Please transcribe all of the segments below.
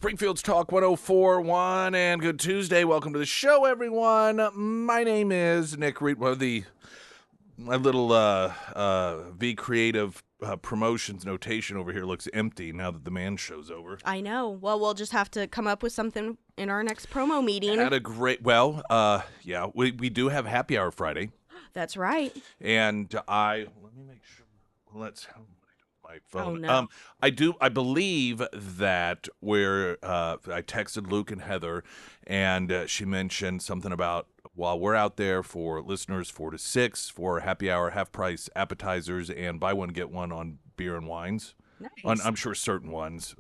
Springfield's Talk 104.1, and good Tuesday. Welcome to the show, everyone. My name is Nick Reed. Well, my little V Creative promotions notation over here looks empty now that the man show's over. I know. Well, we'll just have to come up with something in our next promo meeting. Had a great, yeah, we do have Happy Hour Friday. That's right. And let me make sure, my phone. Oh, no. I believe that I texted Luke and Heather, and she mentioned something about while we're out there for listeners 4 to 6 for happy hour, half price appetizers, and buy one get one on beer and wines. Nice. I'm sure certain ones.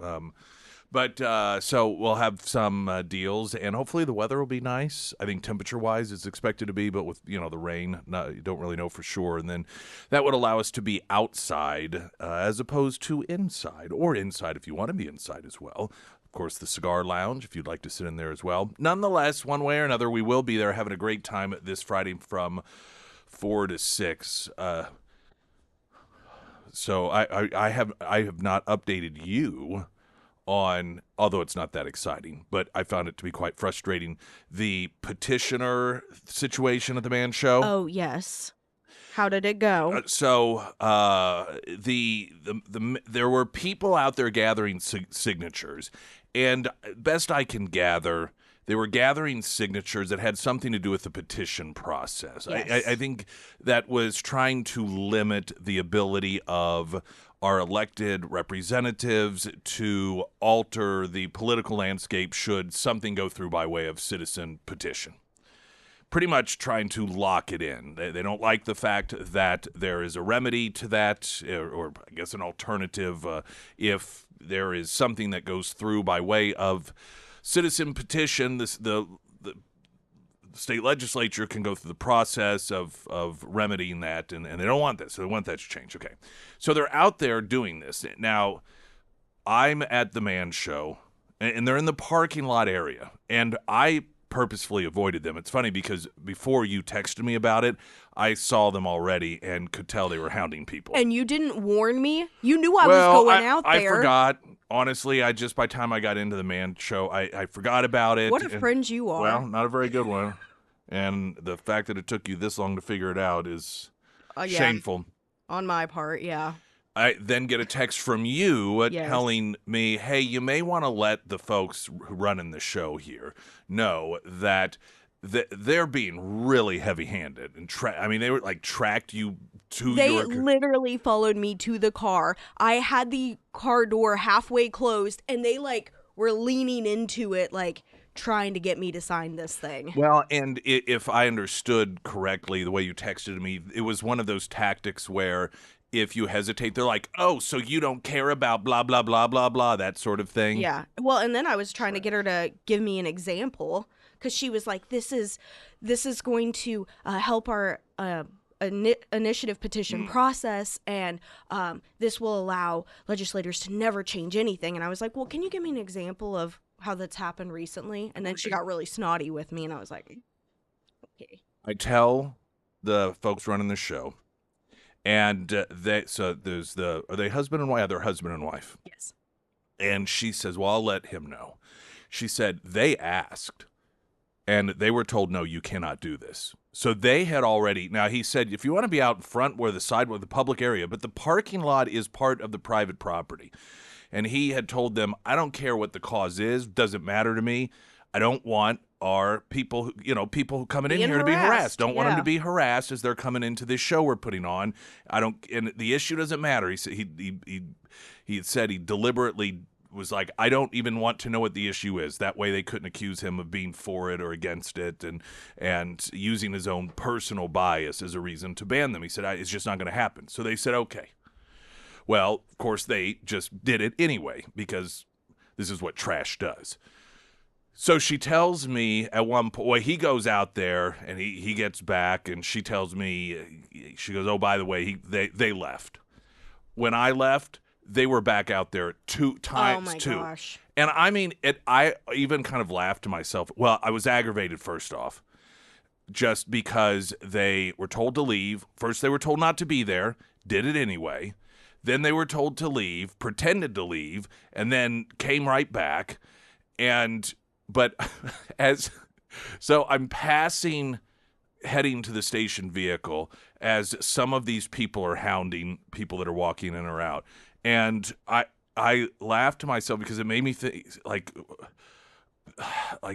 But so we'll have some deals, and hopefully the weather will be nice. I think temperature-wise it's expected to be, but with the rain, you don't really know for sure. And then that would allow us to be outside as opposed to inside, or inside if you want to be inside as well. Of course, the cigar lounge, if you'd like to sit in there as well. Nonetheless, one way or another, we will be there having a great time this Friday from 4 to 6. So I have not updated you on, although it's not that exciting, but I found it to be quite frustrating, the petitioner situation at the Man Show. Oh, yes. How did it go? There were people out there gathering signatures, and best I can gather, they were gathering signatures that had something to do with the petition process. Yes. I think that was trying to limit the ability of our elected representatives to alter the political landscape should something go through by way of citizen petition. Pretty much trying to lock it in. They don't like the fact that there is a remedy to that, or I guess an alternative, if there is something that goes through by way of citizen petition. The state legislature can go through the process of remedying that, and they don't want this. So they want that to change. Okay. So they're out there doing this. Now, I'm at the Man Show, and they're in the parking lot area, and I purposefully avoided them. It's funny because before you texted me about it, I saw them already and could tell they were hounding people. And you didn't warn me? You knew I was going out there. I forgot. Honestly, by the time I got into the Man Show, I forgot about it. What a friend you are. Well, not a very good one. And the fact that it took you this long to figure it out is shameful. On my part, yeah. I then get a text from you Yes. telling me, hey, you may want to let the folks running the show here know that they're being really heavy-handed. And they were tracked you to They literally followed me to the car. I had the car door halfway closed, and they were leaning into it, trying to get me to sign this thing. Well, and if I understood correctly, the way you texted me, it was one of those tactics where if you hesitate, they're like, oh, so you don't care about blah, blah, blah, blah, blah, that sort of thing. Yeah. Well, and then I was trying to get her to give me an example because she was like, this is going to help our initiative petition process, and this will allow legislators to never change anything. And I was like, well, can you give me an example of how that's happened recently? And then she got really snotty with me, and I was like, okay. I tell the folks running the show, and are they husband and wife? Yeah, they're husband and wife. Yes. And she says, well, I'll let him know. She said they asked, and they were told, no, you cannot do this. So they had already, now he said, if you want to be out in front where the public area, but the parking lot is part of the private property. And he had told them, I don't care what the cause is, doesn't matter to me. I don't want our people, people coming in here to be harassed. Don't want them to be harassed as they're coming into this show we're putting on. And the issue doesn't matter. He said he said he deliberately was like, I don't even want to know what the issue is. That way they couldn't accuse him of being for it or against it and using his own personal bias as a reason to ban them. He said, it's just not going to happen. So they said, okay. Well, of course, they just did it anyway because this is what trash does. So she tells me at one point, he goes out there and he gets back, and she tells me, she goes, oh, by the way, they left. When I left, they were back out there 2 times. Oh, my gosh. And I even kind of laughed to myself. Well, I was aggravated first off, just because they were told to leave. First, they were told not to be there, did it anyway. Then they were told to leave, pretended to leave, and then came right back. But as so I'm heading to the station vehicle as some of these people are hounding people that are walking in or out. And I laughed to myself because it made me think like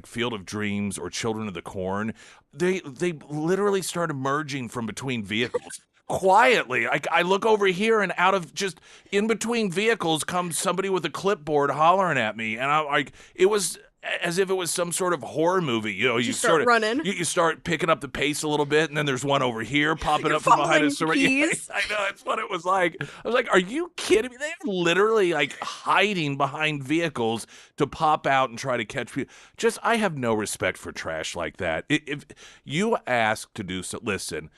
Field of Dreams or Children of the Corn. They literally start emerging from between vehicles. Quietly, I look over here, and out of just in between vehicles comes somebody with a clipboard hollering at me, and I'm like, it was as if it was some sort of horror movie. You know, you Just start sort of running. you start picking up the pace a little bit, and then there's one over here popping You're up from behind fumbling us. Yeah, keys. I know that's what it was like. I was like, "Are you kidding me?" They're literally like hiding behind vehicles to pop out and try to catch people. Just, I have no respect for trash like that. If you ask to do so, listen.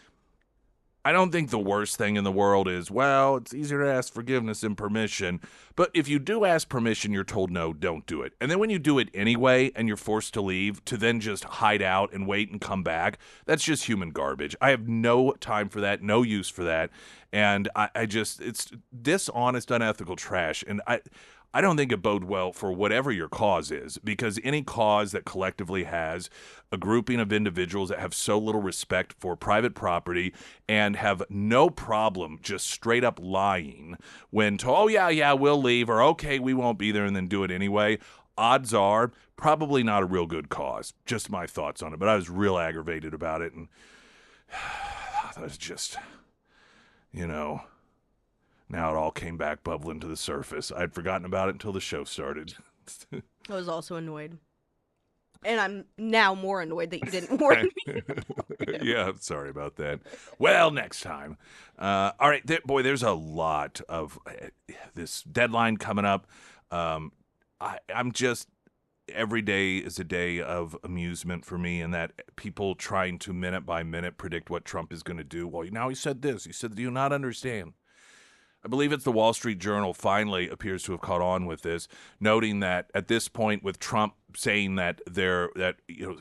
I don't think the worst thing in the world is, well, it's easier to ask forgiveness than permission. But if you do ask permission, you're told no, don't do it. And then when you do it anyway and you're forced to leave, to then just hide out and wait and come back, that's just human garbage. I have no time for that, no use for that. And I just, it's dishonest, unethical trash. And I don't think it bode well for whatever your cause is, because any cause that collectively has a grouping of individuals that have so little respect for private property and have no problem just straight up lying when told, oh, yeah, we'll leave, or okay, we won't be there, and then do it anyway, odds are probably not a real good cause. Just my thoughts on it. But I was real aggravated about it, and that was just, now it all came back bubbling to the surface. I'd forgotten about it until the show started. I was also annoyed. And I'm now more annoyed that you didn't warn me. Yeah, I'm sorry about that. Well, next time. All right, there's a lot of this deadline coming up. I'm just, every day is a day of amusement for me, and that people trying to minute by minute predict what Trump is going to do. Well, now he said this. He said, do you not understand? I believe it's the Wall Street Journal finally appears to have caught on with this, noting that at this point, with Trump saying that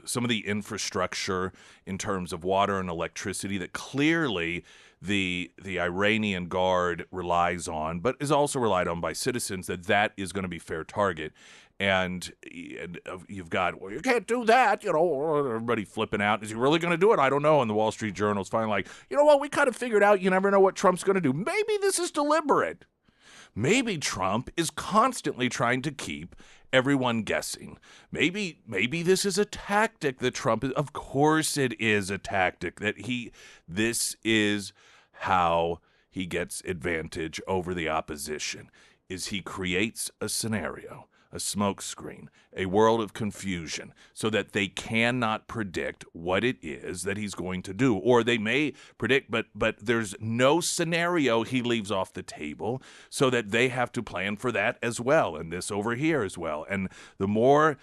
some of the infrastructure in terms of water and electricity that clearly the Iranian Guard relies on, but is also relied on by citizens, that is going to be fair target. And you've got, well, you can't do that, everybody flipping out. Is he really going to do it? I don't know. And the Wall Street Journal's finally like, you know what? We kind of figured out you never know what Trump's going to do. Maybe this is deliberate. Maybe Trump is constantly trying to keep everyone guessing. Maybe this is a tactic that Trump is. Of course it is a tactic this is how he gets advantage over the opposition, is he creates a scenario, a smokescreen, a world of confusion, so that they cannot predict what it is that he's going to do. Or they may predict, but there's no scenario he leaves off the table, so that they have to plan for that as well, and this over here as well. And the more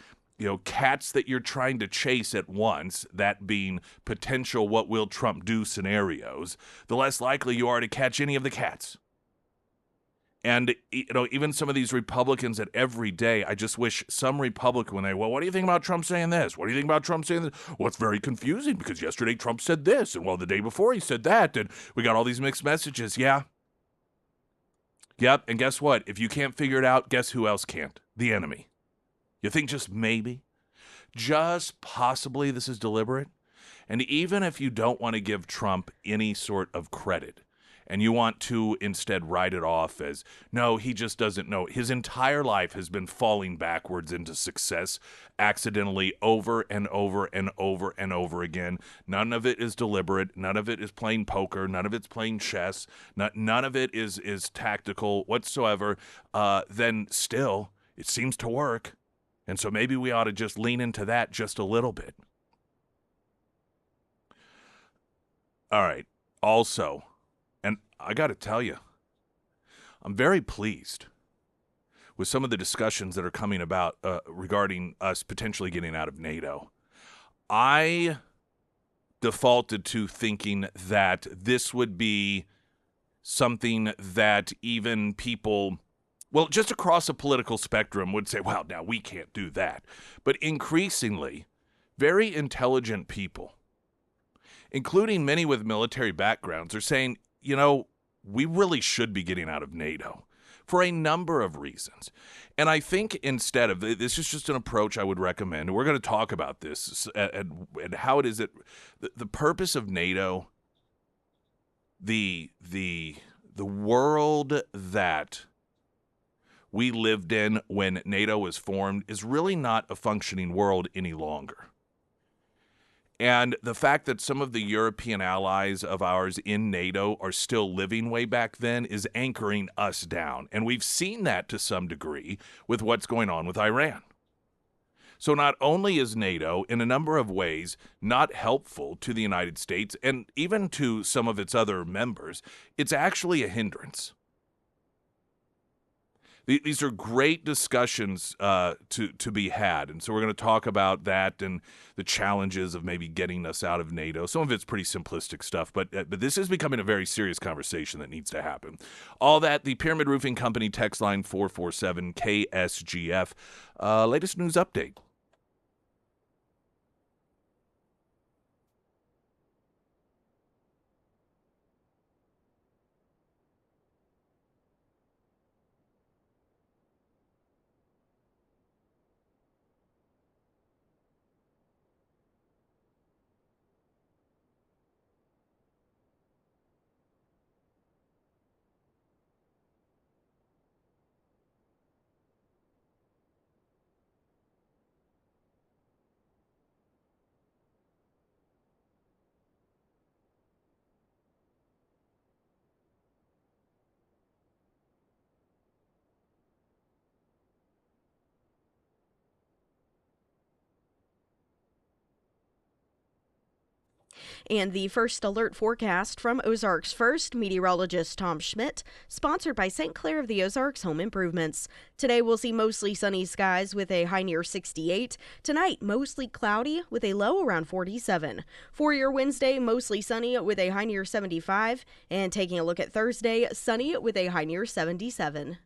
cats that you're trying to chase at once, that being potential what will Trump do scenarios, the less likely you are to catch any of the cats. And, even some of these Republicans that every day, I just wish some Republican, when well, what do you think about Trump saying this? What do you think about Trump saying this? Well, it's very confusing because yesterday Trump said this, and the day before he said that, and we got all these mixed messages. Yeah. Yep, and guess what? If you can't figure it out, guess who else can't? The enemy. You think just maybe, just possibly this is deliberate? And even if you don't want to give Trump any sort of credit, and you want to instead write it off as, no, he just doesn't know. His entire life has been falling backwards into success accidentally over and over and over and over again. None of it is deliberate. None of it is playing poker. None of it's playing chess. None of it is tactical whatsoever. Then still, it seems to work. And so maybe we ought to just lean into that just a little bit. All right. Also, and I got to tell you, I'm very pleased with some of the discussions that are coming about regarding us potentially getting out of NATO. I defaulted to thinking that this would be something that even people, just across a political spectrum, would say, well, now we can't do that. But increasingly, very intelligent people, including many with military backgrounds, are saying, we really should be getting out of NATO for a number of reasons. And I think instead of this is just an approach I would recommend. We're going to talk about this and how it is that the purpose of NATO, the world that we lived in when NATO was formed is really not a functioning world any longer. And the fact that some of the European allies of ours in NATO are still living way back then is anchoring us down. And we've seen that to some degree with what's going on with Iran. So not only is NATO, in a number of ways, not helpful to the United States and even to some of its other members, it's actually a hindrance. These are great discussions to be had, and so we're going to talk about that and the challenges of maybe getting us out of NATO. Some of it's pretty simplistic stuff, but this is becoming a very serious conversation that needs to happen. All that, the Pyramid Roofing Company text line 447 KSGF. Latest news update. And the first alert forecast from Ozarks First meteorologist Tom Schmidt, sponsored by St. Clair of the Ozarks Home Improvements. Today we'll see mostly sunny skies with a high near 68. Tonight, mostly cloudy with a low around 47. For your Wednesday, mostly sunny with a high near 75. And taking a look at Thursday, sunny with a high near 77.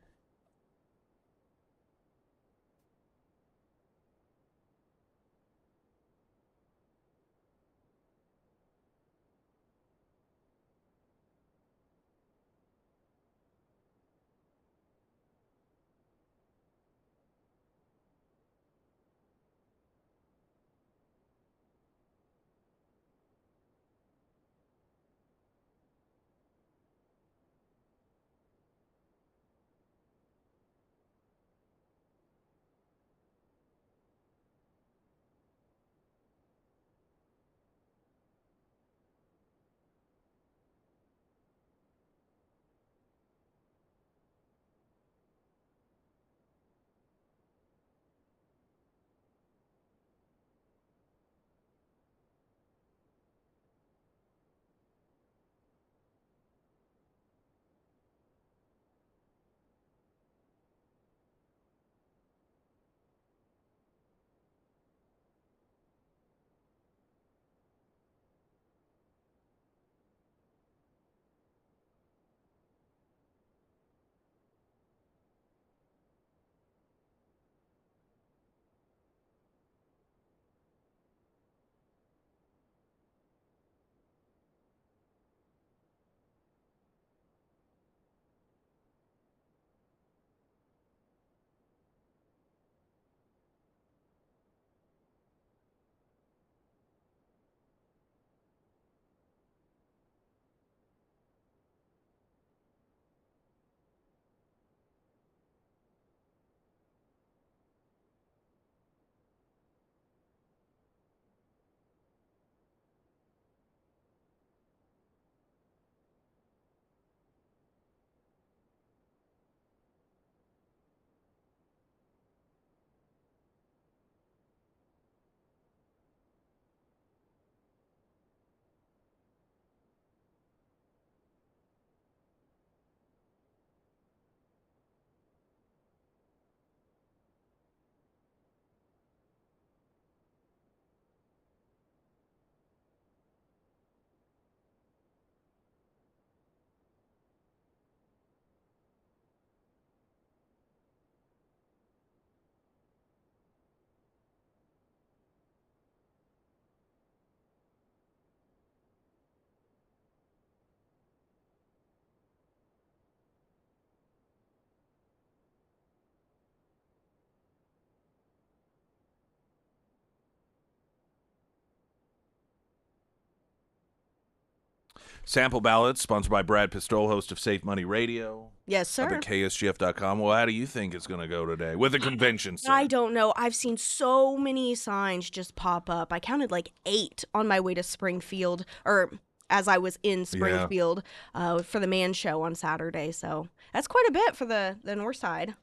Sample ballots sponsored by Brad Pistole, host of Safe Money Radio. Yes, Up sir. at KSGF.com. Well, how do you think it's going to go today with the convention center? I don't know. I've seen so many signs just pop up. I counted like 8 on my way to Springfield, or as I was in Springfield for the Man Show on Saturday. So that's quite a bit for the north side.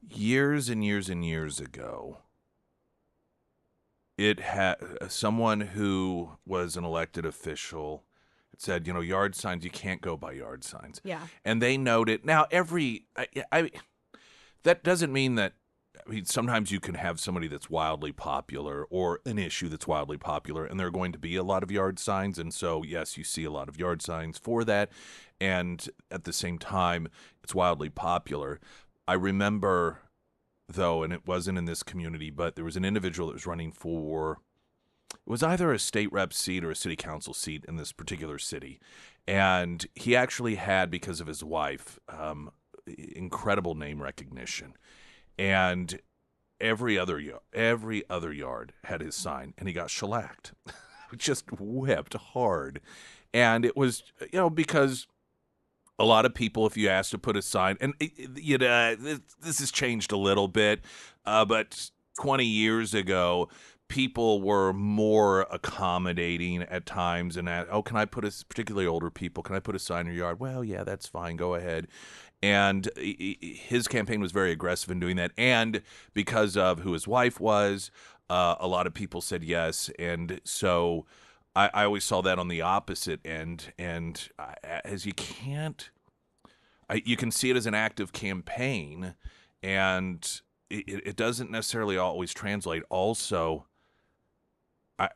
Years and years and years ago, it had someone who was an elected official said, yard signs, you can't go by yard signs. Yeah. And they noted. Now, that doesn't mean that. Sometimes you can have somebody that's wildly popular or an issue that's wildly popular, and there are going to be a lot of yard signs. And so, yes, you see a lot of yard signs for that. And at the same time, it's wildly popular. I remember, though, and it wasn't in this community, but there was an individual that was running for, it was either a state rep seat or a city council seat in this particular city. And he actually had, because of his wife, incredible name recognition. And every other yard had his sign, and he got shellacked, just whipped hard. And it was, because a lot of people, if you asked to put a sign, and this has changed a little bit, but 20 years ago, people were more accommodating at times, and can I put particularly older people, can I put a sign in your yard? Well, yeah, that's fine, go ahead. And his campaign was very aggressive in doing that. And because of who his wife was, a lot of people said yes. And so I always saw that on the opposite end. And as you can see it as an active campaign, and it doesn't necessarily always translate. Also, I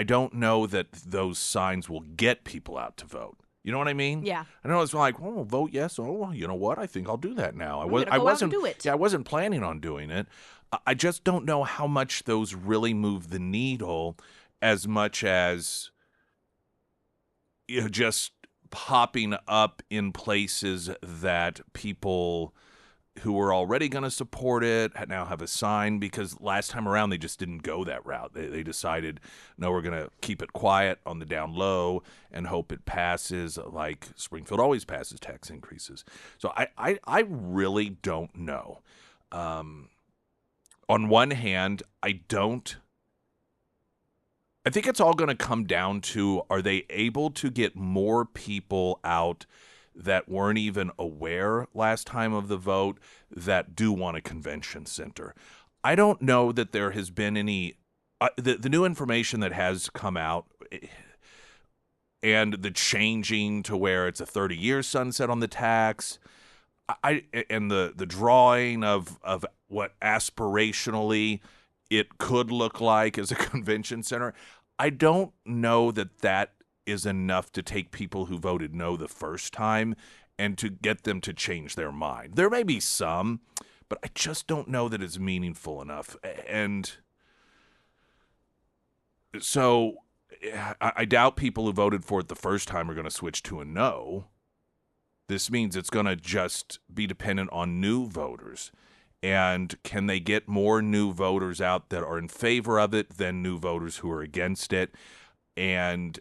don't know that those signs will get people out to vote. You know what I mean? Yeah. I know it's like, vote yes. Oh, well, you know what? I think I'll do that now. I wasn't. Do it. Yeah, I wasn't planning on doing it. I just don't know how much those really move the needle, as much as just popping up in places that people who were already going to support it now have a sign, because last time around they just didn't go that route. They decided, no, we're going to keep it quiet on the down low and hope it passes, like Springfield always passes tax increases. So I really don't know. On one hand, I think it's all going to come down to, are they able to get more people out that weren't even aware last time of the vote that do want a convention center? I don't know that there has been any the new information that has come out, and the changing to where it's a 30-year sunset on the tax, and the drawing of what aspirationally it could look like as a convention center. I don't know that is enough to take people who voted no the first time and to get them to change their mind. There may be some, but I just don't know that it's meaningful enough. And so I doubt people who voted for it the first time are going to switch to a no. This means it's going to just be dependent on new voters. And can they get more new voters out that are in favor of it than new voters who are against it? And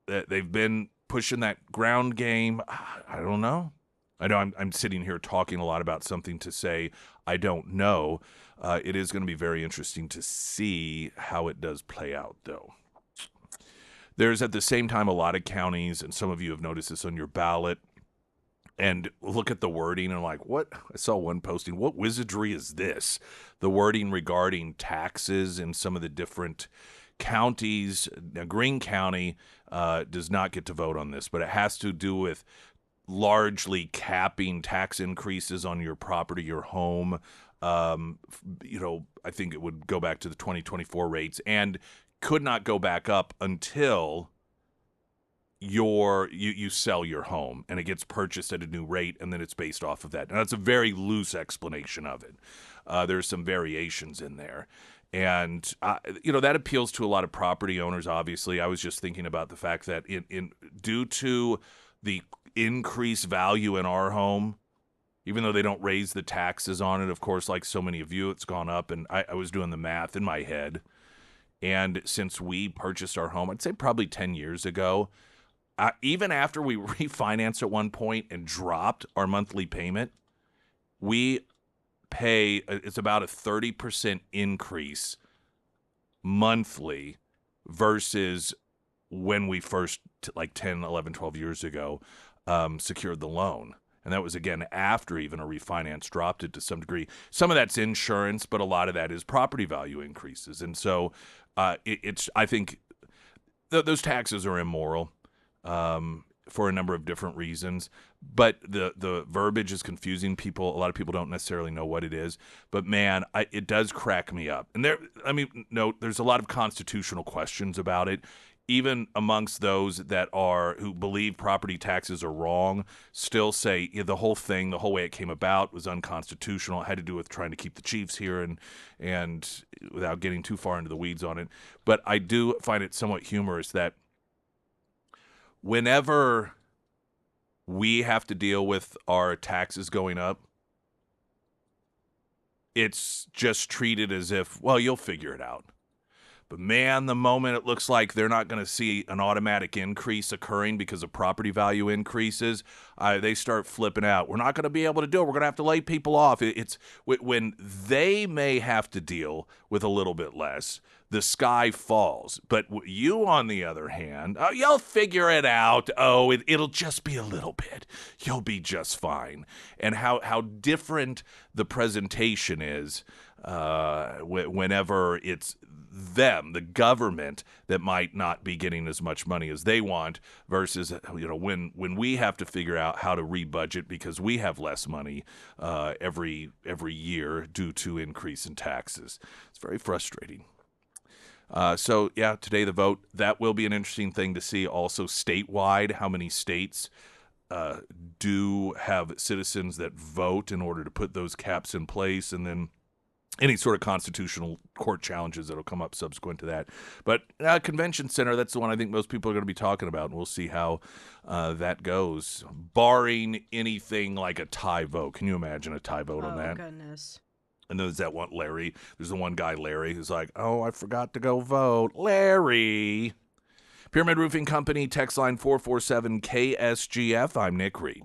they've been pushing that ground game. I don't know. I know I'm sitting here talking a lot about something to say I don't know. It is going to be very interesting to see how it does play out, though. There's at the same time a lot of counties, and some of you have noticed this on your ballot, and look at the wording and like, what? I saw one posting. What wizardry is this? The wording regarding taxes in some of the different counties. Now, Greene County does not get to vote on this, but it has to do with largely capping tax increases on your property, your home. I think it would go back to the 2024 rates and could not go back up until you sell your home and it gets purchased at a new rate, and then it's based off of that. And that's a very loose explanation of it. There's some variations in there. And, that appeals to a lot of property owners, obviously. I was just thinking about the fact that due to the increased value in our home, even though they don't raise the taxes on it. Of course, like so many of you, it's gone up. And I was doing the math in my head. And since we purchased our home, I'd say probably 10 years ago, even after we refinanced at one point and dropped our monthly payment, we pay, it's about a 30% increase monthly versus when we first, like 10, 11, 12 years ago, secured the loan. And that was, again, after even a refinance dropped it to some degree. Some of that's insurance, but a lot of that is property value increases. And so I think those taxes are immoral for a number of different reasons. But the verbiage is confusing people. A lot of people don't necessarily know what it is. But man, it does crack me up. And there's a lot of constitutional questions about it. Even amongst those who believe property taxes are wrong, still say the whole thing, the whole way it came about was unconstitutional. It had to do with trying to keep the Chiefs here and without getting too far into the weeds on it. But I do find it somewhat humorous that whenever we have to deal with our taxes going up, it's just treated as if, well, you'll figure it out. But man, the moment it looks like they're not going to see an automatic increase occurring because of property value increases, they start flipping out. We're not going to be able to do it. We're going to have to lay people off. It's when they may have to deal with a little bit less, the sky falls. But you, on the other hand, you'll figure it out. Oh, it'll just be a little bit. You'll be just fine. And how different the presentation is whenever it's them, the government, that might not be getting as much money as they want versus when we have to figure out how to rebudget because we have less money every year due to increase in taxes. It's very frustrating. So yeah, today the vote, that will be an interesting thing to see. Also statewide, how many states do have citizens that vote in order to put those caps in place, and then any sort of constitutional court challenges that will come up subsequent to that. But convention center, that's the one I think most people are going to be talking about, and we'll see how that goes, barring anything like a tie vote. Can you imagine a tie vote on that? Oh, goodness. And there's that one, Larry. There's the one guy, Larry, who's like, oh, I forgot to go vote. Larry. Pyramid Roofing Company, text line 447 KSGF. I'm Nick Reed.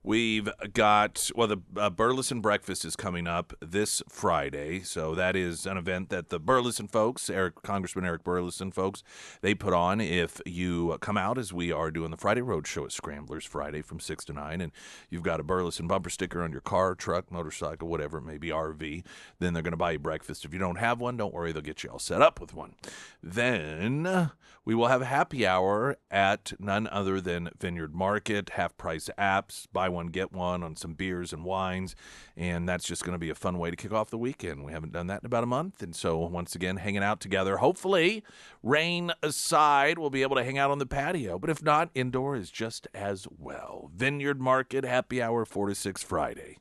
We've got, well, the Burleson Breakfast is coming up this Friday. So that is an event that the Burleson folks, Congressman Eric Burleson folks, they put on. If you come out, as we are doing the Friday Road Show at Scramblers Friday from 6 to 9, and you've got a Burleson bumper sticker on your car, truck, motorcycle, whatever it may be, RV, then they're going to buy you breakfast. If you don't have one, don't worry, they'll get you all set up with one. Then we will have a happy hour at none other than Vineyard Market, half-price apps, buy one, get one on some beers and wines, and that's just going to be a fun way to kick off the weekend. We haven't done that in about a month, and so once again, hanging out together. Hopefully, rain aside, we'll be able to hang out on the patio, but if not, indoor is just as well. Vineyard Market, happy hour, 4 to 6 Friday.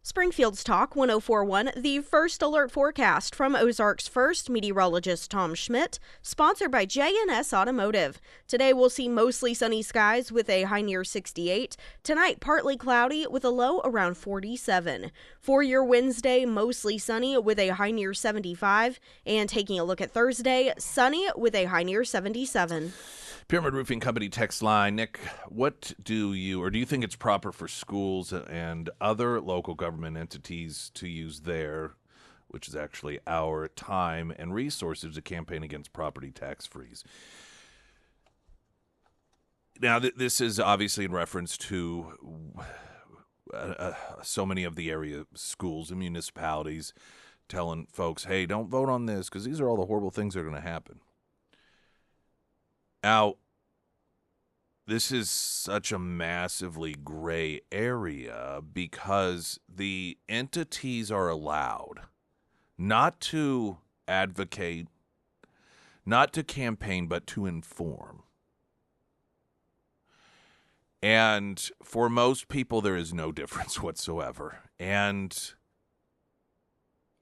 Springfield's Talk 1041, the first alert forecast from Ozark's first meteorologist Tom Schmidt, sponsored by J&S Automotive. Today we'll see mostly sunny skies with a high near 68. Tonight, partly cloudy with a low around 47. For your Wednesday, mostly sunny with a high near 75. And taking a look at Thursday, sunny with a high near 77. Pyramid Roofing Company text line. Nick, what do you think it's proper for schools and other local government entities to use their, which is actually our time and resources to campaign against property tax freeze? Now, this is obviously in reference to so many of the area schools and municipalities telling folks, hey, don't vote on this because these are all the horrible things that are going to happen. Now, this is such a massively gray area because the entities are allowed not to advocate, not to campaign, but to inform. And for most people, there is no difference whatsoever. And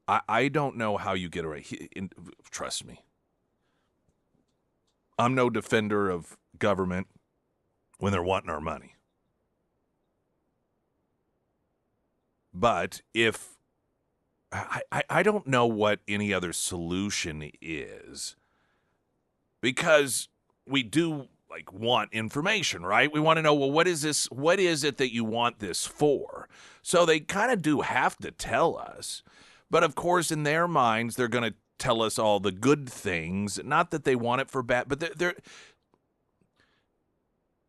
I don't know how you get away. Trust me. I'm no defender of government when they're wanting our money. But if I don't know what any other solution is, because we do want information, right? We want to know, well, what is this? What is it that you want this for? So they kind of do have to tell us. But of course, in their minds, they're going to tell us all the good things. Not that they want it for bad, but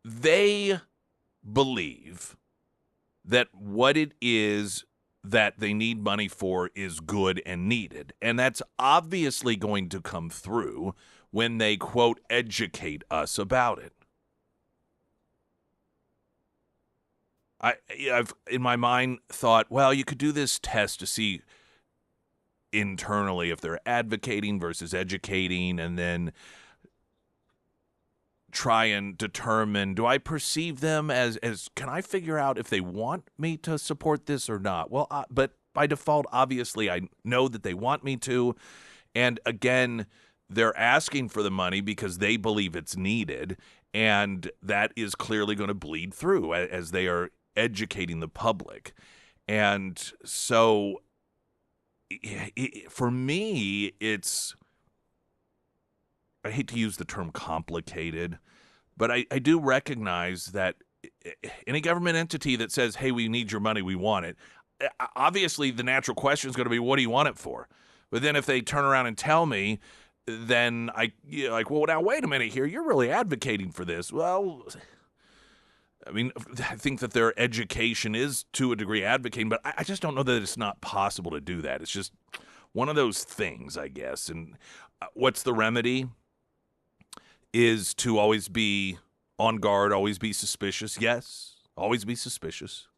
they believe that what it is that they need money for is good and needed. And that's obviously going to come through when they, quote, educate us about it. I've, in my mind, thought, well, you could do this test to see internally if they're advocating versus educating, and then try and determine, do I perceive them as can I figure out if they want me to support this or not? Well, but by default, obviously, I know that they want me to. And again, they're asking for the money because they believe it's needed, and that is clearly going to bleed through as they are educating the public. And so for me, I hate to use the term complicated, but I do recognize that any government entity that says, hey, we need your money, we want it, obviously the natural question is going to be, what do you want it for? But then if they turn around and tell me, then well, now, wait a minute here, you're really advocating for this. Well, I mean, I think that their education is to a degree advocating, but I just don't know that it's not possible to do that. It's just one of those things, I guess. And what's the remedy? Is to always be on guard, always be suspicious. Yes, always be suspicious.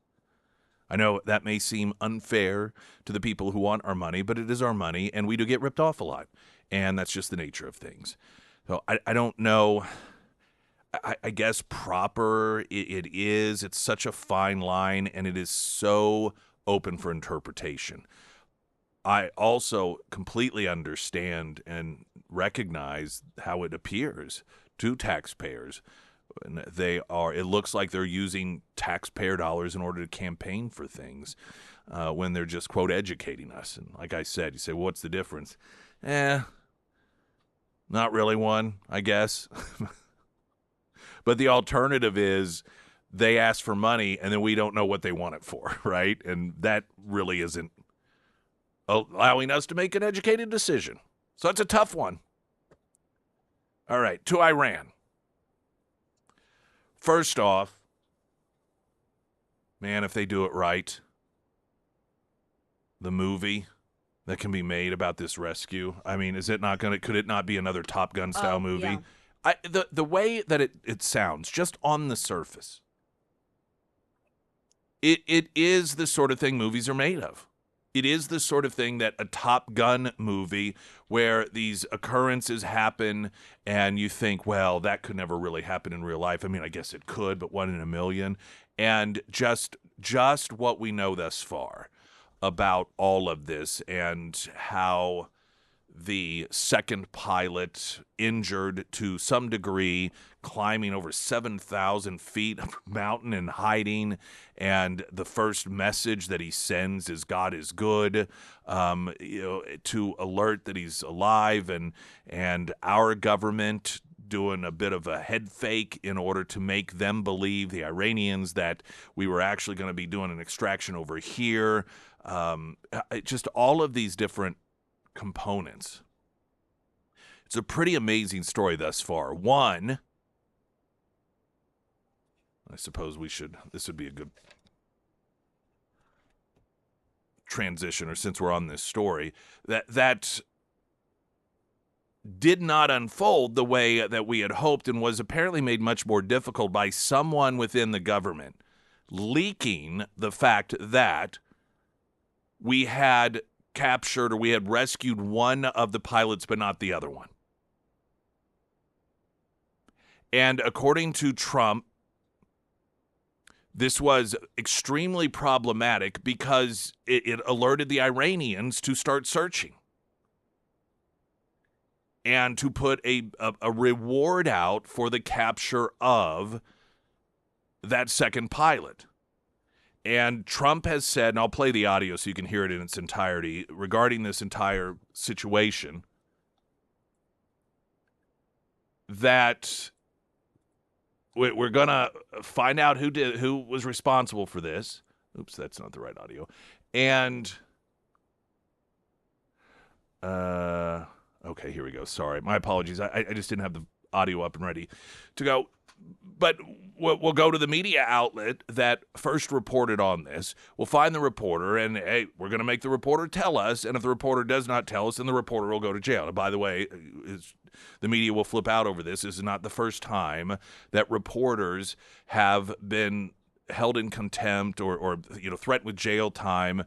I know that may seem unfair to the people who want our money, but it is our money, and we do get ripped off a lot. And that's just the nature of things. So I don't know. I guess proper it is. It's such a fine line, and it is so open for interpretation. I also completely understand and recognize how it appears to taxpayers. And it looks like they're using taxpayer dollars in order to campaign for things when they're just, quote, educating us. And like I said, you say, well, what's the difference? Not really one, I guess. But the alternative is they ask for money and then we don't know what they want it for, right? And that really isn't allowing us to make an educated decision. So it's a tough one. All right, to Iran. First off, man, if they do it right, the movie that can be made about this rescue, I mean, could it not be another Top Gun style movie? Yeah. The way that it sounds, just on the surface, it is the sort of thing movies are made of. It is the sort of thing that a Top Gun movie where these occurrences happen and you think, well, that could never really happen in real life. I mean, I guess it could, but 1 in a million. And just what we know thus far about all of this and how the second pilot, injured to some degree, climbing over 7,000 feet of mountain and hiding, and the first message that he sends is God is good, to alert that he's alive, and our government doing a bit of a head fake in order to make them believe, the Iranians, that we were actually going to be doing an extraction over here. Just all of these different components. It's a pretty amazing story thus far. One, I suppose this would be a good transition, or since we're on this story, that did not unfold the way that we had hoped and was apparently made much more difficult by someone within the government leaking the fact that we had captured or we had rescued one of the pilots but not the other one. And according to Trump, this was extremely problematic because it alerted the Iranians to start searching and to put a reward out for the capture of that second pilot. And Trump has said, and I'll play the audio so you can hear it in its entirety, regarding this entire situation, that we're going to find out who was responsible for this. Oops, that's not the right audio. And, okay, here we go. Sorry. My apologies. I just didn't have the audio up and ready to go. But we'll go to the media outlet that first reported on this. We'll find the reporter, and, hey, we're going to make the reporter tell us. And if the reporter does not tell us, then the reporter will go to jail. And by the way, the media will flip out over this. This is not the first time that reporters have been held in contempt or threatened with jail time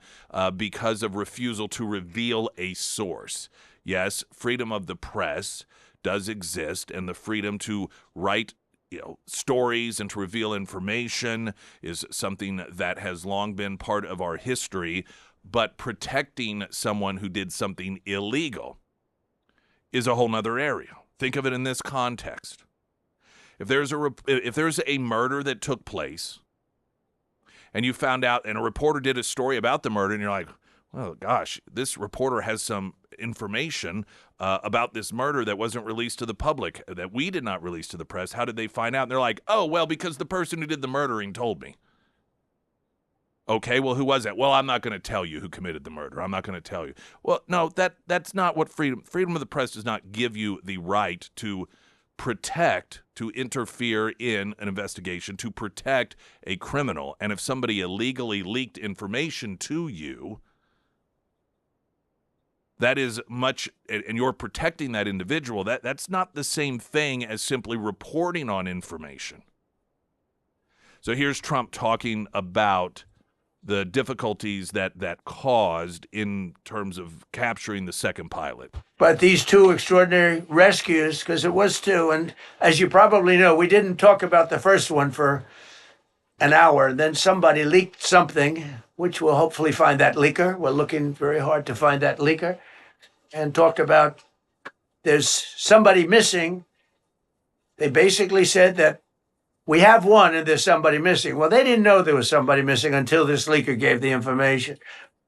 because of refusal to reveal a source. Yes, freedom of the press does exist, and the freedom to write stories and to reveal information is something that has long been part of our history. But protecting someone who did something illegal is a whole nother area. Think of it in this context. If there's a murder that took place and you found out and a reporter did a story about the murder and you're like, well, gosh, this reporter has some information about this murder that wasn't released to the public, that we did not release to the press. How did they find out? And they're like, oh, well, because the person who did the murdering told me. Okay, well, who was that? Well, I'm not going to tell you who committed the murder. I'm not going to tell you. Well, no, that's not what freedom of the press does not give you the right to protect, to interfere in an investigation, to protect a criminal. And if somebody illegally leaked information to you, that is much, and you're protecting that individual, that's not the same thing as simply reporting on information. So here's Trump talking about the difficulties that caused in terms of capturing the second pilot. But these two extraordinary rescues, because it was two, and as you probably know, we didn't talk about the first one for an hour. Then somebody leaked something, which we'll hopefully find that leaker. We're looking very hard to find that leaker. And talked about there's somebody missing. They basically said that we have one and there's somebody missing. Well, they didn't know there was somebody missing until this leaker gave the information.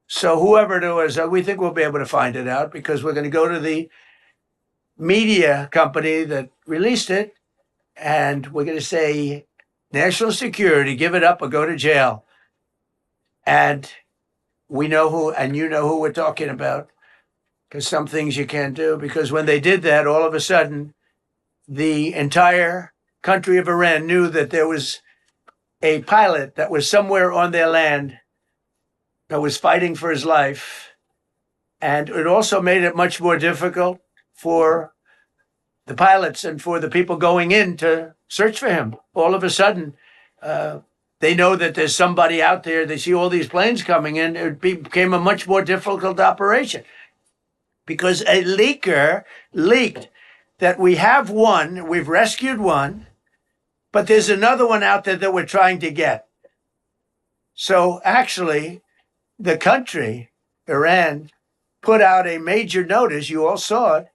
So whoever it was, we think we'll be able to find it out because we're going to go to the media company that released it and we're going to say, national security, give it up or go to jail. And we know who, and you know who we're talking about. Because some things you can't do. Because when they did that, all of a sudden, the entire country of Iran knew that there was a pilot that was somewhere on their land that was fighting for his life. And it also made it much more difficult for the pilots and for the people going in to search for him. All of a sudden, they know that there's somebody out there. They see all these planes coming in. It became a much more difficult operation. Because a leaker leaked that we have one, we've rescued one, but there's another one out there that we're trying to get. So actually, the country, Iran, put out a major notice, you all saw it,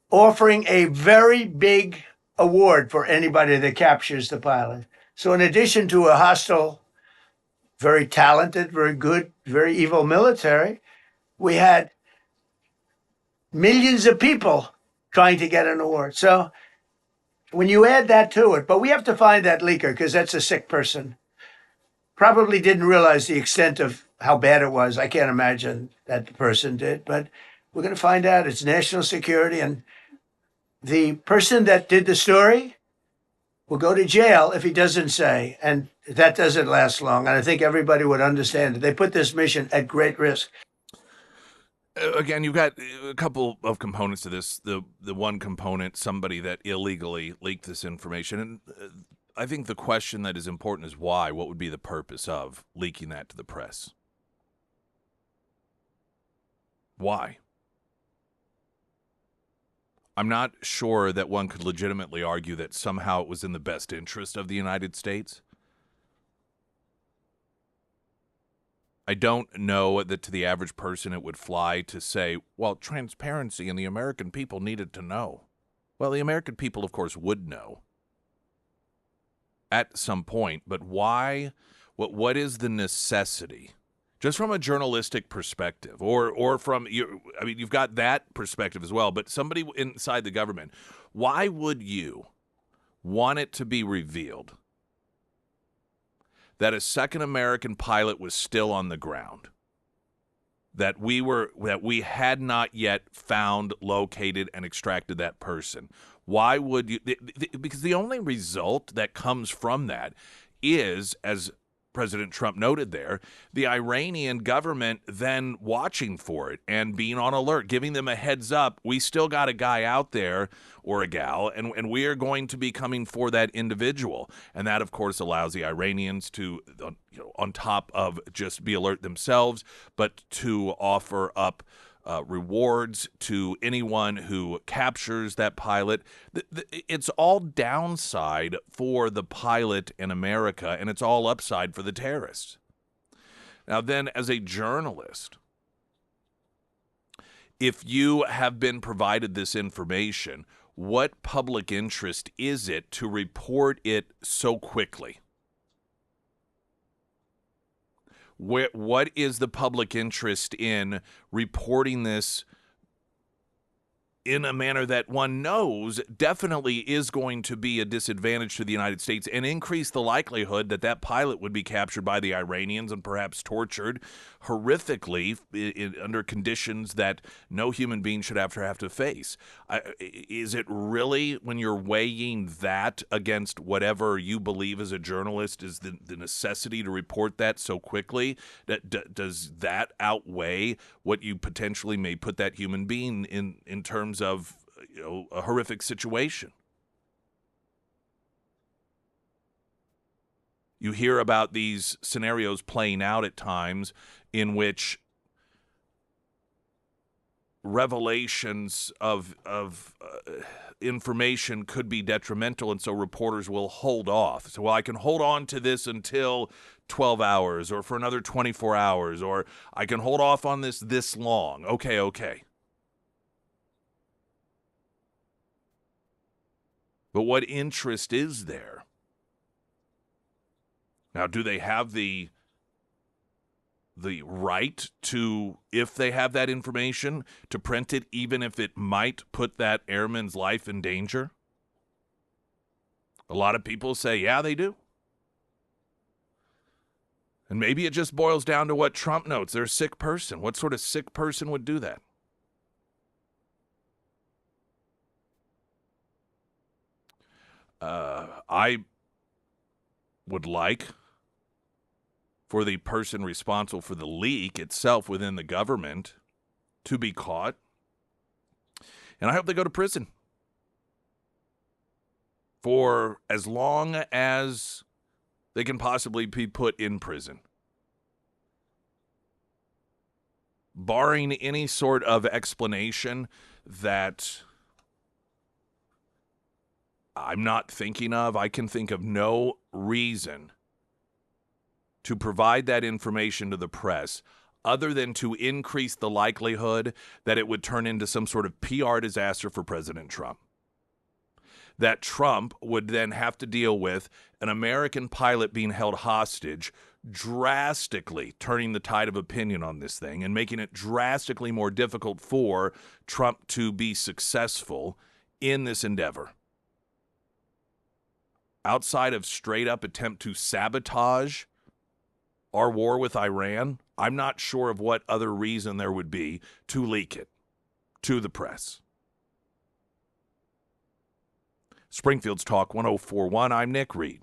offering a very big award for anybody that captures the pilot. So in addition to a hostile, very talented, very good, very evil military, we had millions of people trying to get an award. So when you add that to it, but we have to find that leaker because that's a sick person. Probably didn't realize the extent of how bad it was. I can't imagine that the person did, but we're going to find out. It's national security. And the person that did the story will go to jail if he doesn't say. And that doesn't last long. And I think everybody would understand it. They put this mission at great risk. Again, you've got a couple of components to this. The one component, somebody that illegally leaked this information. And I think the question that is important is why? What would be the purpose of leaking that to the press? Why? I'm not sure that one could legitimately argue that somehow it was in the best interest of the United States. I don't know that to the average person it would fly to say, well, transparency and the American people needed to know. Well, the American people, of course, would know at some point, but why? What is the necessity? Just from a journalistic perspective, or from you, I mean, you've got that perspective as well. But somebody inside the government, why would you want it to be revealed that a second American pilot was still on the ground, that we had not yet found, located, and extracted that person? Why would you? Because the only result that comes from that is, as President Trump noted there, the Iranian government then watching for it and being on alert, giving them a heads up. We still got a guy out there or a gal, and we are going to be coming for that individual. And that, of course, allows the Iranians to, on top of just be alert themselves, but to offer up rewards to anyone who captures that pilot. It's all downside for the pilot in America, and it's all upside for the terrorists. Now then, as a journalist, if you have been provided this information, what public interest is it to report it so quickly? What is the public interest in reporting this in a manner that one knows definitely is going to be a disadvantage to the United States and increase the likelihood that that pilot would be captured by the Iranians and perhaps tortured horrifically under conditions that no human being should have to face? Is it really, when you're weighing that against whatever you believe as a journalist is the necessity to report that so quickly, does that outweigh what you potentially may put that human being in terms of a horrific situation? You hear about these scenarios playing out at times in which revelations of information could be detrimental, and so reporters will hold off. So, well, I can hold on to this until 12 hours or for another 24 hours, or I can hold off on this long. Okay. But what interest is there? Now, do they have the right to, if they have that information, to print it even if it might put that airman's life in danger? A lot of people say, yeah, they do. And maybe it just boils down to what Trump notes. They're a sick person. What sort of sick person would do that? I would like for the person responsible for the leak itself within the government to be caught. And I hope they go to prison for as long as they can possibly be put in prison. Barring any sort of explanation that I'm not thinking of, I can think of no reason to provide that information to the press other than to increase the likelihood that it would turn into some sort of PR disaster for President Trump. That Trump would then have to deal with an American pilot being held hostage, drastically turning the tide of opinion on this thing and making it drastically more difficult for Trump to be successful in this endeavor. Outside of straight up attempt to sabotage our war with Iran, I'm not sure of what other reason there would be to leak it to the press. Springfield's Talk 1041, I'm Nick Reed.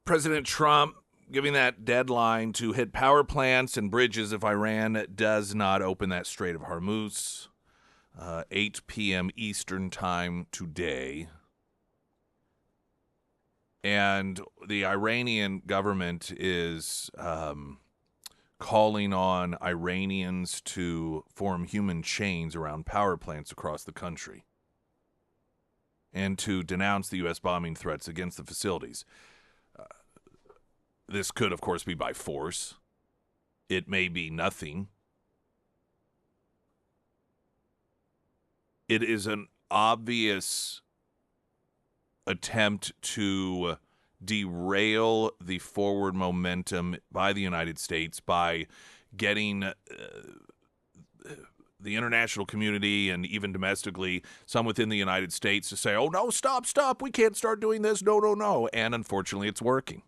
President Trump giving that deadline to hit power plants and bridges if Iran does not open that Strait of Hormuz, 8 p.m. Eastern time today. And the Iranian government is calling on Iranians to form human chains around power plants across the country and to denounce the U.S. bombing threats against the facilities. This could, of course, be by force. It may be nothing. It is an obvious attempt to derail the forward momentum by the United States by getting the international community and even domestically, some within the United States to say, oh, no, stop, we can't start doing this, no. And unfortunately, it's working.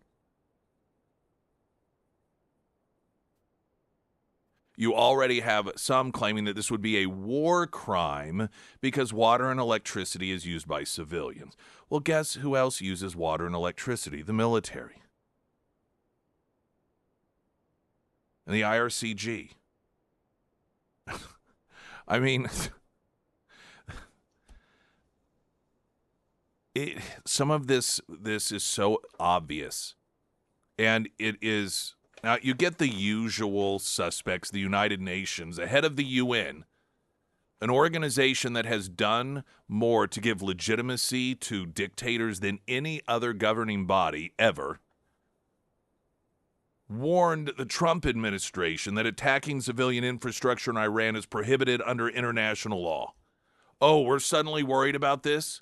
You already have some claiming that this would be a war crime because water and electricity is used by civilians. Well, guess who else uses water and electricity? The military. And the IRCG. I mean, some of this is so obvious. And it is... Now, you get the usual suspects, the United Nations, the head of the UN, an organization that has done more to give legitimacy to dictators than any other governing body ever, warned the Trump administration that attacking civilian infrastructure in Iran is prohibited under international law. Oh, we're suddenly worried about this?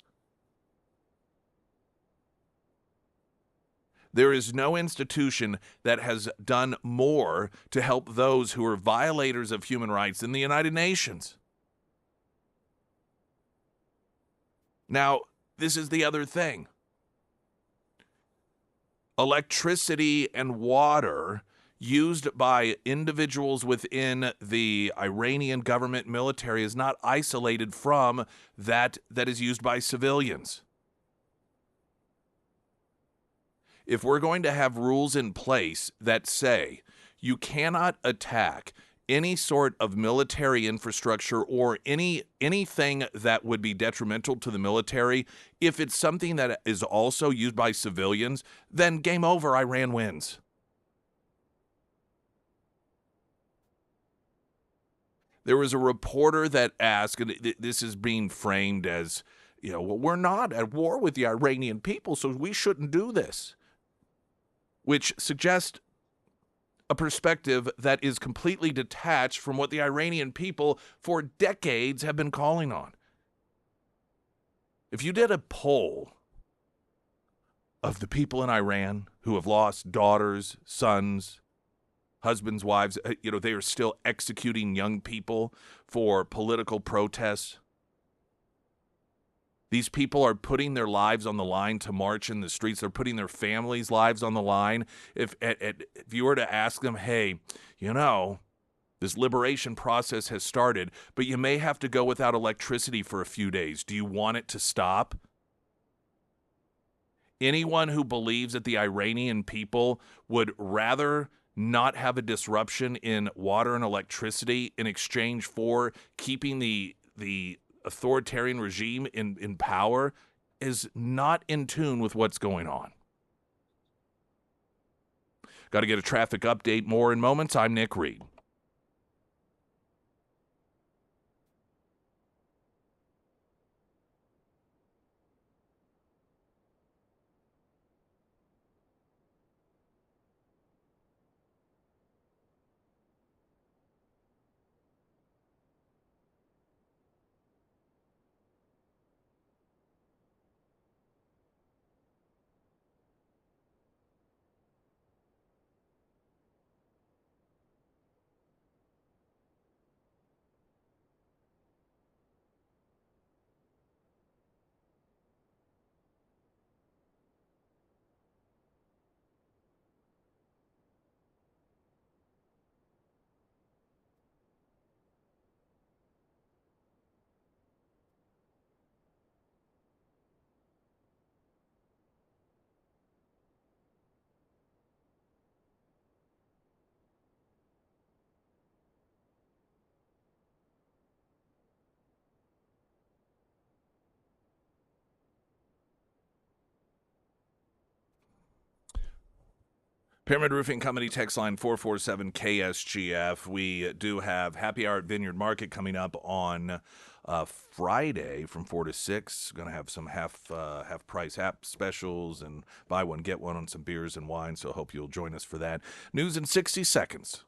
There is no institution that has done more to help those who are violators of human rights than the United Nations. Now, this is the other thing. Electricity and water used by individuals within the Iranian government military is not isolated from that is used by civilians. If we're going to have rules in place that say you cannot attack any sort of military infrastructure or anything that would be detrimental to the military, if it's something that is also used by civilians, then game over, Iran wins. There was a reporter that asked, and this is being framed as, well, we're not at war with the Iranian people, so we shouldn't do this, which suggests a perspective that is completely detached from what the Iranian people for decades have been calling on. If you did a poll of the people in Iran who have lost daughters, sons, husbands, wives, they are still executing young people for political protests. These people are putting their lives on the line to march in the streets. They're putting their families' lives on the line. If you were to ask them, hey, this liberation process has started, but you may have to go without electricity for a few days. Do you want it to stop? Anyone who believes that the Iranian people would rather not have a disruption in water and electricity in exchange for keeping the authoritarian regime in power is not in tune with what's going on. Got to get a traffic update. More in moments. I'm Nick Reed. Pyramid Roofing Company text line 447 KSGF. We do have Happy Hour at Vineyard Market coming up on Friday from 4 to 6. Going to have some half price app specials and buy one get one on some beers and wine. So hope you'll join us for that. News in 60 seconds.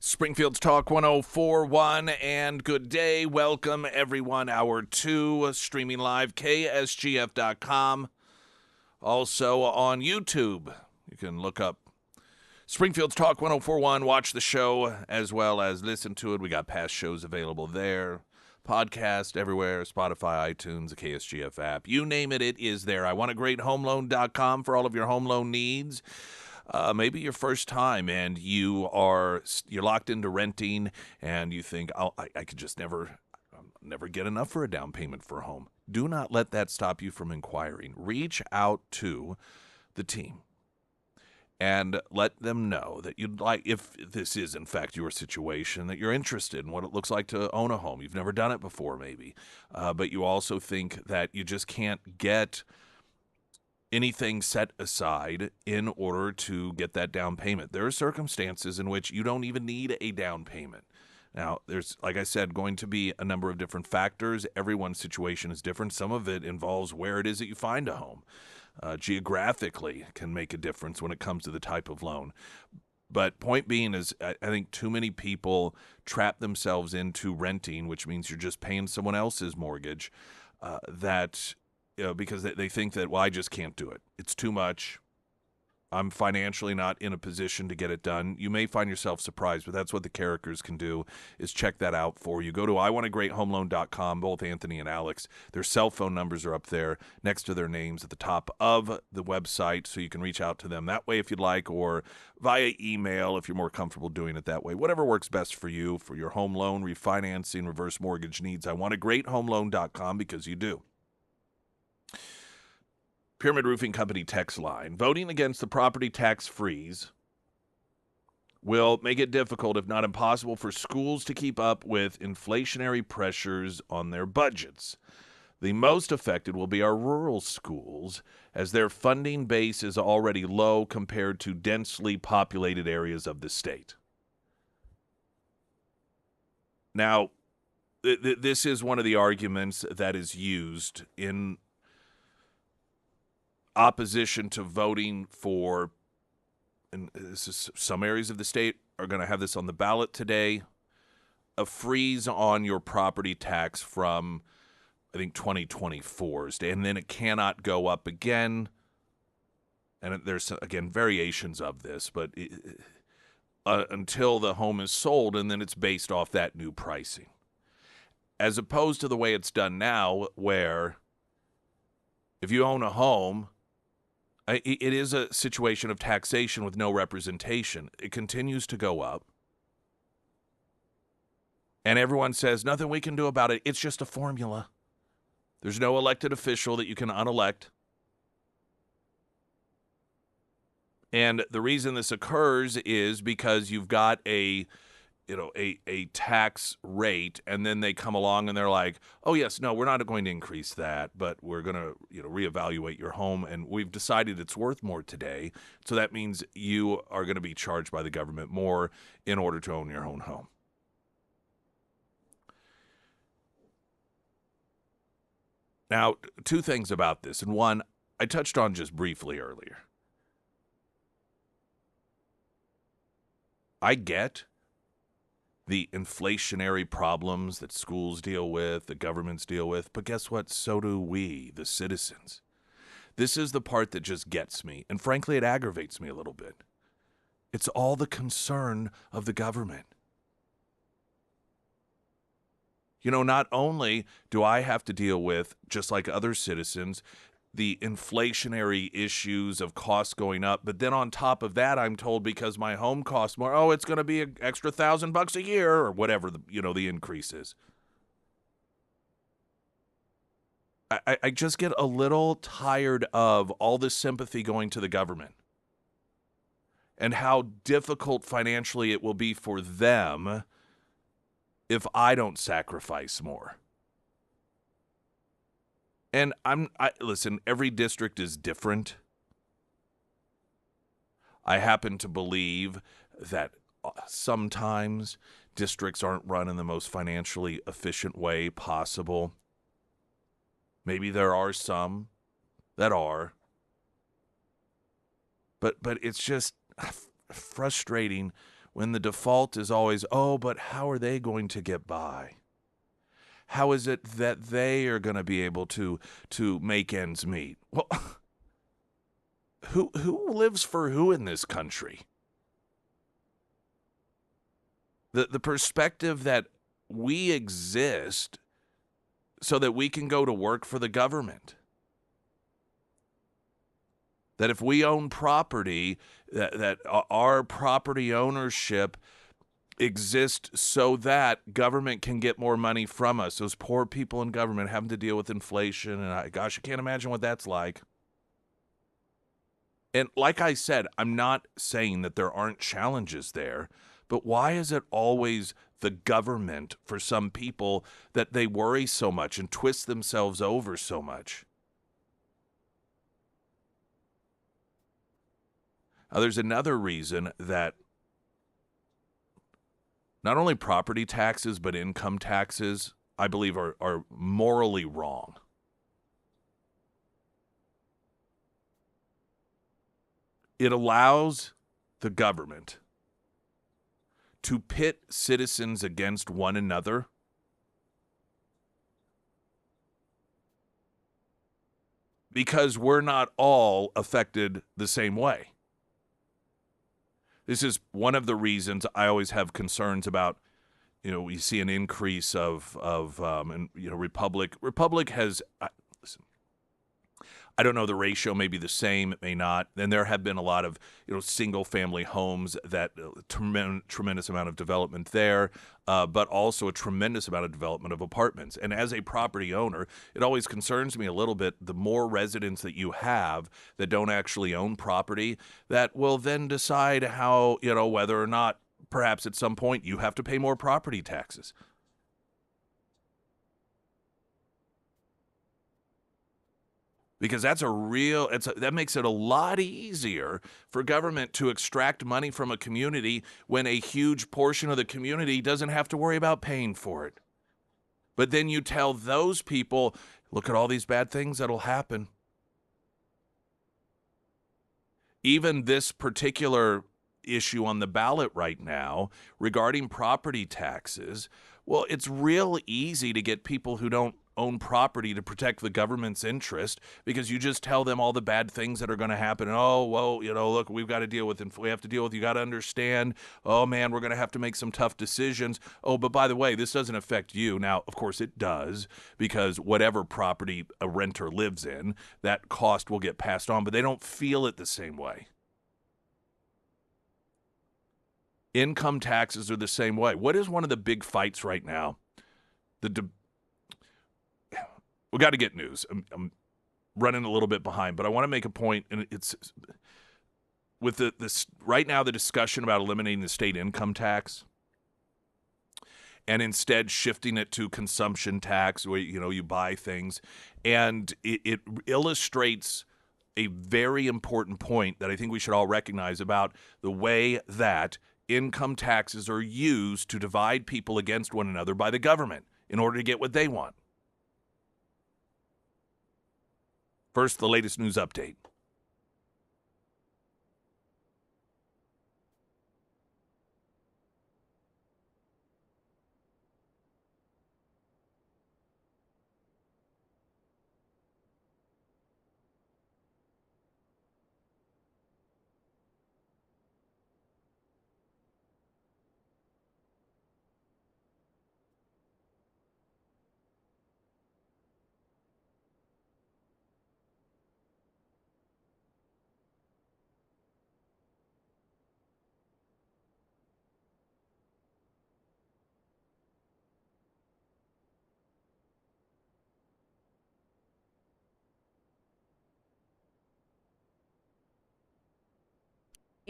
Springfield's Talk 1041, and good day. Welcome, everyone. Hour 2, streaming live, KSGF.com. Also on YouTube. You can look up Springfield's Talk 1041, watch the show, as well as listen to it. We got past shows available there. Podcast everywhere, Spotify, iTunes, the KSGF app. You name it, it is there. I want a great homeloan.com for all of your home loan needs. Maybe your first time and you're locked into renting and you think, I could just never get enough for a down payment for a home. Do not let that stop you from inquiring. Reach out to the team and let them know that you'd like, if this is in fact your situation, that you're interested in what it looks like to own a home. You've never done it before maybe, but you also think that you just can't get anything set aside in order to get that down payment. There are circumstances in which you don't even need a down payment. Now, there's, like I said, going to be a number of different factors. Everyone's situation is different. Some of it involves where it is that you find a home. Geographically can make a difference when it comes to the type of loan. But point being is, I think too many people trap themselves into renting, which means you're just paying someone else's mortgage, because they think that, well, I just can't do it. It's too much. I'm financially not in a position to get it done. You may find yourself surprised, but that's what the characters can do, is check that out for you. Go to iwantagreathomeloan.com, both Anthony and Alex. Their cell phone numbers are up there next to their names at the top of the website, so you can reach out to them that way if you'd like, or via email if you're more comfortable doing it that way. Whatever works best for you for your home loan, refinancing, reverse mortgage needs. iwantagreathomeloan.com, because you do. Pyramid Roofing Company text line. Voting against the property tax freeze will make it difficult, if not impossible, for schools to keep up with inflationary pressures on their budgets. The most affected will be our rural schools, as their funding base is already low compared to densely populated areas of the state. Now, this is one of the arguments that is used in opposition to voting for, and this is, some areas of the state are going to have this on the ballot today, a freeze on your property tax from, I think, 2024, and then it cannot go up again. And there's, again, variations of this, but until the home is sold, and then it's based off that new pricing. As opposed to the way it's done now, where if you own a home, it is a situation of taxation with no representation. It continues to go up. And everyone says, nothing we can do about it. It's just a formula. There's no elected official that you can unelect. And the reason this occurs is because you've got a tax rate, and then they come along and they're like, oh, yes, no, we're not going to increase that, but we're going to, reevaluate your home, and we've decided it's worth more today. So that means you are going to be charged by the government more in order to own your own home. Now, two things about this, and one I touched on just briefly earlier. I get the inflationary problems that schools deal with, the governments deal with, but guess what? So do we, the citizens. This is the part that just gets me, and frankly, it aggravates me a little bit. It's all the concern of the government. Not only do I have to deal with, just like other citizens, the inflationary issues of costs going up, but then on top of that, I'm told because my home costs more, it's going to be an extra $1,000 a year, or whatever the increase is. I just get a little tired of all this sympathy going to the government and how difficult financially it will be for them if I don't sacrifice more. And listen, every district is different. I happen to believe that sometimes districts aren't run in the most financially efficient way possible. Maybe there are some that are. But it's just frustrating when the default is always, oh, but how are they going to get by? How is it that they are going to be able to make ends meet? Well, who lives for who in this country? The perspective that we exist so that we can go to work for the government. That if we own property, that our property ownership exists so that government can get more money from us. Those poor people in government having to deal with inflation, and gosh, I can't imagine what that's like. And like I said, I'm not saying that there aren't challenges there, but why is it always the government for some people that they worry so much and twist themselves over so much? There's another reason that not only property taxes, but income taxes, I believe, are morally wrong. It allows the government to pit citizens against one another because we're not all affected the same way. This is one of the reasons I always have concerns about, we see an increase of Republic has, listen, I don't know, the ratio may be the same, it may not. And there have been a lot of, single family homes that tremendous amount of development there, but also a tremendous amount of development of apartments. And as a property owner, it always concerns me a little bit, the more residents that you have that don't actually own property that will then decide how, whether or not perhaps at some point you have to pay more property taxes. Because that's that makes it a lot easier for government to extract money from a community when a huge portion of the community doesn't have to worry about paying for it. But then you tell those people, look at all these bad things that'll happen. Even this particular issue on the ballot right now regarding property taxes, well, it's real easy to get people who don't own property to protect the government's interest because you just tell them all the bad things that are going to happen. And, oh, well, look, we've got to deal with it. We have to deal with, you got to understand, oh, man, we're going to have to make some tough decisions. Oh, but by the way, this doesn't affect you. Now, of course it does, because whatever property a renter lives in, that cost will get passed on, but they don't feel it the same way. Income taxes are the same way. What is one of the big fights right now? We got to get news. I'm running a little bit behind, but I want to make a point, and it's with this right now, the discussion about eliminating the state income tax and instead shifting it to consumption tax, where you buy things, and it illustrates a very important point that I think we should all recognize about the way that income taxes are used to divide people against one another by the government in order to get what they want. First, the latest news update.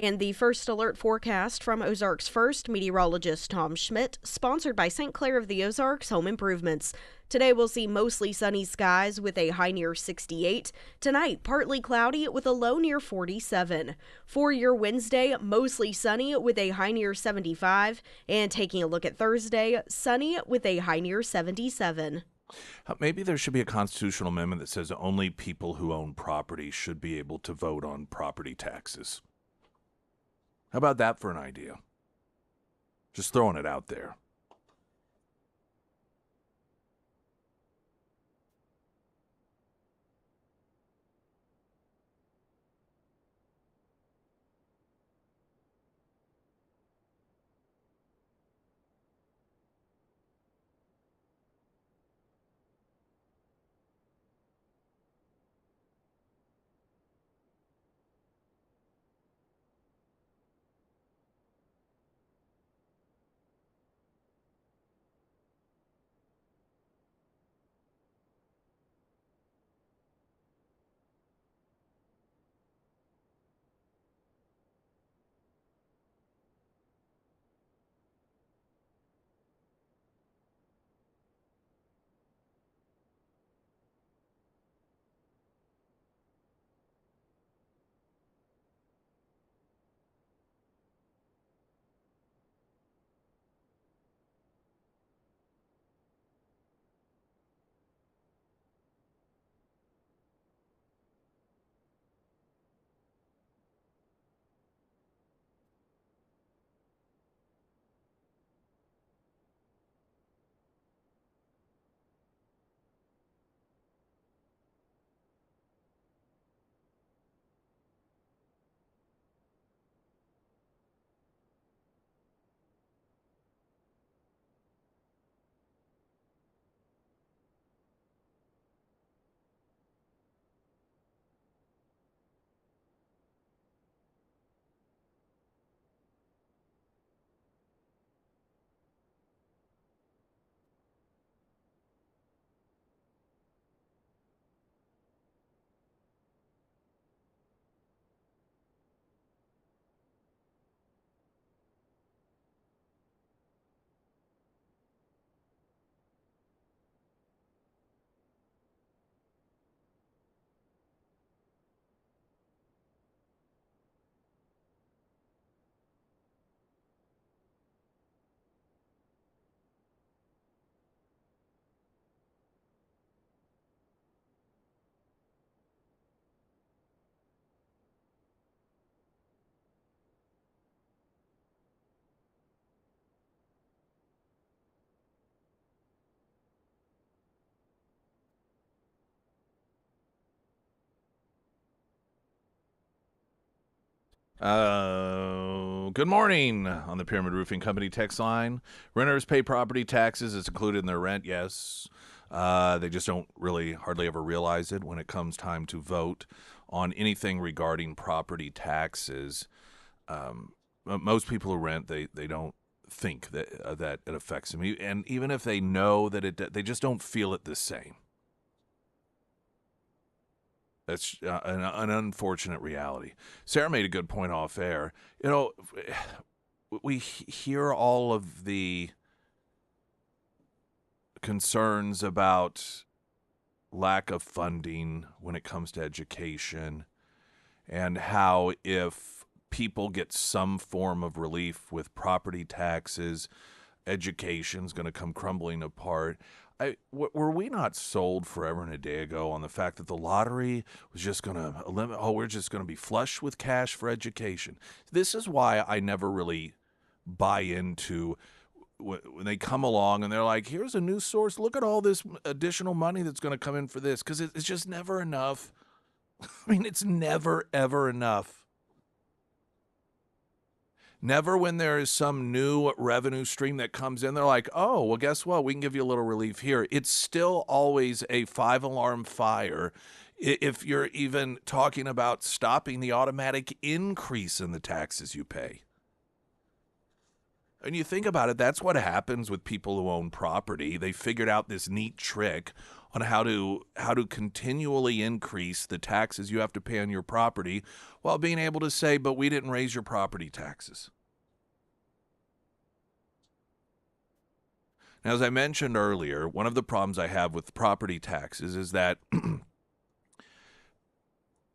And the first alert forecast from Ozarks First meteorologist Tom Schmidt, sponsored by St. Clair of the Ozarks Home Improvements. Today we'll see mostly sunny skies with a high near 68. Tonight, partly cloudy with a low near 47. For your Wednesday, mostly sunny with a high near 75. And taking a look at Thursday, sunny with a high near 77. Maybe there should be a constitutional amendment that says only people who own property should be able to vote on property taxes. How about that for an idea? Just throwing it out there. Good morning on the Pyramid Roofing Company text line. Renters pay property taxes. It's included in their rent, yes. They just don't really hardly ever realize it when it comes time to vote on anything regarding property taxes. Most people who rent, they don't think that that it affects them. And even if they know that they just don't feel it the same. That's an unfortunate reality. Sarah made a good point off air. You know, we hear all of the concerns about lack of funding when it comes to education, and how if people get some form of relief with property taxes, education's going to come crumbling apart. Were we not sold forever and a day ago on the fact that the lottery was just going to eliminate? Oh, we're just going to be flush with cash for education. This is why I never really buy into when they come along and they're like, here's a new source. Look at all this additional money that's going to come in for this, because it's just never enough. I mean, it's never, ever enough. Never when there is some new revenue stream that comes in, they're like, oh, well, guess what? We can give you a little relief here. It's still always a 5-alarm fire if you're even talking about stopping the automatic increase in the taxes you pay. And you think about it, that's what happens with people who own property. They figured out this neat trick on how to continually increase the taxes you have to pay on your property while being able to say, but we didn't raise your property taxes. Now, as I mentioned earlier, one of the problems I have with property taxes is that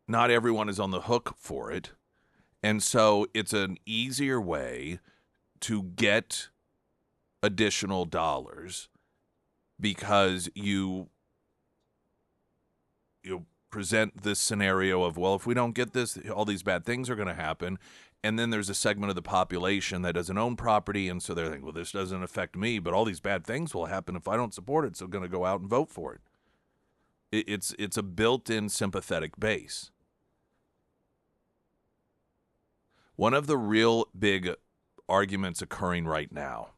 not everyone is on the hook for it. And so it's an easier way to get additional dollars because you present this scenario of, well, if we don't get this, all these bad things are going to happen. And then there's a segment of the population that doesn't own property, and so they're thinking, well, this doesn't affect me, but all these bad things will happen if I don't support it, so I'm going to go out and vote for it. It's a built-in sympathetic base. One of the real big arguments occurring right now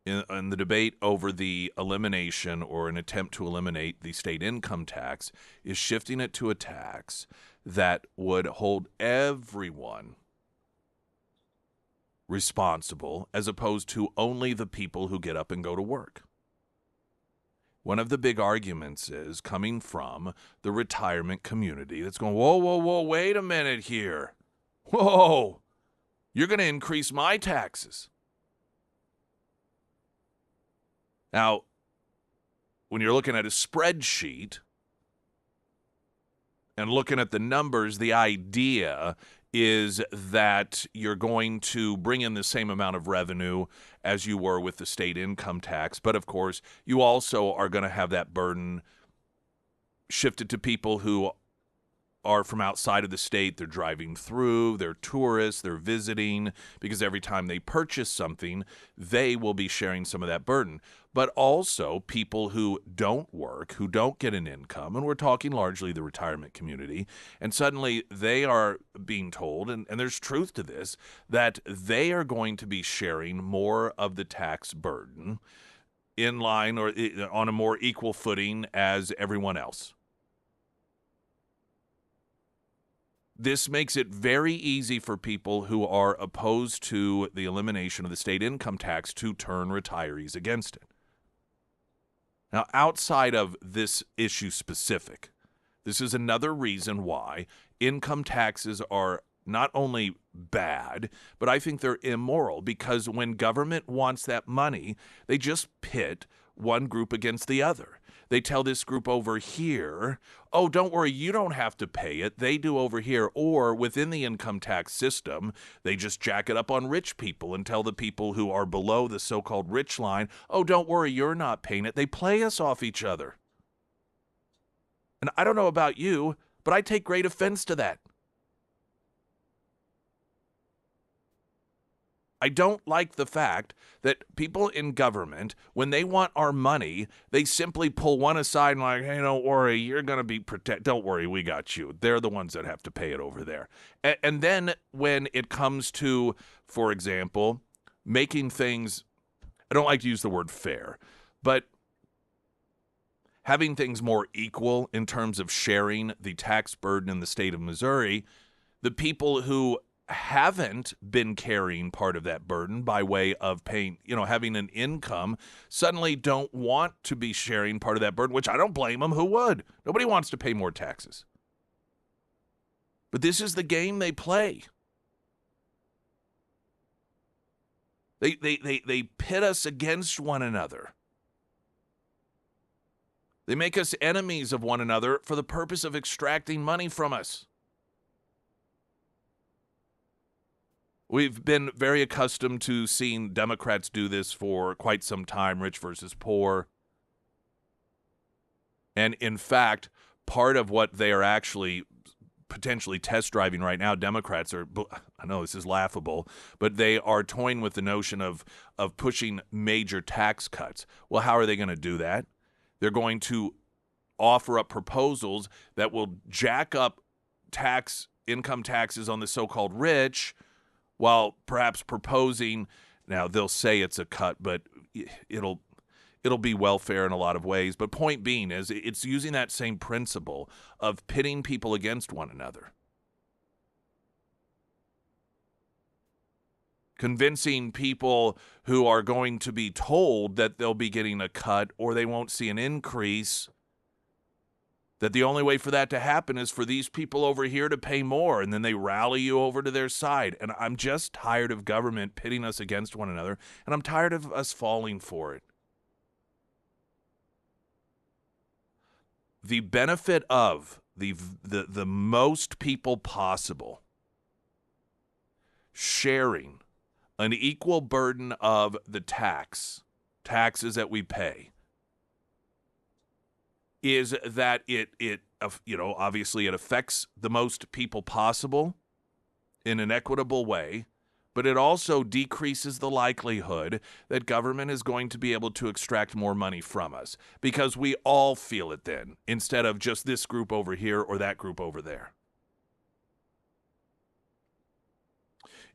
in the debate over the elimination or an attempt to eliminate the state income tax is shifting it to a tax that would hold everyone responsible as opposed to only the people who get up and go to work. One of the big arguments is coming from the retirement community that's going, whoa, whoa, whoa, wait a minute here. Whoa, you're going to increase my taxes. Now, when you're looking at a spreadsheet and looking at the numbers, the idea is that you're going to bring in the same amount of revenue as you were with the state income tax. But, of course, you also are going to have that burden shifted to people who are from outside of the state. They're driving through, they're tourists, they're visiting, because every time they purchase something, they will be sharing some of that burden. But also people who don't work, who don't get an income, and we're talking largely the retirement community, and suddenly they are being told, and there's truth to this, that they are going to be sharing more of the tax burden in line or on a more equal footing as everyone else. This makes it very easy for people who are opposed to the elimination of the state income tax to turn retirees against it. Now, outside of this issue specific, this is another reason why income taxes are not only bad, but I think they're immoral, because when government wants that money, they just pit one group against the other. They tell this group over here, oh, don't worry, you don't have to pay it. They do over here. Or within the income tax system, they just jack it up on rich people and tell the people who are below the so-called rich line, oh, don't worry, you're not paying it. They play us off each other. And I don't know about you, but I take great offense to that. I don't like the fact that people in government, when they want our money, they simply pull one aside and like, hey, don't worry, you're going to be protected. Don't worry, we got you. They're the ones that have to pay it over there. And then when it comes to, for example, making things, I don't like to use the word fair, but having things more equal in terms of sharing the tax burden in the state of Missouri, the people who haven't been carrying part of that burden by way of paying, having an income, suddenly don't want to be sharing part of that burden, which I don't blame them. Who would? Nobody wants to pay more taxes. But this is the game they play. They pit us against one another. They make us enemies of one another for the purpose of extracting money from us. We've been very accustomed to seeing Democrats do this for quite some time, rich versus poor. And in fact, part of what they are actually potentially test driving right now, Democrats are, I know this is laughable, but they are toying with the notion of pushing major tax cuts. Well, how are they going to do that? They're going to offer up proposals that will jack up income taxes on the so-called rich, while perhaps proposing, now they'll say it's a cut, but it'll be welfare in a lot of ways. But point being is it's using that same principle of pitting people against one another. Convincing people who are going to be told that they'll be getting a cut or they won't see an increase, that the only way for that to happen is for these people over here to pay more, and then they rally you over to their side. And I'm just tired of government pitting us against one another, and I'm tired of us falling for it. The benefit of the most people possible sharing an equal burden of the taxes that we pay is that obviously it affects the most people possible in an equitable way, but it also decreases the likelihood that government is going to be able to extract more money from us because we all feel it then, instead of just this group over here or that group over there.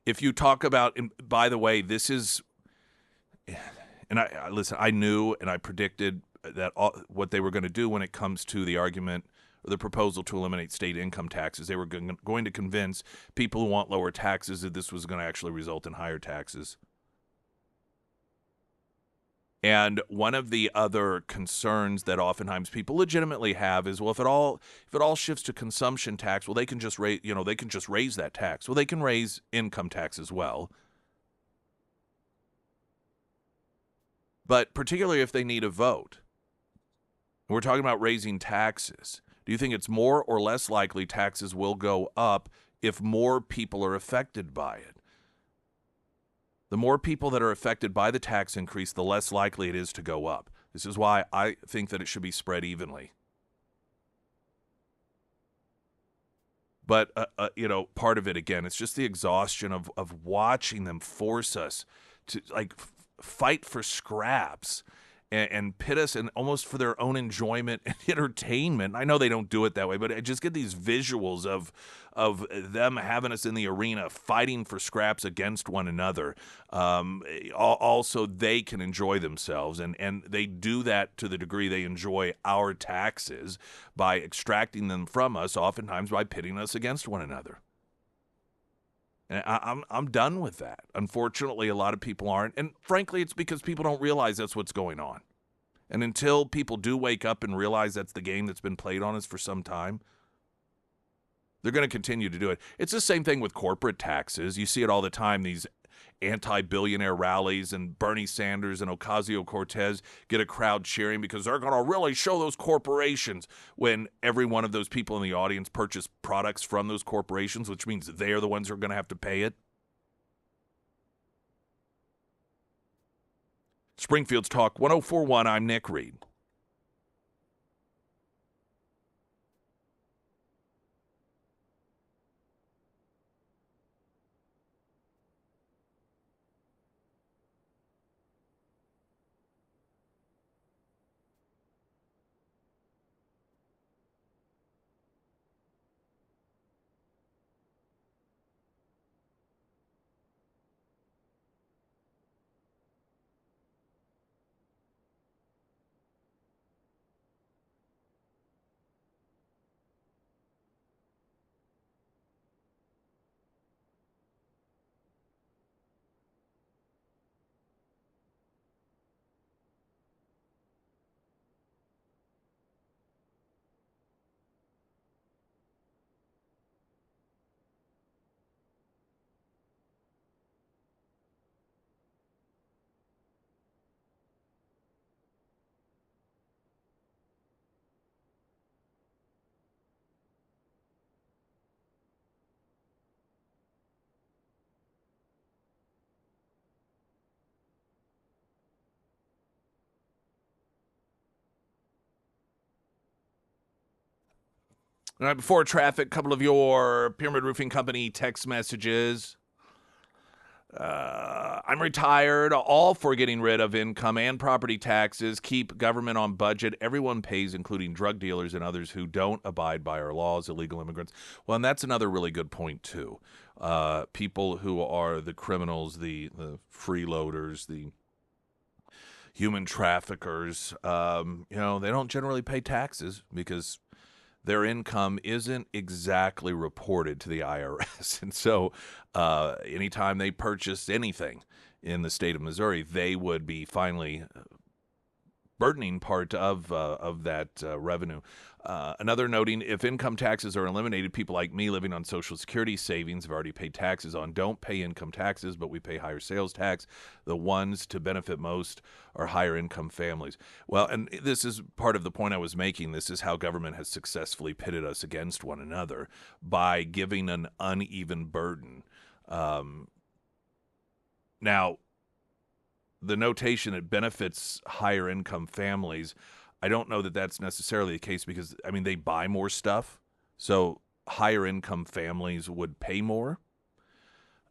If you talk about, and by the way, this is, and listen, I knew and I predicted that what they were going to do when it comes to the argument or the proposal to eliminate state income taxes. They were going to convince people who want lower taxes that this was going to actually result in higher taxes. And one of the other concerns that oftentimes people legitimately have is, well, if it all shifts to consumption tax, well, they can just raise that tax. Well, they can raise income tax as well. But particularly if they need a vote, we're talking about raising taxes. Do you think it's more or less likely taxes will go up if more people are affected by it? The more people that are affected by the tax increase, the less likely it is to go up. This is why I think that it should be spread evenly. But, part of it, again, it's just the exhaustion of watching them force us to, fight for scraps and pit us and almost for their own enjoyment and entertainment. I know they don't do it that way, but I just get these visuals of them having us in the arena fighting for scraps against one another. Also, they can enjoy themselves, and they do that to the degree they enjoy our taxes by extracting them from us, oftentimes by pitting us against one another. And I'm done with that. Unfortunately, a lot of people aren't. And frankly, it's because people don't realize that's what's going on. And until people do wake up and realize that's the game that's been played on us for some time, they're going to continue to do it. It's the same thing with corporate taxes. You see it all the time, these anti-billionaire rallies, and Bernie Sanders and Ocasio-Cortez get a crowd cheering because they're going to really show those corporations, when every one of those people in the audience purchase products from those corporations, which means they are the ones who are going to have to pay it. Springfield's Talk 1041, I'm Nick Reed. All right, before traffic, a couple of your Pyramid Roofing Company text messages. I'm retired, all for getting rid of income and property taxes, keep government on budget. Everyone pays, including drug dealers and others who don't abide by our laws, illegal immigrants. Well, and that's another really good point, too. People who are the criminals, the freeloaders, the human traffickers, they don't generally pay taxes because their income isn't exactly reported to the IRS. And so anytime they purchase anything in the state of Missouri, they would be finally burdening part of that revenue. Another noting, if income taxes are eliminated, people like me living on Social Security savings have already paid taxes on, don't pay income taxes, but we pay higher sales tax. The ones to benefit most are higher income families. Well, and this is part of the point I was making. This is how government has successfully pitted us against one another by giving an uneven burden. Now, the notation it benefits higher income families, I don't know that that's necessarily the case because, I mean, they buy more stuff. So higher income families would pay more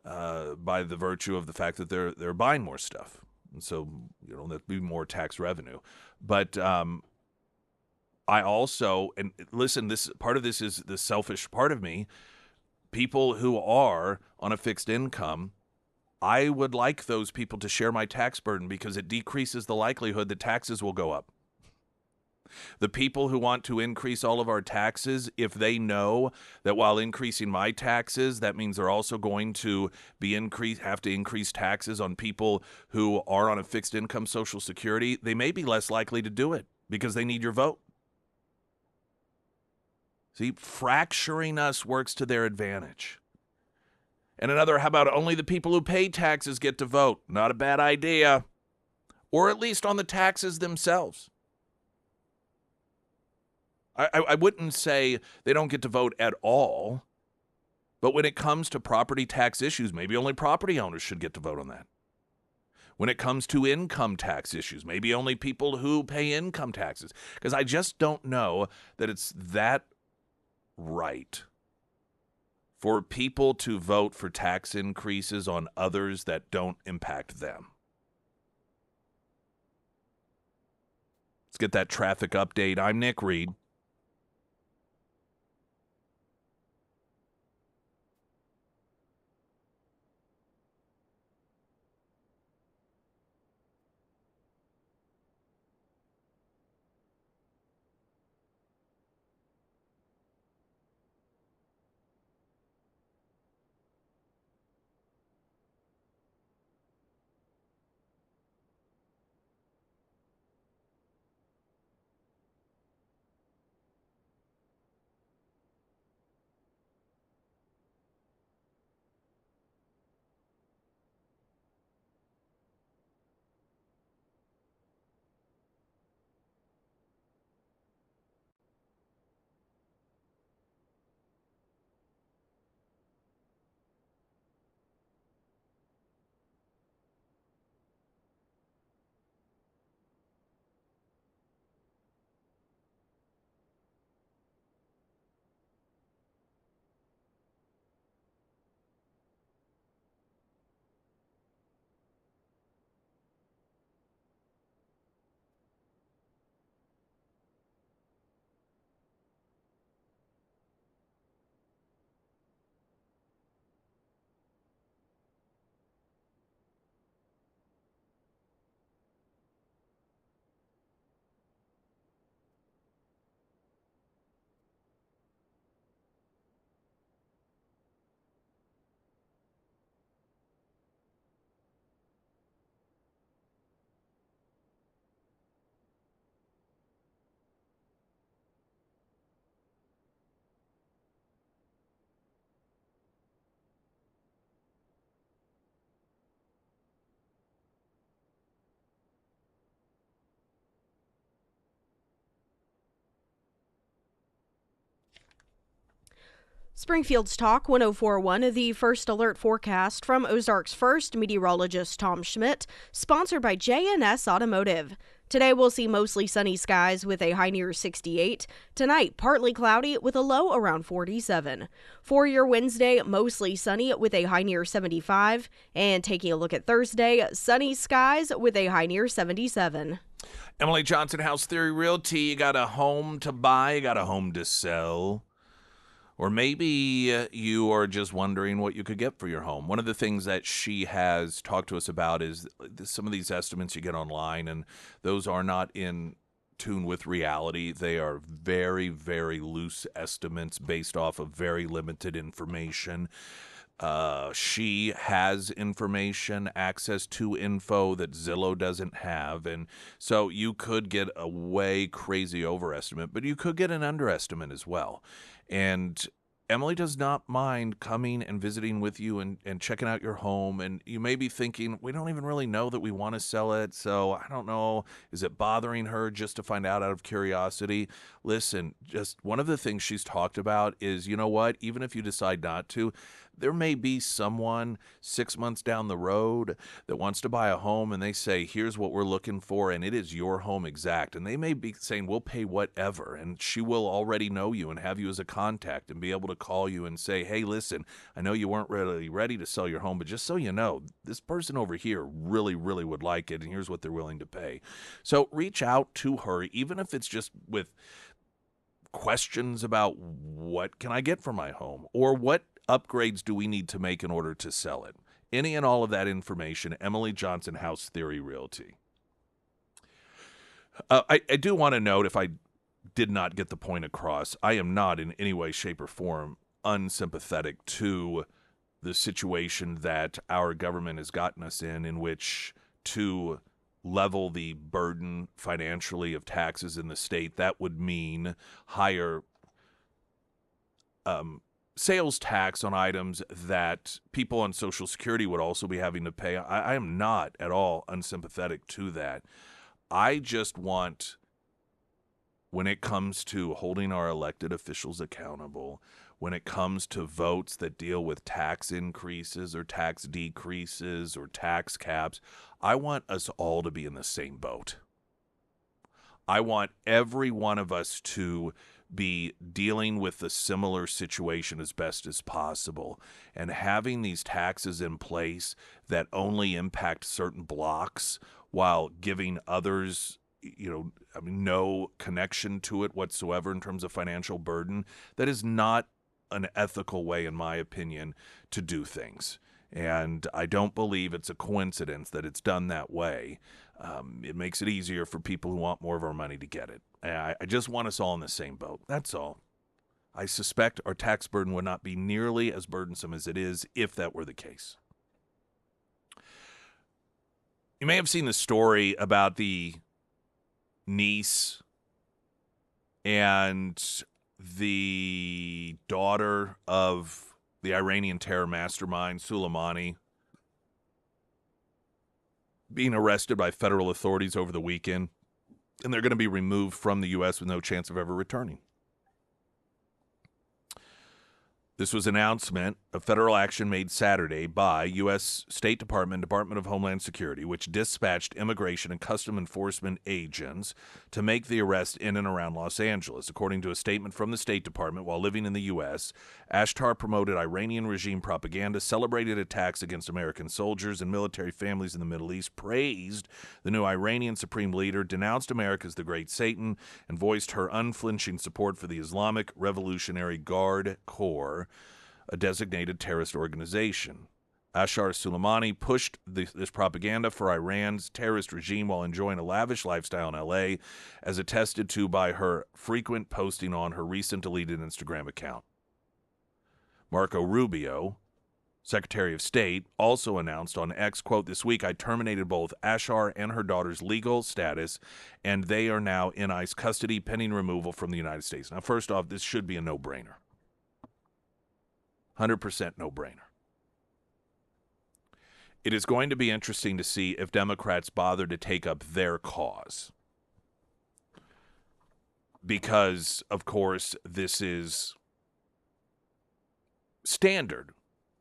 by the virtue of the fact that they're buying more stuff. And so, that'd be more tax revenue. But I also, and listen, this part of this is the selfish part of me. People who are on a fixed income, I would like those people to share my tax burden because it decreases the likelihood that taxes will go up. The people who want to increase all of our taxes, if they know that while increasing my taxes, that means they're also going to have to increase taxes on people who are on a fixed income Social Security, they may be less likely to do it because they need your vote. See, fracturing us works to their advantage. And another, how about only the people who pay taxes get to vote? Not a bad idea. Or at least on the taxes themselves. I wouldn't say they don't get to vote at all, but when it comes to property tax issues, maybe only property owners should get to vote on that. When it comes to income tax issues, maybe only people who pay income taxes. Because I just don't know that it's that right for people to vote for tax increases on others that don't impact them. Let's get that traffic update. I'm Nick Reed. Springfield's Talk 1041, the first alert forecast from Ozark's first meteorologist Tom Schmidt, sponsored by J&S Automotive. Today we'll see mostly sunny skies with a high near 68. Tonight, partly cloudy with a low around 47. For your Wednesday, mostly sunny with a high near 75. And taking a look at Thursday, sunny skies with a high near 77. Emily Johnson, House Theory Realty. You got a home to buy, you got a home to sell. Or maybe you are just wondering what you could get for your home. One of the things that she has talked to us about is some of these estimates you get online, and those are not in tune with reality. They are very, very loose estimates based off of very limited information. She has information, access to info that Zillow doesn't have. And so you could get a way crazy overestimate, but you could get an underestimate as well. And Emily does not mind coming and visiting with you and checking out your home. And you may be thinking, we don't even really know that we want to sell it. So I don't know, is it bothering her just to find out of curiosity? Listen, just one of the things she's talked about is, you know what, even if you decide not to, there may be someone 6 months down the road that wants to buy a home and they say, here's what we're looking for, and it is your home exact. And they may be saying, we'll pay whatever. And she will already know you and have you as a contact and be able to call you and say, hey, listen, I know you weren't really ready to sell your home, but just so you know, this person over here really, really would like it, and here's what they're willing to pay. So reach out to her, even if it's just with questions about what can I get for my home, or what upgrades do we need to make in order to sell it. Any and all of that information, Emily Johnson, House Theory Realty. I do want to note, if I did not get the point across, I am not in any way, shape, or form unsympathetic to the situation that our government has gotten us in which to level the burden financially of taxes in the state, that would mean higher sales tax on items that people on Social Security would also be having to pay. I am not at all unsympathetic to that. I just want, when it comes to holding our elected officials accountable, when it comes to votes that deal with tax increases or tax decreases or tax caps, I want us all to be in the same boat. I want every one of us to be dealing with a similar situation as best as possible, and having these taxes in place that only impact certain blocks while giving others, no connection to it whatsoever in terms of financial burden, that is not an ethical way, in my opinion, to do things. And I don't believe it's a coincidence that it's done that way. It makes it easier for people who want more of our money to get it. I just want us all in the same boat. That's all. I suspect our tax burden would not be nearly as burdensome as it is if that were the case. You may have seen the story about the niece and the daughter of the Iranian terror mastermind, Soleimani, being arrested by federal authorities over the weekend, and they're going to be removed from the U.S. with no chance of ever returning. This was an announcement of federal action made Saturday by U.S. State Department of Homeland Security, which dispatched immigration and custom enforcement agents to make the arrest in and around Los Angeles. According to a statement from the State Department, while living in the U.S., Ashtar promoted Iranian regime propaganda, celebrated attacks against American soldiers and military families in the Middle East, praised the new Iranian supreme leader, denounced America as the Great Satan, and voiced her unflinching support for the Islamic Revolutionary Guard Corps, a designated terrorist organization. Ashar Soleimani pushed this propaganda for Iran's terrorist regime while enjoying a lavish lifestyle in L.A., as attested to by her frequent posting on her recent deleted Instagram account. Marco Rubio, Secretary of State, also announced on X, quote, "This week I terminated both Ashar and her daughter's legal status, and they are now in ICE custody pending removal from the United States." Now, first off, this should be a no-brainer. 100% no-brainer. It is going to be interesting to see if Democrats bother to take up their cause. Because, of course, this is standard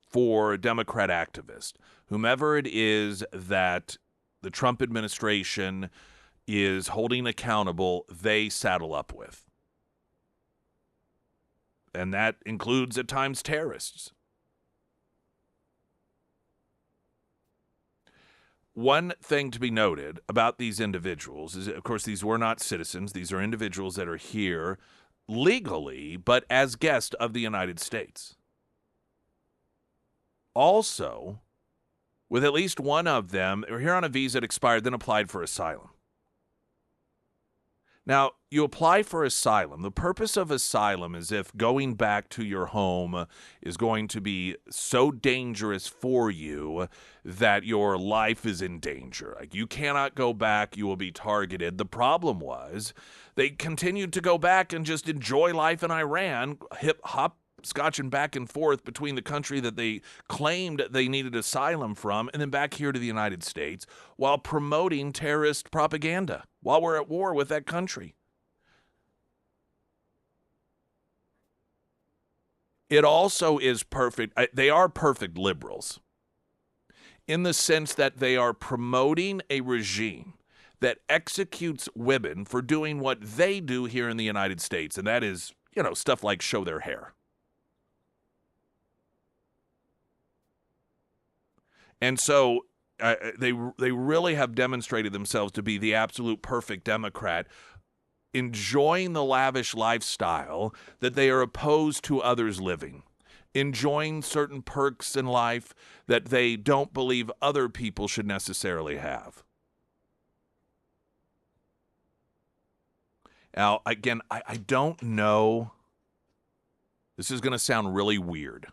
for Democrat activists. Whomever it is that the Trump administration is holding accountable, they saddle up with. And that includes, at times, terrorists. One thing to be noted about these individuals is, of course, these were not citizens. These are individuals that are here legally, but as guests of the United States. Also, with at least one of them, they were here on a visa that expired, then applied for asylum. Now, you apply for asylum. The purpose of asylum is if going back to your home is going to be so dangerous for you that your life is in danger. Like, you cannot go back, you will be targeted. The problem was they continued to go back and just enjoy life in Iran, hopscotching back and forth between the country that they claimed they needed asylum from and then back here to the United States while promoting terrorist propaganda while we're at war with that country. it also is perfect. They are perfect liberals in the sense that they are promoting a regime that executes women for doing what they do here in the United States, and that is, stuff like show their hair. And so they really have demonstrated themselves to be the absolute perfect Democrat, enjoying the lavish lifestyle that they are opposed to others living, enjoying certain perks in life that they don't believe other people should necessarily have. Now, again, I don't know. This is going to sound really weird,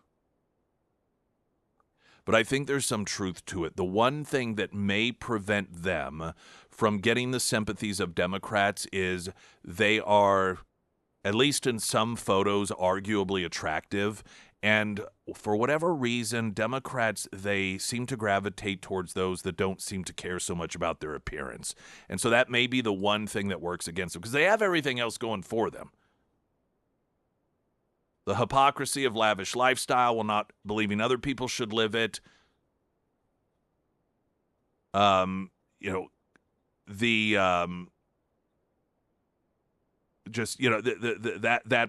but I think there's some truth to it. The one thing that may prevent them from getting the sympathies of Democrats is they are, at least in some photos, arguably attractive. And for whatever reason, Democrats, they seem to gravitate towards those that don't seem to care so much about their appearance. And so that may be the one thing that works against them, because they have everything else going for them. The hypocrisy of lavish lifestyle while not believing other people should live it. That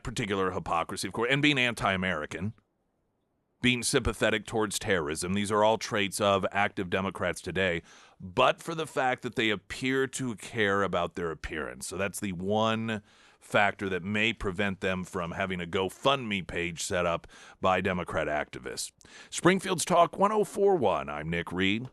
particular hypocrisy, of course, and being anti-American, being sympathetic towards terrorism. These are all traits of active Democrats today, but for the fact that they appear to care about their appearance. So that's the one factor that may prevent them from having a GoFundMe page set up by Democrat activists. Springfield's Talk 1041. I'm Nick Reed.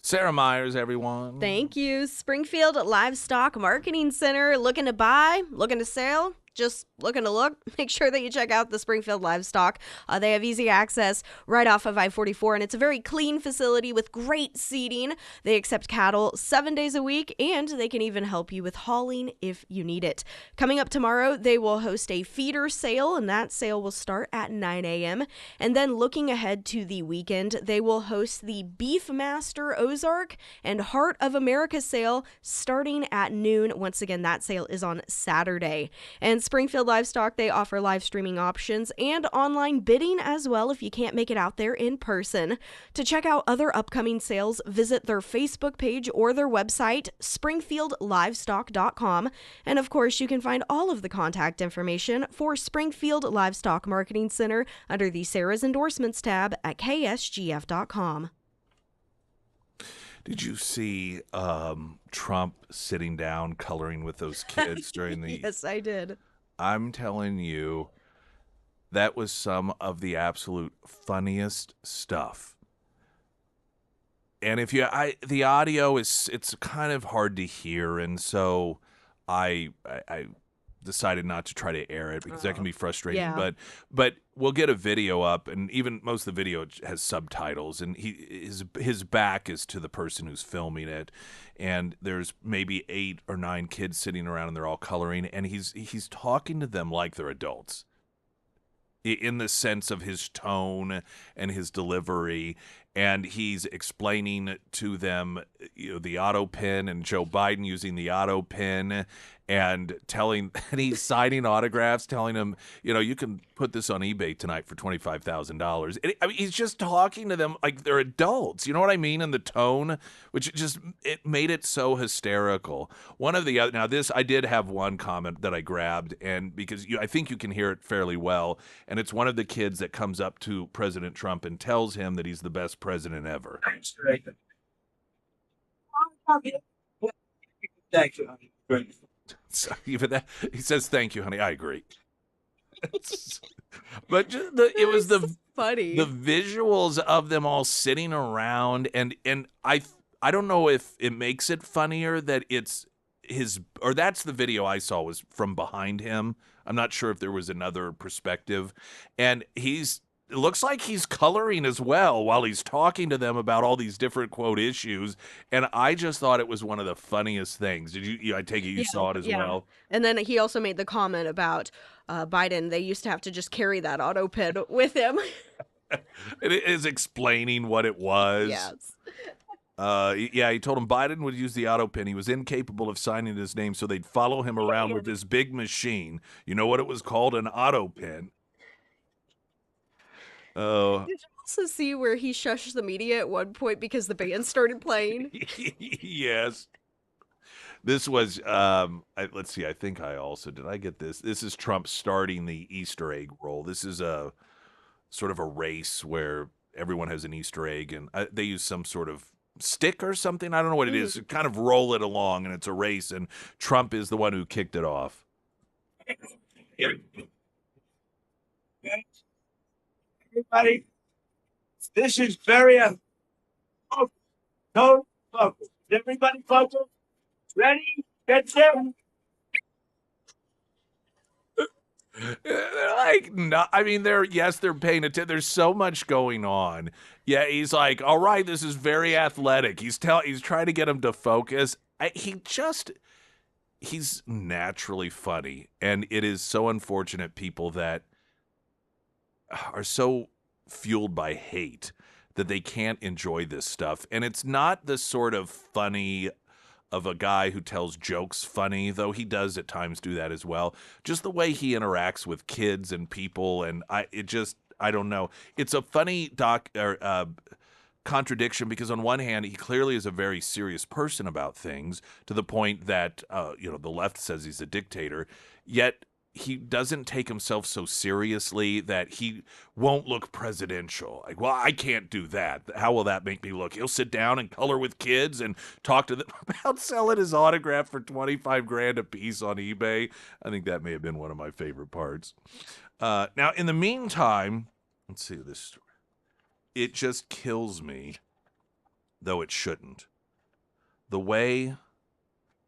Sarah Myers, everyone. Thank you. Springfield Livestock Marketing Center. Looking to buy? Looking to sell? Just looking to look? Make sure that you check out the Springfield Livestock. They have easy access right off of I-44, and it's a very clean facility with great seating. They accept cattle 7 days a week, and they can even help you with hauling if you need it. Coming up tomorrow, they will host a feeder sale, and that sale will start at 9 a.m. And then looking ahead to the weekend, they will host the Beefmaster Ozark and Heart of America sale starting at noon. Once again, that sale is on Saturday. And Springfield Livestock, they offer live streaming options and online bidding as well if you can't make it out there in person. To check out other upcoming sales, visit their Facebook page or their website, springfieldlivestock.com. And of course, you can find all of the contact information for Springfield Livestock Marketing Center under the Sarah's Endorsements tab at ksgf.com. Did you see Trump sitting down coloring with those kids during the? Yes, I did. I'm telling you, that was some of the absolute funniest stuff. And if the audio it's kind of hard to hear, and so I decided not to try to air it because that can be frustrating. Yeah. But we'll get a video up, and even most of the video has subtitles, and his back is to the person who's filming it, and there's maybe 8 or 9 kids sitting around, and they're all coloring, and he's talking to them like they're adults in the sense of his tone and his delivery, and he's explaining to them, the auto pen and Joe Biden using the auto pen, and he's signing autographs, telling them, you can put this on eBay tonight for $25,000. I mean, he's just talking to them like they're adults. You know what I mean? And the tone, which it made it so hysterical. One of the other, now this, I did have one comment that I grabbed, and because I think you can hear it fairly well, and it's one of the kids that comes up to President Trump and tells him that he's the best president ever. Thank you, honey. So even that, he says, "Thank you, honey." I agree. But it was Funny. the visuals of them all sitting around, and I don't know if it makes it funnier that it's that's the video I saw was from behind him. I'm not sure if there was another perspective, and it looks like he's coloring as well while he's talking to them about all these different quote issues. And I just thought it was one of the funniest things. Did you? I take it you saw it as well. And then he also made the comment about Biden. They used to have to just carry that auto pen with him. It is explaining what it was. Yes. He told him Biden would use the auto pen. He was incapable of signing his name, so they'd follow him around with this big machine. You know what it was called? An auto pen. Oh. Did you also see where he shushed the media at one point because the band started playing? Yes. This was, let's see, I think did I get this? This is Trump starting the Easter egg roll. This is a sort of a race where everyone has an Easter egg, and they use some sort of stick or something. I don't know what it is. Kind of roll it along, and it's a race, and Trump is the one who kicked it off. Everybody, this is very total focus. Everybody focus. Ready? Get set. They're like, no, I mean, they're paying attention. There's so much going on. Yeah, he's like, all right, this is very athletic. He's trying to get him to focus. He's naturally funny, and it is so unfortunate people that are so fueled by hate that they can't enjoy this stuff. And it's not the sort of funny of a guy who tells jokes funny, though he does at times do that as well. Just the way he interacts with kids and people, and I don't know. It's a funny contradiction because on one hand, he clearly is a very serious person about things to the point that the left says he's a dictator, yet he doesn't take himself so seriously that he won't look presidential. Like, well, I can't do that. How will that make me look? He'll sit down and color with kids and talk to them about selling his autograph for $25,000 a piece on eBay. I think that may have been one of my favorite parts. Now, in the meantime, let's see this story. It just kills me, though it shouldn't. The way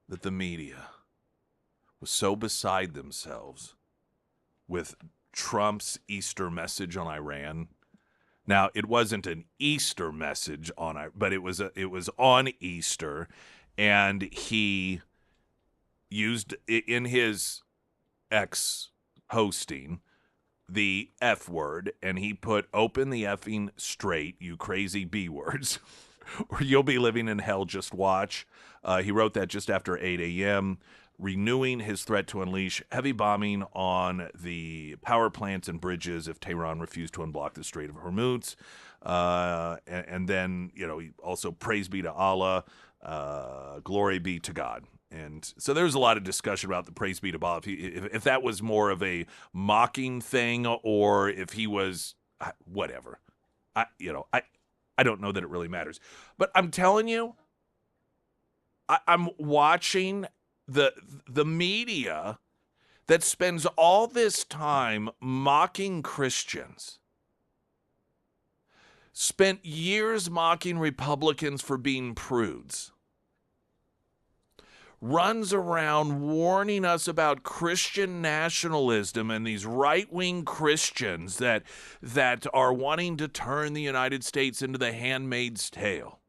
that the media was so beside themselves with Trump's Easter message on Iran. Now, it wasn't an Easter message but it was on Easter, and he used in his X hosting the F word, and he put "open the effing straight, you crazy B words, or you'll be living in hell, just watch." He wrote that just after 8 a.m., renewing his threat to unleash heavy bombing on the power plants and bridges if Tehran refused to unblock the Strait of Hormuz. And then, he also praise be to Allah, glory be to God. And so there's a lot of discussion about the praise be to Allah, if that was more of a mocking thing or if he was whatever. I don't know that it really matters. But I'm telling you, I'm watching the media that spends all this time mocking Christians, spent years mocking Republicans for being prudes, runs around warning us about Christian nationalism and these right-wing Christians that are wanting to turn the United States into the Handmaid's Tale.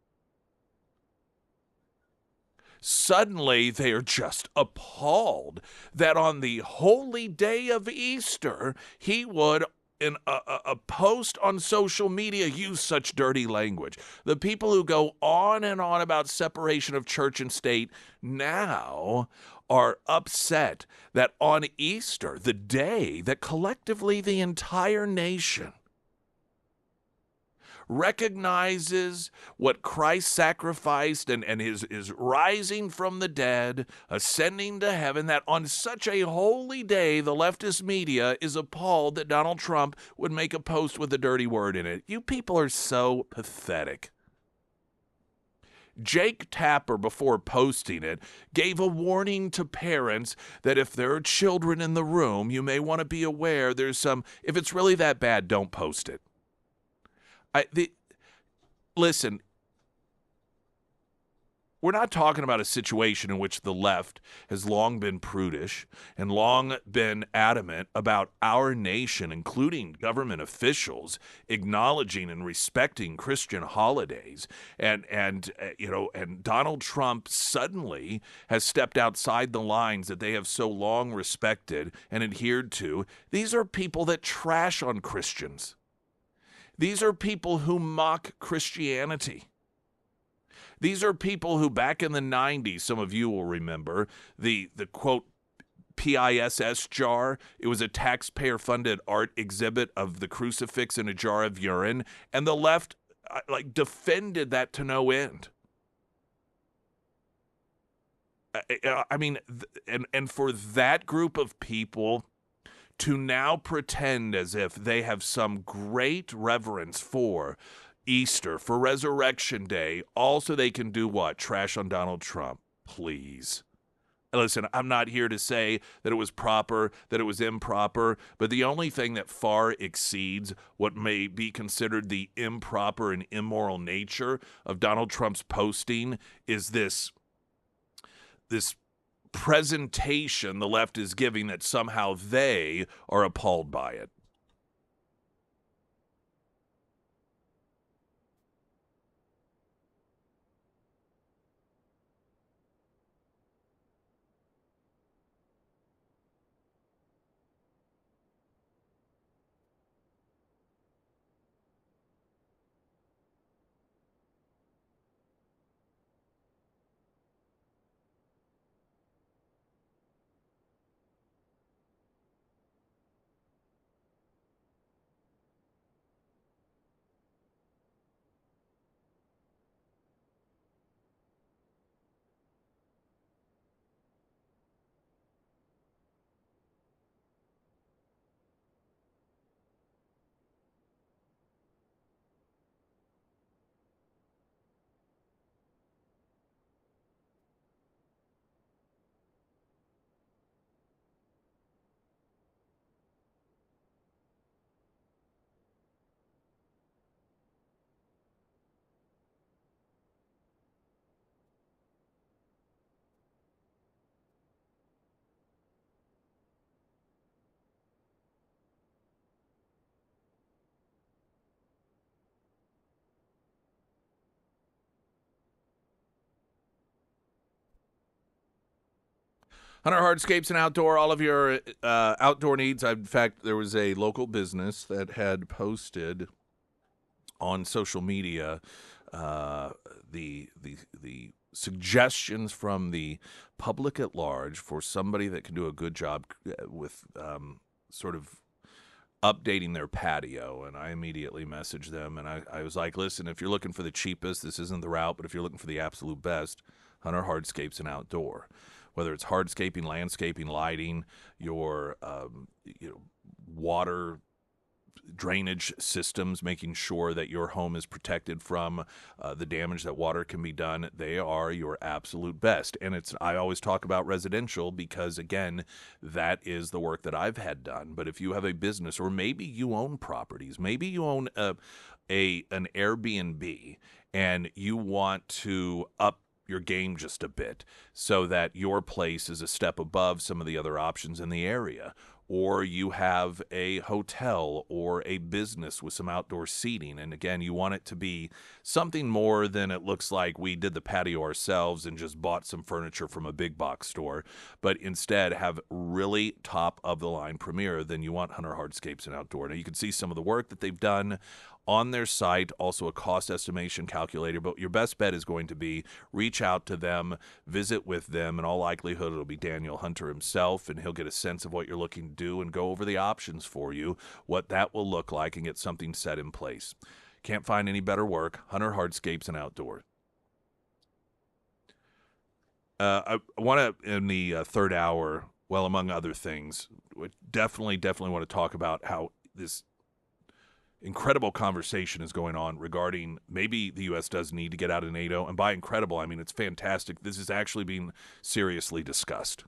Suddenly, they are just appalled that on the holy day of Easter, he would, in a post on social media, use such dirty language. The people who go on and on about separation of church and state now are upset that on Easter, the day that collectively the entire nation recognizes what Christ sacrificed and is rising from the dead, ascending to heaven, that on such a holy day, the leftist media is appalled that Donald Trump would make a post with a dirty word in it. You people are so pathetic. Jake Tapper, before posting it, gave a warning to parents that if there are children in the room, you may want to be aware if it's really that bad, don't post it. Listen, we're not talking about a situation in which the left has long been prudish and long been adamant about our nation, including government officials, acknowledging and respecting Christian holidays. And Donald Trump suddenly has stepped outside the lines that they have so long respected and adhered to. These are people that trash on Christians. These are people who mock Christianity. These are people who back in the 90s, some of you will remember, the quote, PISS jar. It was a taxpayer-funded art exhibit of the crucifix in a jar of urine, and the left defended that to no end. I mean, and for that group of people to now pretend as if they have some great reverence for Easter, for Resurrection Day, also they can do what? Trash on Donald Trump. Please. Listen, I'm not here to say that it was proper, that it was improper, but the only thing that far exceeds what may be considered the improper and immoral nature of Donald Trump's posting is this presentation the left is giving that somehow they are appalled by it. Hunter Hardscapes and Outdoor, all of your outdoor needs. In fact, there was a local business that had posted on social media the suggestions from the public at large for somebody that can do a good job with sort of updating their patio. And I immediately messaged them, and I was like, listen, if you're looking for the cheapest, this isn't the route, but if you're looking for the absolute best, Hunter Hardscapes and Outdoor. Whether it's hardscaping, landscaping, lighting, your water drainage systems, making sure that your home is protected from the damage that water can be done. They are your absolute best. And I always talk about residential because, again, that is the work that I've had done. But if you have a business, or maybe you own properties, maybe you own an Airbnb, and you want to up your game just a bit so that your place is a step above some of the other options in the area, or you have a hotel or a business with some outdoor seating, and again, you want it to be something more than it looks like we did the patio ourselves and just bought some furniture from a big box store, but instead have really top of the line premier, then you want Hunter Hardscapes and Outdoor. Now, you can see some of the work that they've done on their site, also a cost estimation calculator, but your best bet is going to be reach out to them, visit with them. In all likelihood, it'll be Daniel Hunter himself, and he'll get a sense of what you're looking to do and go over the options for you, what that will look like, and get something set in place. Can't find any better work. Hunter Hardscapes and Outdoor. I want to, in the third hour, well, among other things, definitely want to talk about how this incredible conversation is going on regarding maybe the U.S. does need to get out of NATO. And by incredible, I mean it's fantastic. This is actually being seriously discussed.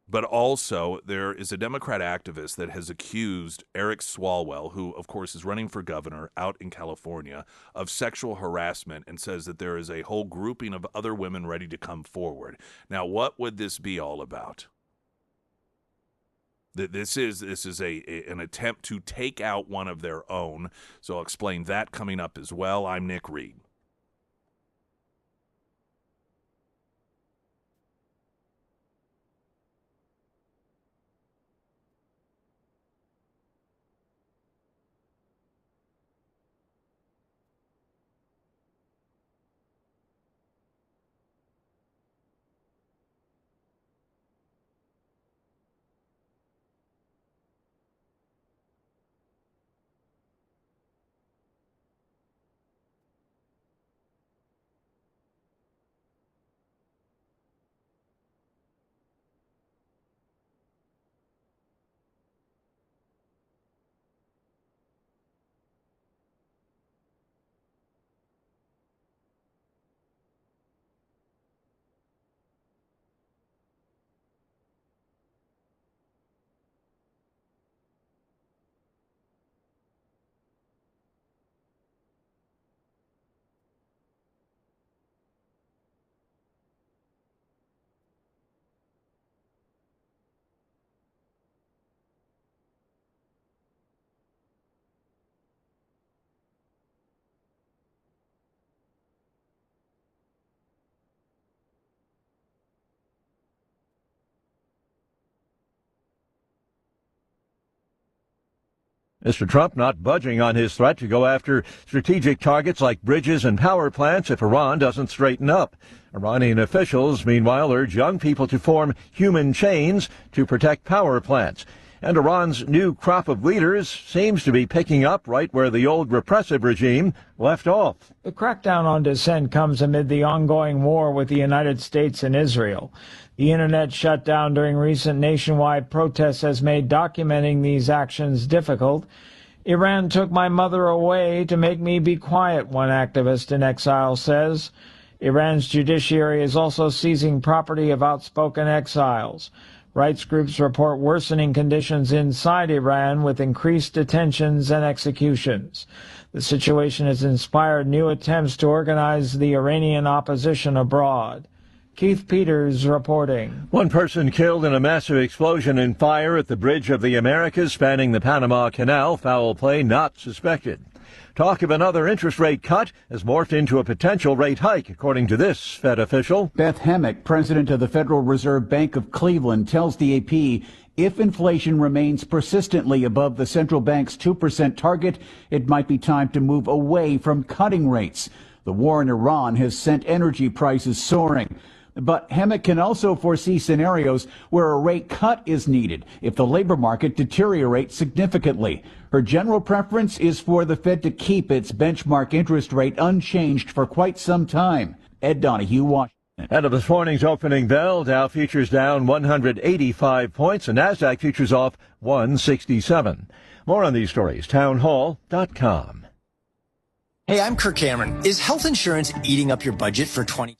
But also, there is a Democrat activist that has accused Eric Swalwell, who, of course, is running for governor out in California, of sexual harassment, and says that there is a whole grouping of other women ready to come forward. Now, what would this be all about? This is an attempt to take out one of their own. So I'll explain that coming up as well. I'm Nick Reed. Mr. Trump not budging on his threat to go after strategic targets like bridges and power plants if Iran doesn't straighten up. Iranian officials, meanwhile, urge young people to form human chains to protect power plants. And Iran's new crop of leaders seems to be picking up right where the old repressive regime left off. The crackdown on dissent comes amid the ongoing war with the United States and Israel. The internet shutdown during recent nationwide protests has made documenting these actions difficult. Iran took my mother away to make me be quiet, one activist in exile says. Iran's judiciary is also seizing property of outspoken exiles. Rights groups report worsening conditions inside Iran with increased detentions and executions. The situation has inspired new attempts to organize the Iranian opposition abroad. Keith Peters reporting. One person killed in a massive explosion and fire at the Bridge of the Americas spanning the Panama Canal. Foul play not suspected. Talk of another interest rate cut has morphed into a potential rate hike, according to this Fed official. Beth Hemmick, president of the Federal Reserve Bank of Cleveland, tells the AP if inflation remains persistently above the central bank's 2% target, it might be time to move away from cutting rates. The war in Iran has sent energy prices soaring. But Hemmick can also foresee scenarios where a rate cut is needed if the labor market deteriorates significantly. Her general preference is for the Fed to keep its benchmark interest rate unchanged for quite some time. Ed Donahue, Washington. Ahead of this morning's opening bell, Dow futures down 185 points and NASDAQ futures off 167. More on these stories, townhall.com. Hey, I'm Kirk Cameron. Is health insurance eating up your budget for 2020?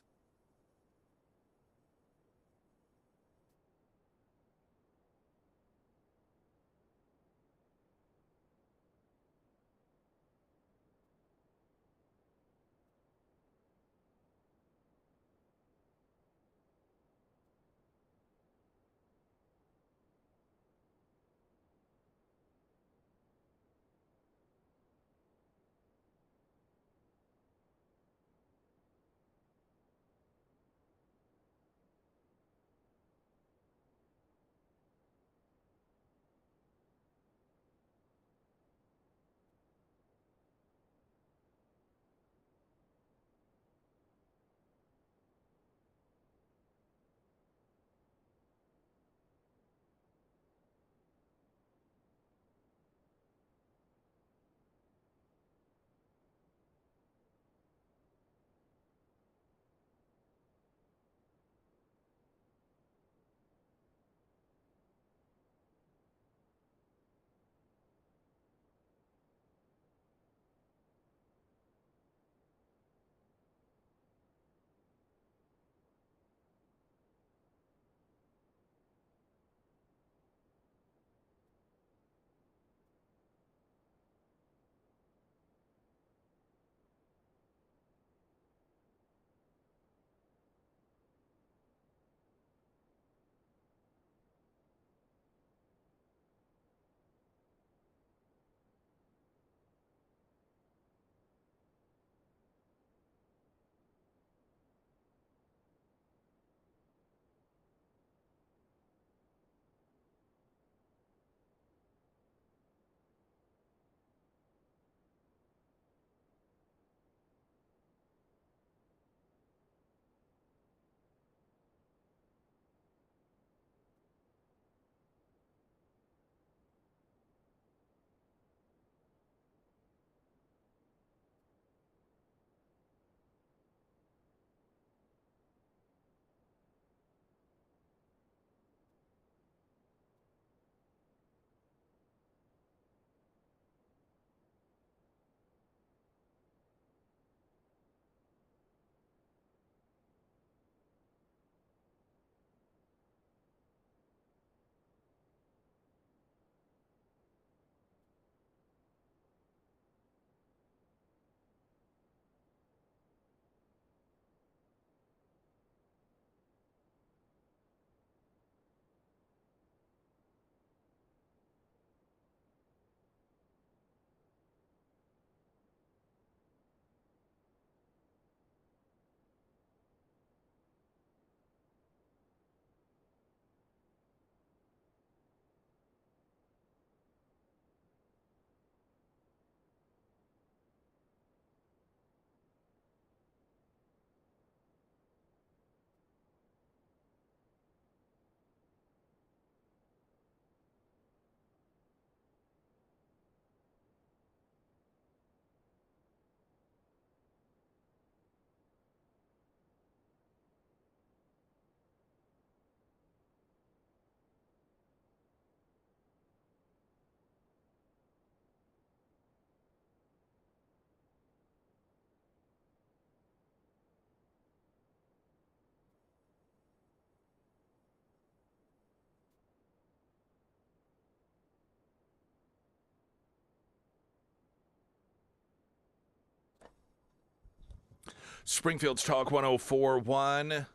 Springfield's Talk 104.1.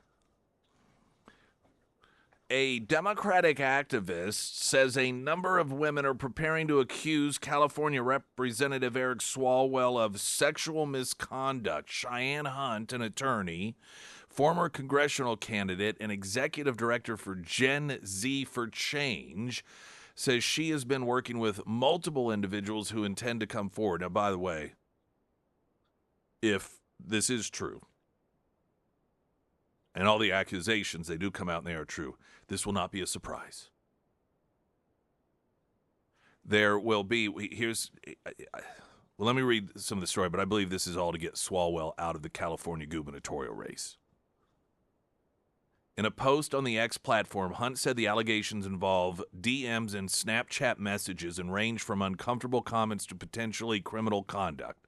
A Democratic activist says a number of women are preparing to accuse California Representative Eric Swalwell of sexual misconduct. Cheyenne Hunt, an attorney, former congressional candidate, and executive director for Gen Z for Change, says she has been working with multiple individuals who intend to come forward. Now, by the way, if this is true, and all the accusations, they do come out and they are true, this will not be a surprise. There will be, let me read some of the story, but I believe this is all to get Swalwell out of the California gubernatorial race. In a post on the X platform, Hunt said the allegations involve DMs and Snapchat messages and range from uncomfortable comments to potentially criminal conduct.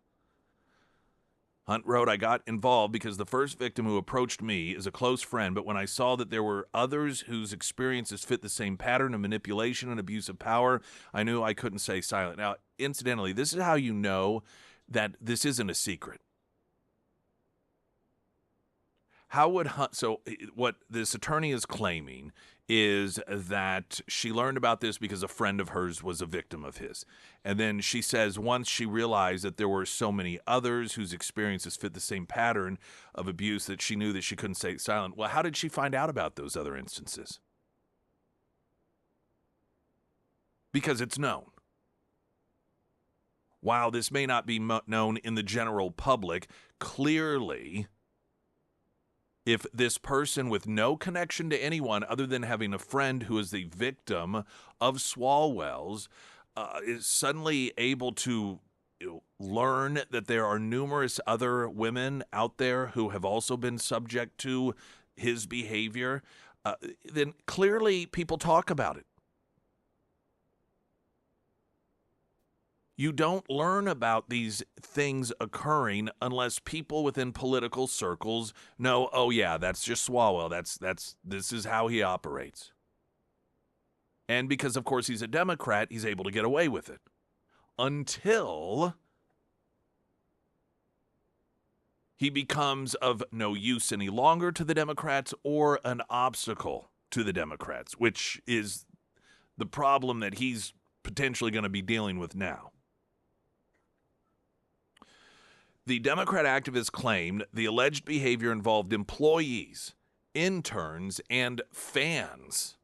Hunt wrote, I got involved because the first victim who approached me is a close friend, but when I saw that there were others whose experiences fit the same pattern of manipulation and abuse of power, I knew I couldn't stay silent. Now, incidentally, this is how you know that this isn't a secret. How would Hunt, so what this attorney is claiming is that she learned about this because a friend of hers was a victim of his. And then she says once she realized that there were so many others whose experiences fit the same pattern of abuse that she knew that she couldn't stay silent. Well, how did she find out about those other instances? Because it's known. While this may not be known in the general public, clearly, if this person with no connection to anyone other than having a friend who is the victim of Swalwell's is suddenly able to learn that there are numerous other women out there who have also been subject to his behavior, then clearly people talk about it. You don't learn about these things occurring unless people within political circles know, oh yeah, that's just Swalwell. This is how he operates. And because, of course, he's a Democrat, he's able to get away with it. Until he becomes of no use any longer to the Democrats or an obstacle to the Democrats, which is the problem that he's potentially going to be dealing with now. The Democrat activist claimed the alleged behavior involved employees, interns, and fans.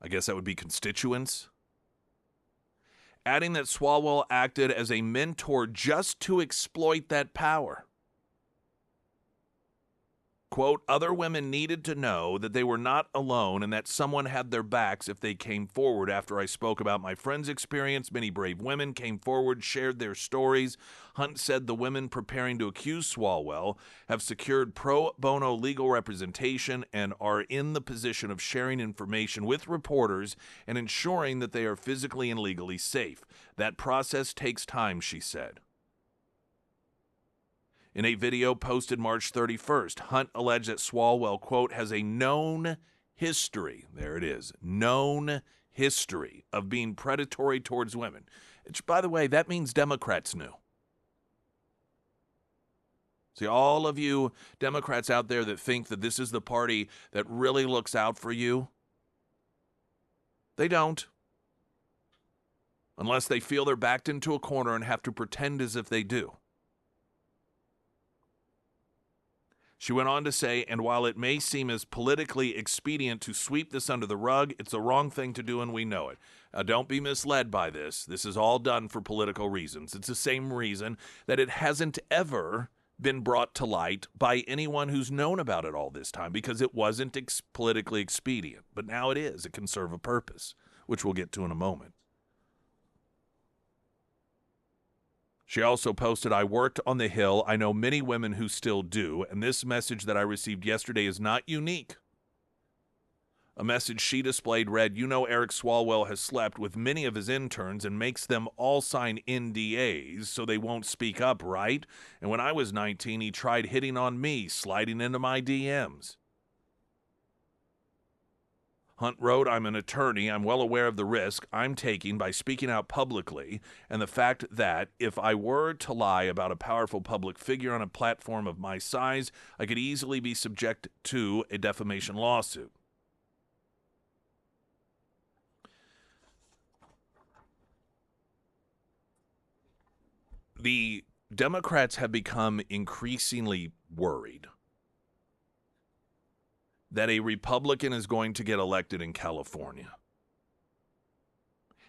I guess that would be constituents. Adding that Swalwell acted as a mentor just to exploit that power. Quote, other women needed to know that they were not alone and that someone had their backs if they came forward. After I spoke about my friend's experience, many brave women came forward, shared their stories. Hunt said the women preparing to accuse Swalwell have secured pro bono legal representation and are in the position of sharing information with reporters and ensuring that they are physically and legally safe. That process takes time, she said. In a video posted March 31st, Hunt alleged that Swalwell, quote, has a known history, there it is, known history of being predatory towards women. Which, by the way, that means Democrats knew. See, all of you Democrats out there that think that this is the party that really looks out for you, they don't. Unless they feel they're backed into a corner and have to pretend as if they do. She went on to say, and while it may seem as politically expedient to sweep this under the rug, it's the wrong thing to do and we know it. Now, don't be misled by this. This is all done for political reasons. It's the same reason that it hasn't ever been brought to light by anyone who's known about it all this time, because it wasn't politically expedient. But now it is. It can serve a purpose, which we'll get to in a moment. She also posted, I worked on the Hill. I know many women who still do, and this message that I received yesterday is not unique. A message she displayed read, you know Eric Swalwell has slept with many of his interns and makes them all sign NDAs so they won't speak up, right? And when I was 19, he tried hitting on me, sliding into my DMs. Hunt wrote, I'm an attorney. I'm well aware of the risk I'm taking by speaking out publicly and the fact that if I were to lie about a powerful public figure on a platform of my size, I could easily be subject to a defamation lawsuit. The Democrats have become increasingly worried that a Republican is going to get elected in California.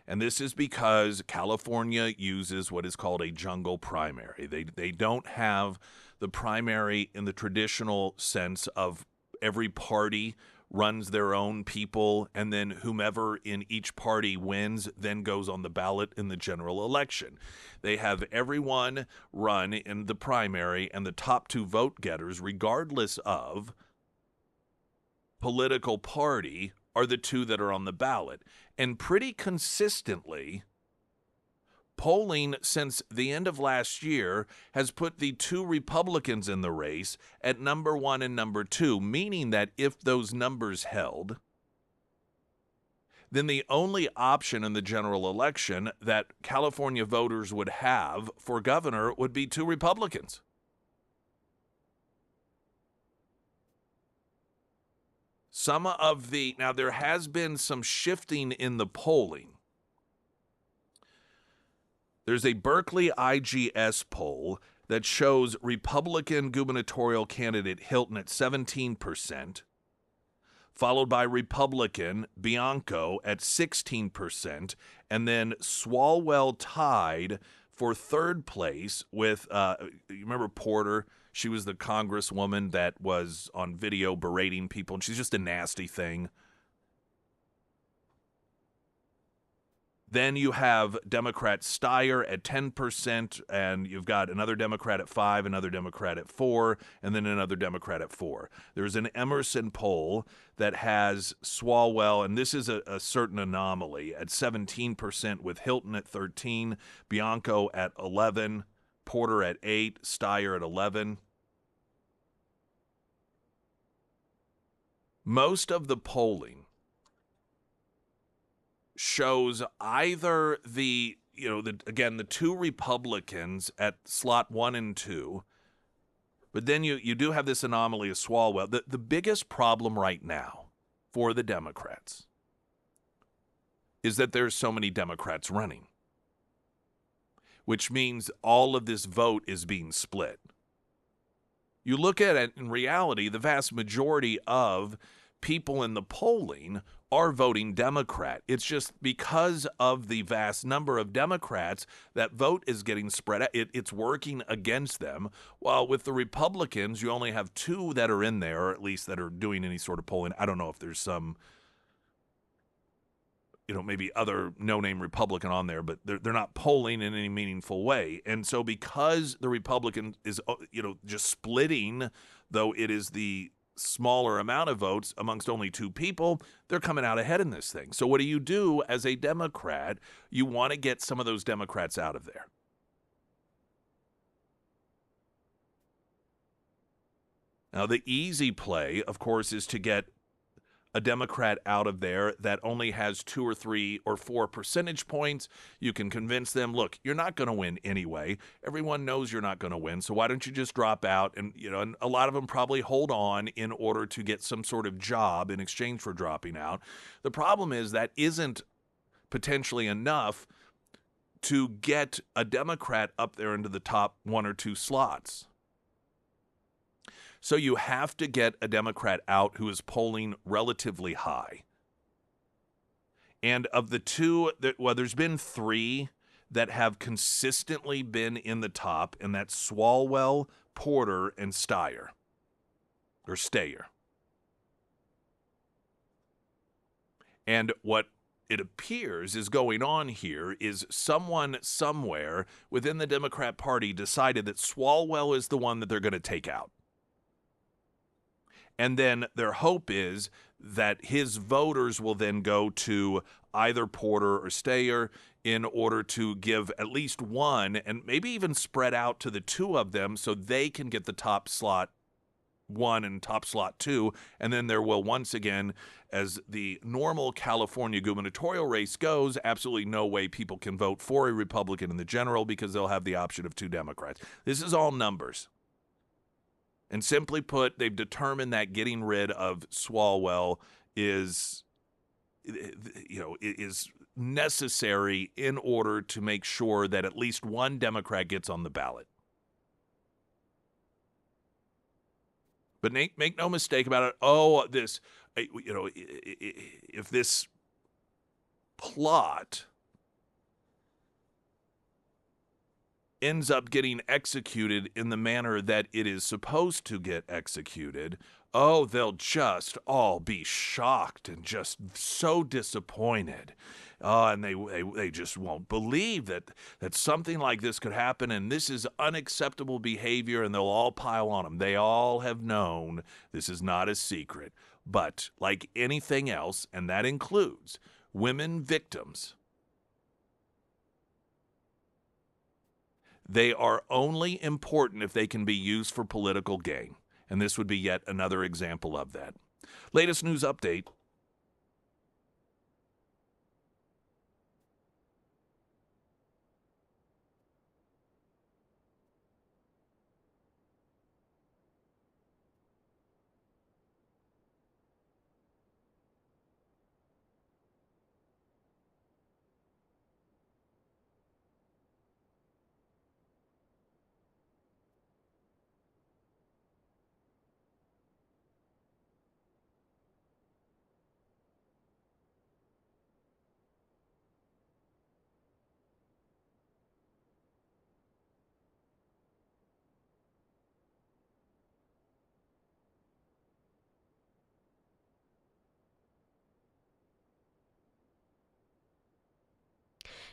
And this is because California uses what is called a jungle primary. They don't have the primary in the traditional sense of every party runs their own people, and then whomever in each party wins then goes on the ballot in the general election. They have everyone run in the primary, and the top two vote getters, regardless of political party are the two that are on the ballot. And pretty consistently, polling since the end of last year has put the two Republicans in the race at number 1 and number 2, meaning that if those numbers held, then the only option in the general election that California voters would have for governor would be two Republicans. Now there has been some shifting in the polling. There's a Berkeley IGS poll that shows Republican gubernatorial candidate Hilton at 17%, followed by Republican Bianco at 16%, and then Swalwell tied for third place with, you remember Porter? She was the congresswoman that was on video berating people, and she's just a nasty thing. Then you have Democrat Steyer at 10%, and you've got another Democrat at 5%, another Democrat at 4%, and then another Democrat at 4%. There's an Emerson poll that has Swalwell, and this is a certain anomaly, at 17% with Hilton at 13%, Bianco at 11%, Porter at 8%, Steyer at 11%. Most of the polling shows either the two Republicans at slot 1 and 2, but then you do have this anomaly of Swalwell. The biggest problem right now for the Democrats is that there's so many Democrats running, which means all of this vote is being split. You look at it, in reality, the vast majority of people in the polling are voting Democrat. It's just because of the vast number of Democrats, that vote is getting spread out. It's working against them. While with the Republicans, you only have 2 that are in there, or at least that are doing any sort of polling. I don't know if there's some, maybe other no-name Republican on there, but they're not polling in any meaningful way. And so because the Republican is, just splitting, though it is the smaller amount of votes amongst only 2 people, they're coming out ahead in this thing. So what do you do as a Democrat? You want to get some of those Democrats out of there. Now, the easy play, of course, is to get a Democrat out of there that only has 2 or 3 or 4 percentage points. You can convince them, look, you're not going to win anyway. Everyone knows you're not going to win, so why don't you just drop out? And, and a lot of them probably hold on in order to get some sort of job in exchange for dropping out. The problem is that isn't potentially enough to get a Democrat up there into the top 1 or 2 slots. So you have to get a Democrat out who is polling relatively high. And of the 2, there's been 3 that have consistently been in the top, and that's Swalwell, Porter, and Steyer. Or Steyer. And what it appears is going on here is someone somewhere within the Democrat Party decided that Swalwell is the one that they're going to take out. And then their hope is that his voters will then go to either Porter or Steyer in order to give at least one and maybe even spread out to the 2 of them so they can get the top slot 1 and top slot 2. And then there will once again, as the normal California gubernatorial race goes, absolutely no way people can vote for a Republican in the general because they'll have the option of 2 Democrats. This is all numbers. And simply put, they've determined that getting rid of Swalwell is necessary in order to make sure that at least one Democrat gets on the ballot. But make no mistake about it. If this plot ends up getting executed in the manner that it is supposed to get executed, they'll just all be shocked and just so disappointed. And they just won't believe that something like this could happen, and this is unacceptable behavior, and they'll all pile on them. They all have known this is not a secret. But like anything else, and that includes women victims, they are only important if they can be used for political gain. And this would be yet another example of that. Latest news update.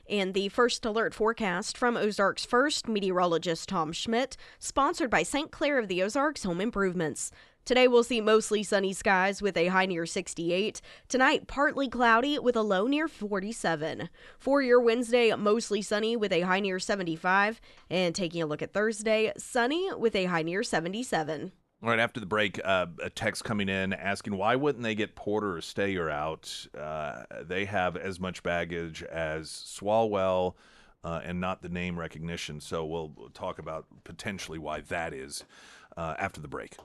And the first alert forecast from Ozarks First meteorologist Tom Schmidt, sponsored by St. Clair of the Ozarks Home Improvements. Today we'll see mostly sunny skies with a high near 68. Tonight, partly cloudy with a low near 47. For your Wednesday, mostly sunny with a high near 75. And taking a look at Thursday, sunny with a high near 77. All right, after the break, a text coming in asking why wouldn't they get Porter or Stayer out? They have as much baggage as Swalwell and not the name recognition. So we'll talk about potentially why that is after the break.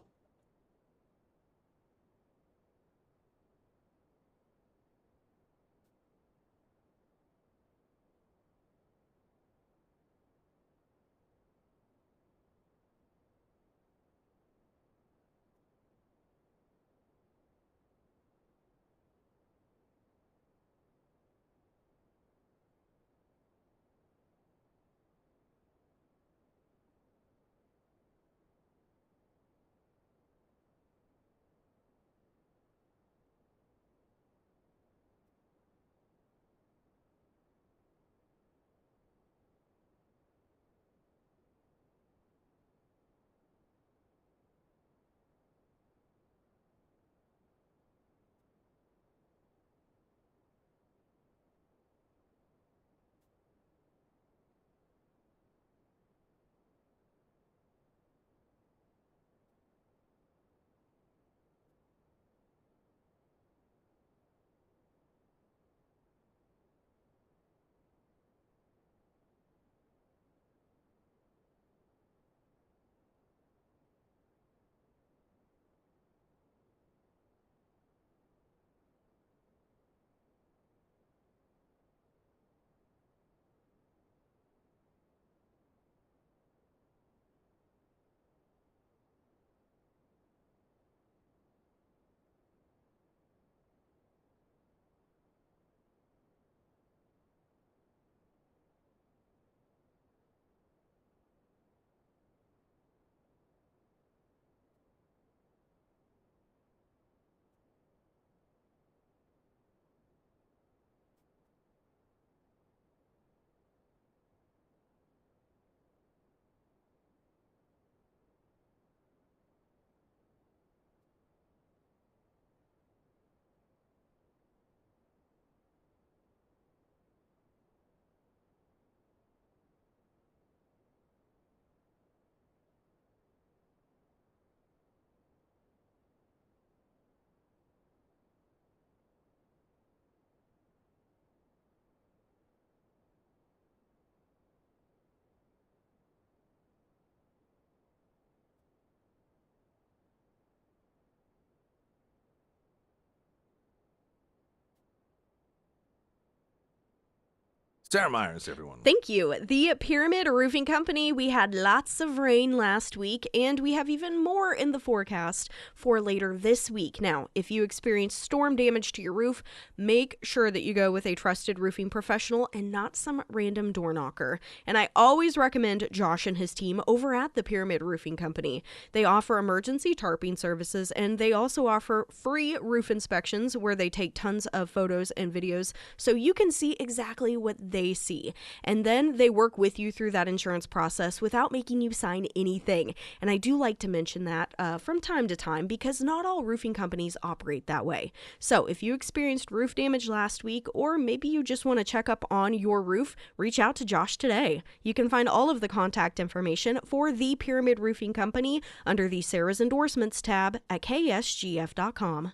Sarah Myers, everyone. Thank you. The Pyramid Roofing Company, we had lots of rain last week, and we have even more in the forecast for later this week. Now, if you experience storm damage to your roof, make sure that you go with a trusted roofing professional and not some random door knocker. And I always recommend Josh and his team over at the Pyramid Roofing Company. They offer emergency tarping services, and they also offer free roof inspections where they take tons of photos and videos so you can see exactly what they they see. And then they work with you through that insurance process without making you sign anything. And I do like to mention that from time to time because not all roofing companies operate that way. So if you experienced roof damage last week, or maybe you just want to check up on your roof, reach out to Josh today. You can find all of the contact information for the Pyramid Roofing Company under the Sarah's Endorsements tab at ksgf.com.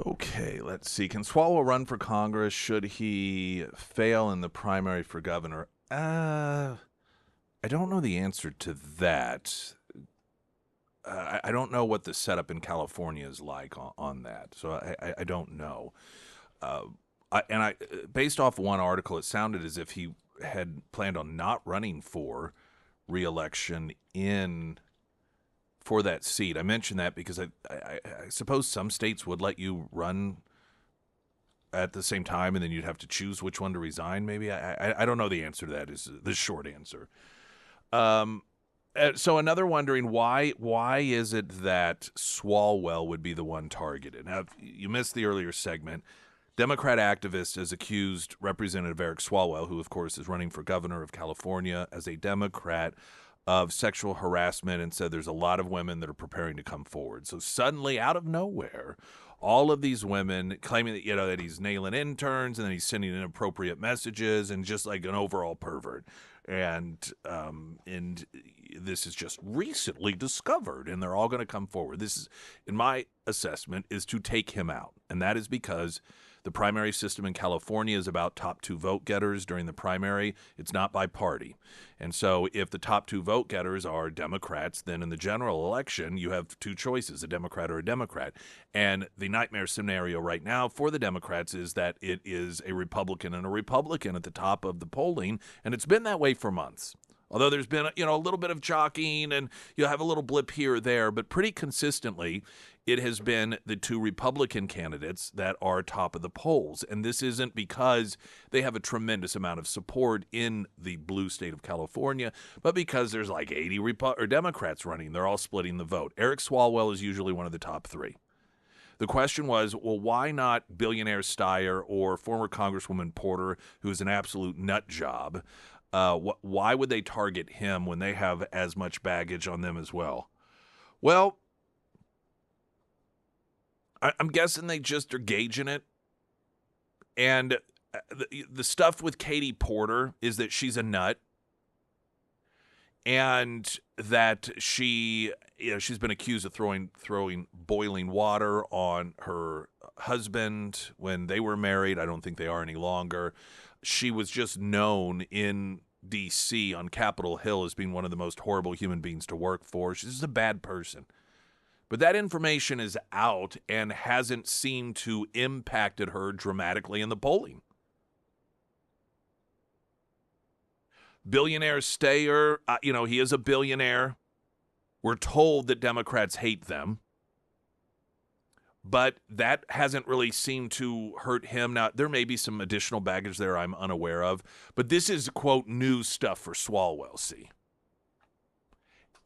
Okay, let's see. Can Swalwell run for Congress should he fail in the primary for governor? I don't know the answer to that. I don't know what the setup in California is like on that, so I don't know. Based off one article, it sounded as if he had planned on not running for re-election for that seat. I mentioned that because I suppose some states would let you run at the same time, and then you'd have to choose which one to resign. Maybe I don't know the answer to that. Is the short answer. So another wondering why is it that Swalwell would be the one targeted? Now, you missed the earlier segment. Democrat activist has accused Representative Eric Swalwell, who of course is running for governor of California as a Democrat, of sexual harassment, and said there's a lot of women that are preparing to come forward. So suddenly, out of nowhere, all of these women claiming that, that he's nailing interns and then he's sending inappropriate messages and just like an overall pervert. And this is just recently discovered, and they're all going to come forward. This is, in my assessment, is to take him out, and that is because the primary system in California is about top 2 vote getters during the primary. It's not by party. And so if the top 2 vote getters are Democrats, then in the general election, you have 2 choices, a Democrat or a Democrat. And the nightmare scenario right now for the Democrats is that it is a Republican and a Republican at the top of the polling, and it's been that way for months. Although there's been, a little bit of jockeying and you'll have a little blip here or there, but pretty consistently, it has been the 2 Republican candidates that are top of the polls. And this isn't because they have a tremendous amount of support in the blue state of California, but because there's like 80 Democrats running. They're all splitting the vote. Eric Swalwell is usually one of the top 3. The question was, well, why not billionaire Steyer or former Congresswoman Porter, who's an absolute nut job? Why would they target him when they have as much baggage on them as well? Well, I'm guessing they just are gauging it. And the stuff with Katie Porter is that she's a nut. And that she's been accused of throwing boiling water on her husband when they were married. I don't think they are any longer. She was just known in D.C. on Capitol Hill as being one of the most horrible human beings to work for. She's just a bad person. But that information is out and hasn't seemed to impacted her dramatically in the polling. Billionaire Steyer, he is a billionaire. We're told that Democrats hate them. But that hasn't really seemed to hurt him. Now, there may be some additional baggage there I'm unaware of. But this is, quote, news stuff for Swalwell, see?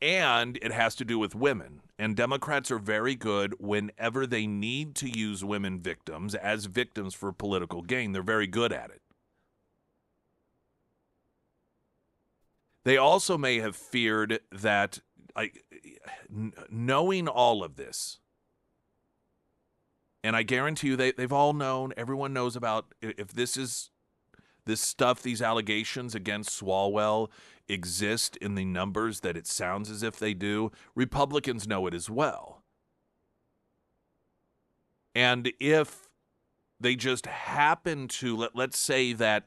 And it has to do with women. And Democrats are very good whenever they need to use women victims as victims for political gain. They're very good at it. They also may have feared that, knowing all of this, and I guarantee you they've all known, everyone knows about, if this stuff, these allegations against Swalwell exist in the numbers that it sounds as if they do, Republicans know it as well. And if they just happen to, let's say that,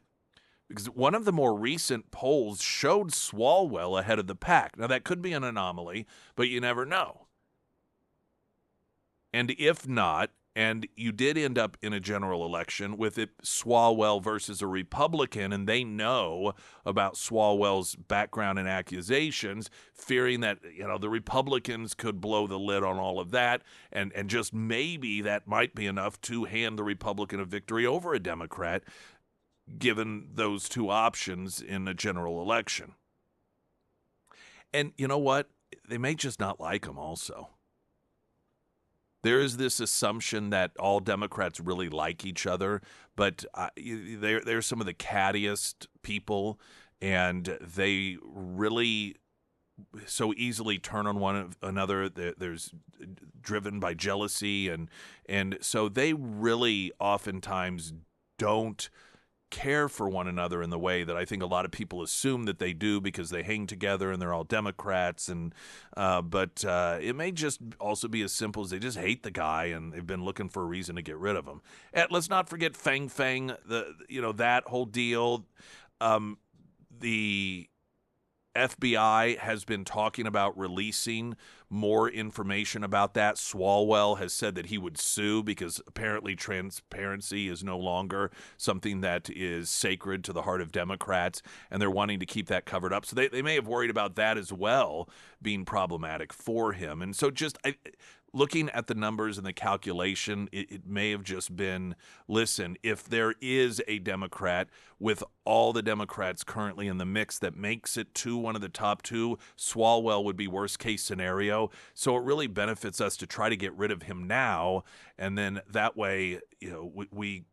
because one of the more recent polls showed Swalwell ahead of the pack. Now, that could be an anomaly, but you never know. And if not, and you did end up in a general election with it Swalwell versus a Republican, and they know about Swalwell's background and accusations, fearing that the Republicans could blow the lid on all of that, and just maybe that might be enough to hand the Republican a victory over a Democrat, given those 2 options in a general election. And you know what? They may just not like him also. There is this assumption that all Democrats really like each other, but they're some of the cattiest people, and they really so easily turn on one another. There's driven by jealousy, and so they really oftentimes don't care for one another in the way that I think a lot of people assume that they do because they hang together and they're all Democrats. And but it may just also be as simple as they just hate the guy and they've been looking for a reason to get rid of him. And let's not forget Fang Fang, that whole deal. The FBI has been talking about releasing more information about that. Swalwell has said that he would sue because apparently transparency is no longer something that is sacred to the heart of Democrats, and they're wanting to keep that covered up. So they may have worried about that as well being problematic for him. And so looking at the numbers and the calculation, it may have just been, listen, if there is a Democrat with all the Democrats currently in the mix that makes it to one of the top two, Swalwell would be worst case scenario. So it really benefits us to try to get rid of him now. And then that way, we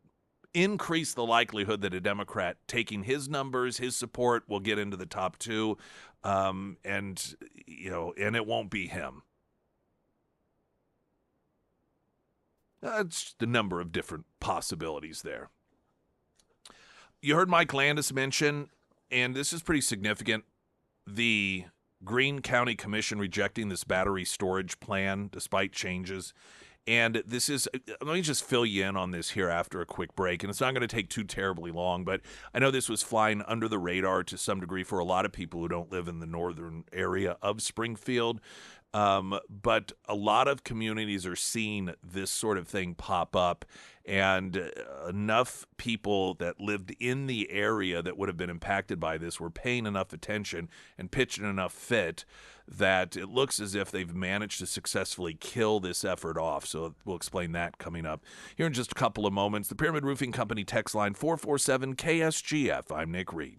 increase the likelihood that a Democrat taking his numbers, his support, will get into the top two. And it won't be him. It's the number of different possibilities there. You heard Mike Landis mention, and this is pretty significant, the Greene County Commission rejecting this battery storage plan despite changes. And this is, let me just fill you in on this here after a quick break. And it's not going to take too terribly long, but I know this was flying under the radar to some degree for a lot of people who don't live in the northern area of Springfield. But a lot of communities are seeing this sort of thing pop up, and enough people that lived in the area that would have been impacted by this were paying enough attention and pitching enough fit that it looks as if they've managed to successfully kill this effort off. So we'll explain that coming up here in just a couple of moments. The Pyramid Roofing Company text line 447 KSGF. I'm Nick Reed.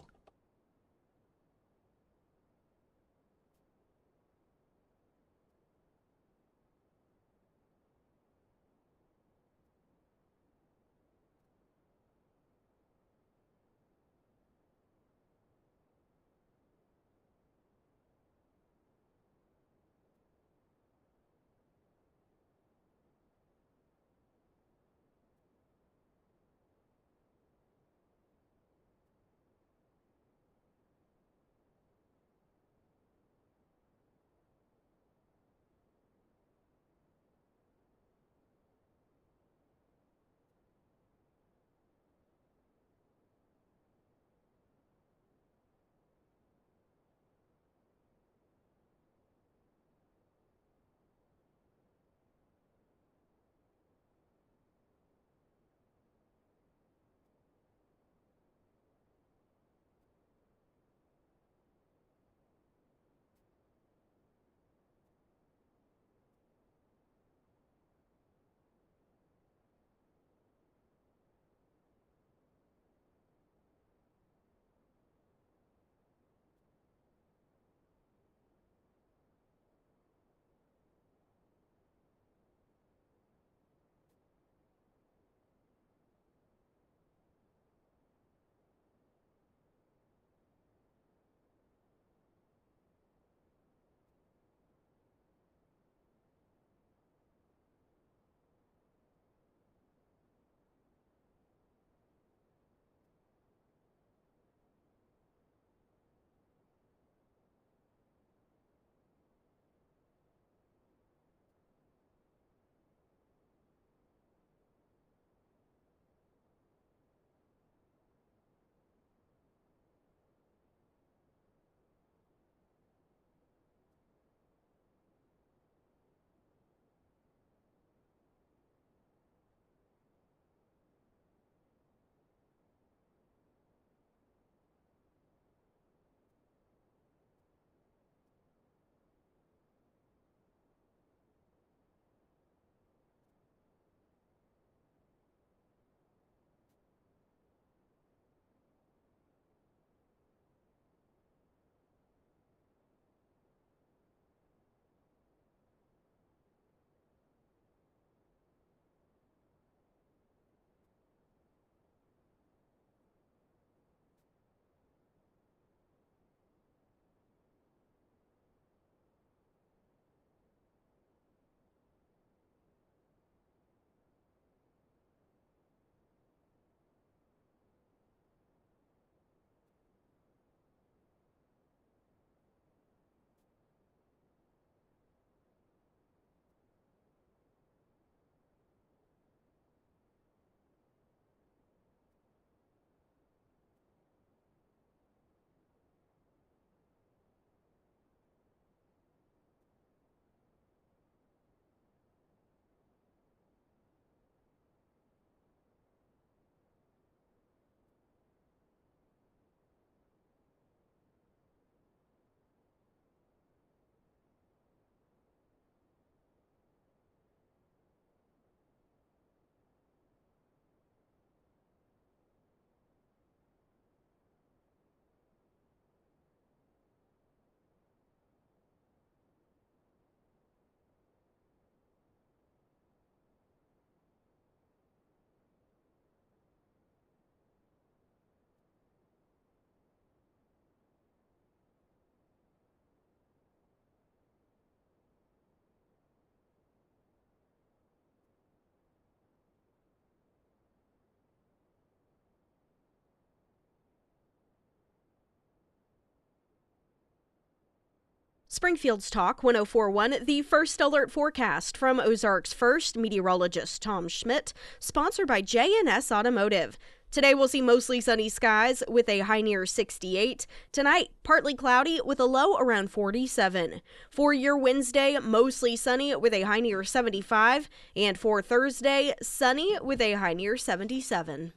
Springfield's Talk 104.1, the first alert forecast from Ozark's first meteorologist, Tom Schmidt, sponsored by J&S Automotive. Today we'll see mostly sunny skies with a high near 68. Tonight, partly cloudy with a low around 47. For your Wednesday, mostly sunny with a high near 75. And for Thursday, sunny with a high near 77.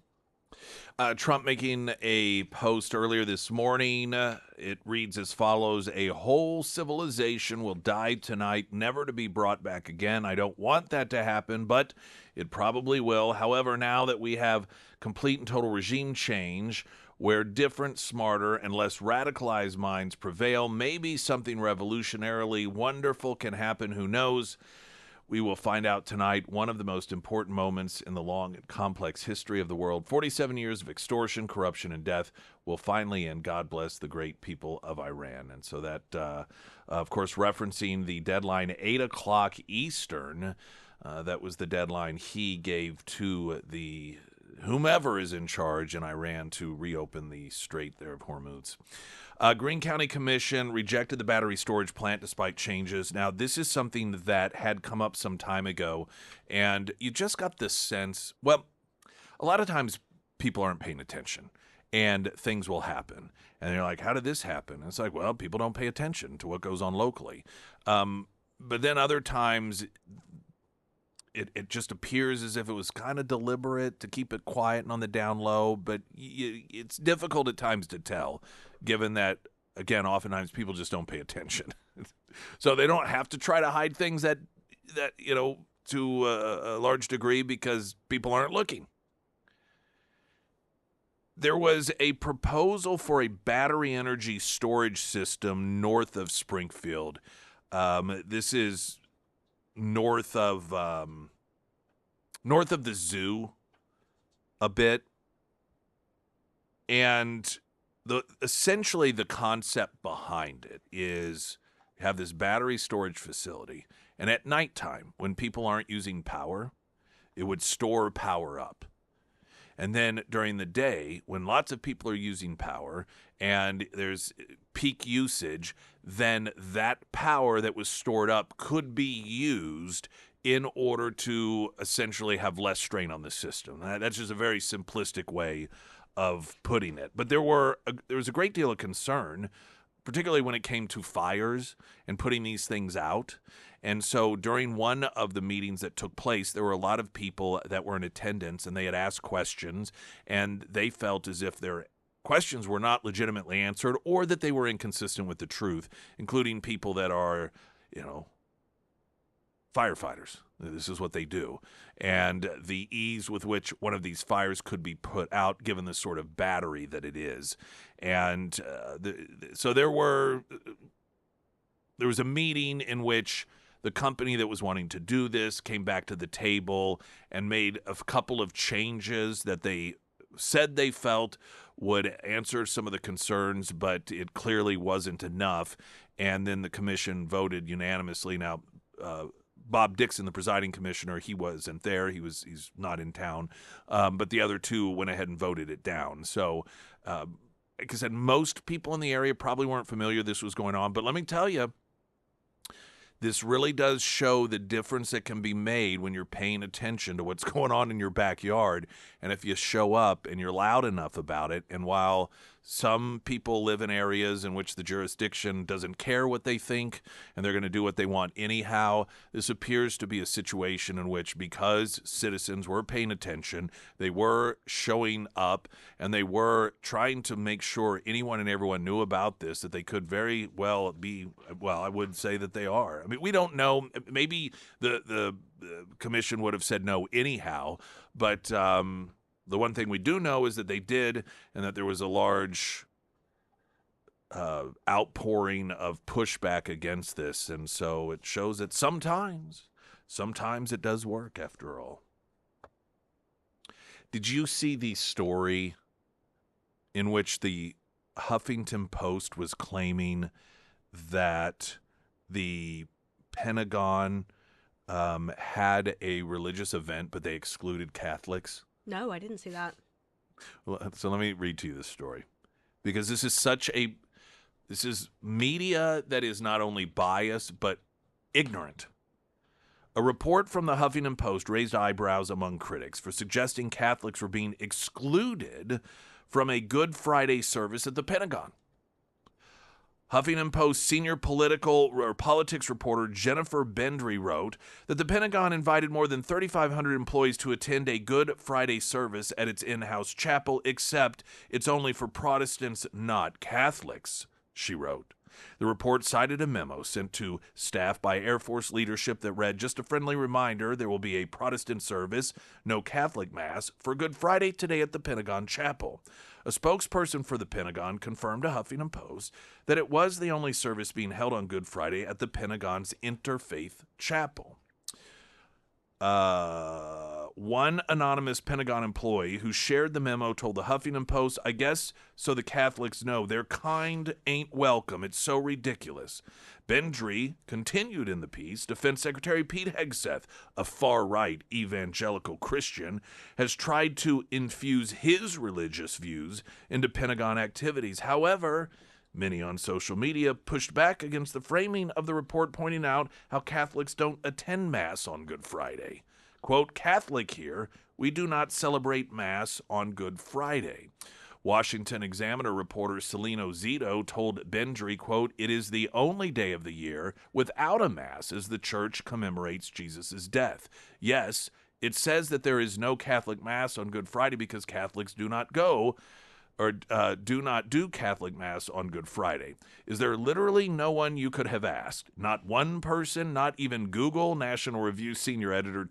Trump making a post earlier this morning. It reads as follows: "A whole civilization will die tonight, never to be brought back again. I don't want that to happen, but it probably will. However, now that we have complete and total regime change, where different, smarter, and less radicalized minds prevail, maybe something revolutionarily wonderful can happen. Who knows? We will find out tonight. One of the most important moments in the long and complex history of the world. 47 years of extortion, corruption, and death will finally end. God bless the great people of Iran." And so that, of course, referencing the deadline, 8 o'clock Eastern. That was the deadline he gave to the whomever is in charge in Iran to reopen the Strait there of Hormuz. Greene County Commission rejected the battery storage plant despite changes. Now, this is something that had come up some time ago, and you just got this sense, well, a lot of times people aren't paying attention, and things will happen. And they're like, how did this happen? And it's like, well, people don't pay attention to what goes on locally. But then other times it just appears as if it was kind of deliberate to keep it quiet and on the down low, but it's difficult at times to tell, given that, again, oftentimes people just don't pay attention. So they don't have to try to hide things that to a large degree because people aren't looking. There was a proposal for a battery energy storage system north of Springfield. This is north of the zoo a bit, and essentially the concept behind it is you have this battery storage facility, and at nighttime when people aren't using power, it would store power up. And then during the day, when lots of people are using power and there's peak usage, then that power that was stored up could be used in order to essentially have less strain on the system. That's just a very simplistic way of putting it. But there was a great deal of concern, particularly when it came to fires and putting these things out. And so during one of the meetings that took place, there were a lot of people that were in attendance, and they had asked questions, and they felt as if their questions were not legitimately answered or that they were inconsistent with the truth, including people that are, firefighters. This is what they do. And the ease with which one of these fires could be put out, given the sort of battery that it is. And so there was a meeting in which the company that was wanting to do this came back to the table and made a couple of changes that they said they felt would answer some of the concerns, but it clearly wasn't enough. And then the commission voted unanimously. Now, Bob Dixon, the presiding commissioner, he wasn't there. He's not in town. But the other two went ahead and voted it down. So, like I said, most people in the area probably weren't familiar this was going on. But let me tell you, this really does show the difference that can be made when you're paying attention to what's going on in your backyard. And if you show up and you're loud enough about it, and while some people live in areas in which the jurisdiction doesn't care what they think and they're going to do what they want anyhow, this appears to be a situation in which, because citizens were paying attention, they were showing up, and they were trying to make sure anyone and everyone knew about this, that they could very well be, well, I would say that they are. I mean, we don't know. Maybe the commission would have said no anyhow, but the one thing we do know is that they did, and that there was a large outpouring of pushback against this. And so it shows that sometimes it does work after all. Did you see the story in which the Huffington Post was claiming that the Pentagon had a religious event, but they excluded Catholics? No, I didn't see that. Well, so let me read to you this story, because this This is media that is not only biased, but ignorant. A report from the Huffington Post raised eyebrows among critics for suggesting Catholics were being excluded from a Good Friday service at the Pentagon. Huffington Post senior politics reporter Jennifer Bendry wrote that the Pentagon invited more than 3,500 employees to attend a Good Friday service at its in-house chapel, except it's only for Protestants, not Catholics, she wrote. The report cited a memo sent to staff by Air Force leadership that read, "Just a friendly reminder, there will be a Protestant service, no Catholic Mass, for Good Friday today at the Pentagon Chapel." A spokesperson for the Pentagon confirmed to Huffington Post that it was the only service being held on Good Friday at the Pentagon's Interfaith Chapel. One anonymous Pentagon employee who shared the memo told the Huffington Post, "I guess so the Catholics know their kind ain't welcome. It's so ridiculous." Bendry continued in the piece. Defense Secretary Pete Hegseth, a far-right evangelical Christian, has tried to infuse his religious views into Pentagon activities. However, many on social media pushed back against the framing of the report, pointing out how Catholics don't attend Mass on Good Friday. Quote, "Catholic here, we do not celebrate Mass on Good Friday." Washington Examiner reporter Celino Zito told Bendry, quote, "It is the only day of the year without a Mass as the Church commemorates Jesus' death. Yes, it says that there is no Catholic Mass on Good Friday because Catholics do not go or do not do Catholic Mass on Good Friday. Is there literally no one you could have asked? Not one person, not even Google?" National Review senior editor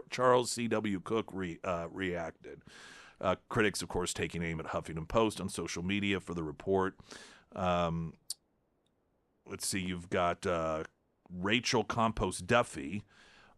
Charles C.W. Cook reacted. Critics, of course, taking aim at Huffington Post on social media for the report. Let's see, you've got Rachel Campos Duffy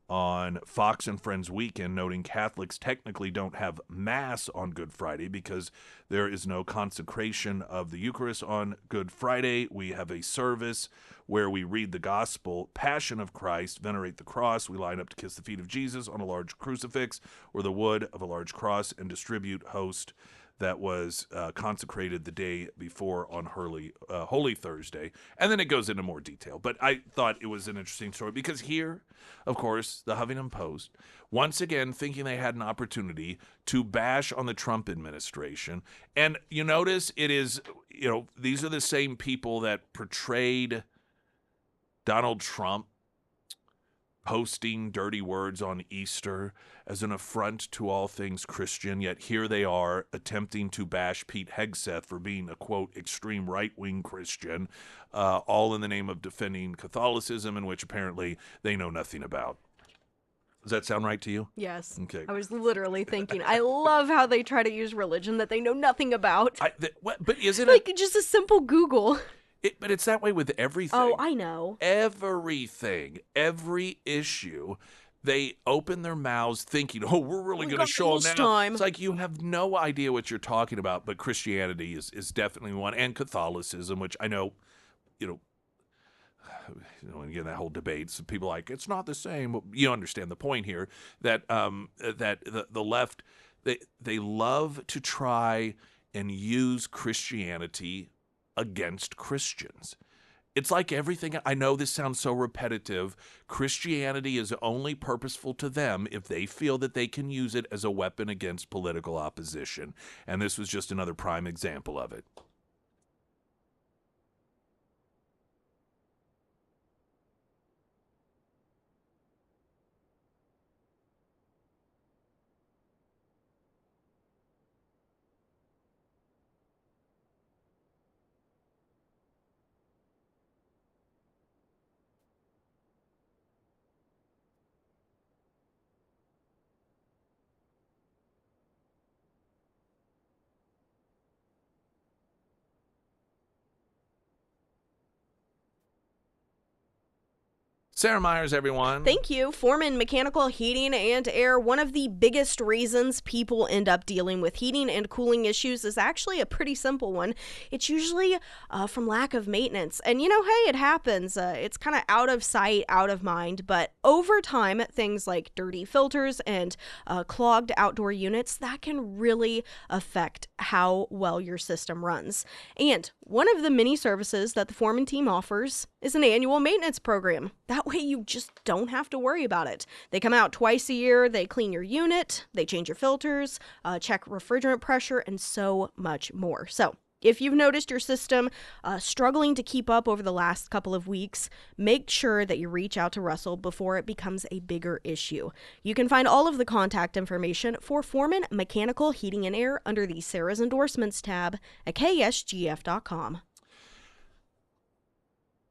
on Fox and Friends Weekend, noting Catholics technically don't have Mass on Good Friday because there is no consecration of the Eucharist on Good Friday. We have a service where we read the Gospel, Passion of Christ, venerate the cross. We line up to kiss the feet of Jesus on a large crucifix or the wood of a large cross and distribute host that was consecrated the day before on Holy Thursday. And then it goes into more detail. But I thought it was an interesting story because here, of course, the Huffington Post, once again thinking they had an opportunity to bash on the Trump administration. And you notice it is, these are the same people that portrayed Donald Trump posting dirty words on Easter as an affront to all things Christian, yet here they are attempting to bash Pete Hegseth for being a, quote, extreme right-wing Christian, all in the name of defending Catholicism, in which apparently they know nothing about. Does that sound right to you? Yes. Okay. I was literally thinking, I love how they try to use religion that they know nothing about. But isn't like just a simple Google. But it's that way with everything. Oh, I know. Everything, every issue, they open their mouths thinking, "Oh, we're really going to show them now." Time. It's like you have no idea what you're talking about. But Christianity is definitely one, and Catholicism, which I know, again, that whole debate. So people are like, it's not the same. Well, you understand the point here that that the left they love to try and use Christianity against Christians. It's like everything. I know this sounds so repetitive. Christianity is only purposeful to them if they feel that they can use it as a weapon against political opposition. And this was just another prime example of it. Sarah Myers, everyone. Thank you. Foreman Mechanical Heating and Air. One of the biggest reasons people end up dealing with heating and cooling issues is actually a pretty simple one. It's usually from lack of maintenance. And, hey, it happens. It's kind of out of sight, out of mind. But over time, things like dirty filters and clogged outdoor units, that can really affect how well your system runs. And one of the many services that the Foreman team offers is an annual maintenance program. That way you just don't have to worry about it. They come out twice a year, they clean your unit, they change your filters, check refrigerant pressure, and so much more. So if you've noticed your system struggling to keep up over the last couple of weeks, make sure that you reach out to Russell before it becomes a bigger issue. You can find all of the contact information for Foreman Mechanical Heating and Air under the Sarah's Endorsements tab at ksgf.com.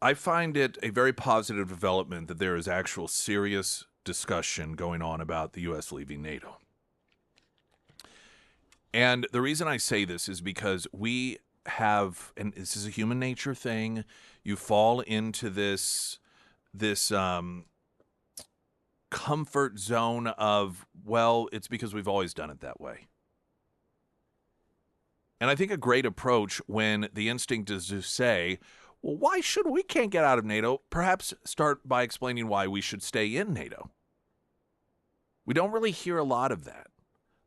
I find it a very positive development that there is actual serious discussion going on about the U.S. leaving NATO. And the reason I say this is because we have, and this is a human nature thing, you fall into this comfort zone of, well, it's because we've always done it that way. And I think a great approach when the instinct is to say, well, why should we can't get out of NATO? Perhaps start by explaining why we should stay in NATO. We don't really hear a lot of that,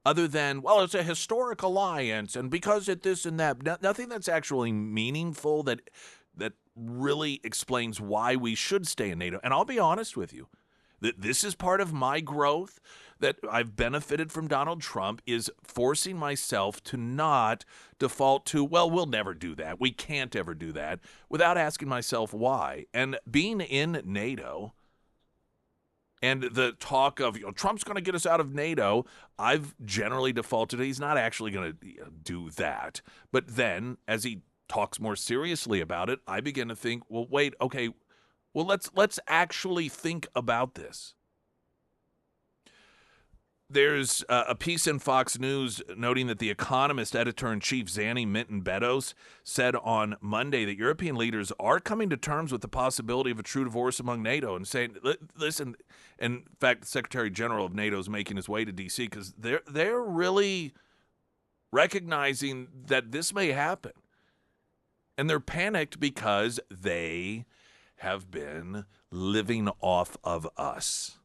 other than, well, it's a historic alliance, and because it this and that. Nothing that's actually meaningful that really explains why we should stay in NATO. And I'll be honest with you, that this is part of my growth that I've benefited from Donald Trump, is forcing myself to not default to, well, we'll never do that. We can't ever do that, without asking myself why. And being in NATO and the talk of, Trump's going to get us out of NATO, I've generally defaulted to he's not actually going to do that. But then as he talks more seriously about it, I begin to think, well, wait, okay, well, let's actually think about this. There's a piece in Fox News noting that The Economist editor-in-chief Zanny Minton-Beddoes said on Monday that European leaders are coming to terms with the possibility of a true divorce among NATO, and saying, listen, in fact, the Secretary General of NATO is making his way to D.C. because they're really recognizing that this may happen. And they're panicked because they have been living off of us.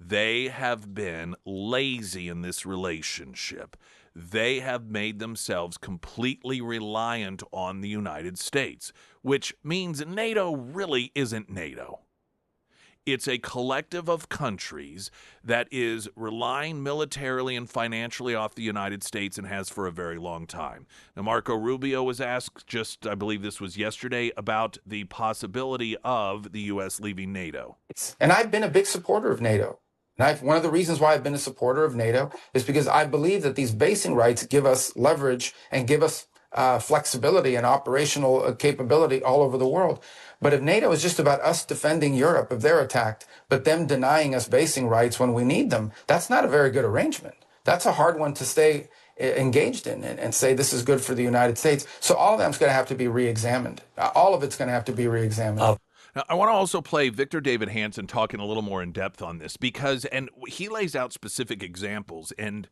They have been lazy in this relationship. They have made themselves completely reliant on the United States, which means NATO really isn't NATO. It's a collective of countries that is relying militarily and financially off the United States and has for a very long time. Now, Marco Rubio was asked just, I believe this was yesterday, about the possibility of the U.S. leaving NATO. And I've been a big supporter of NATO. And one of the reasons why I've been a supporter of NATO is because I believe that these basing rights give us leverage and give us flexibility and operational capability all over the world. But if NATO is just about us defending Europe if they're attacked, but them denying us basing rights when we need them, that's not a very good arrangement. That's a hard one to stay engaged in and say this is good for the United States. So all of that's going to have to be reexamined. All of it's going to have to be reexamined. Now, I want to also play Victor David Hanson talking a little more in depth on this because, and he lays out specific examples. And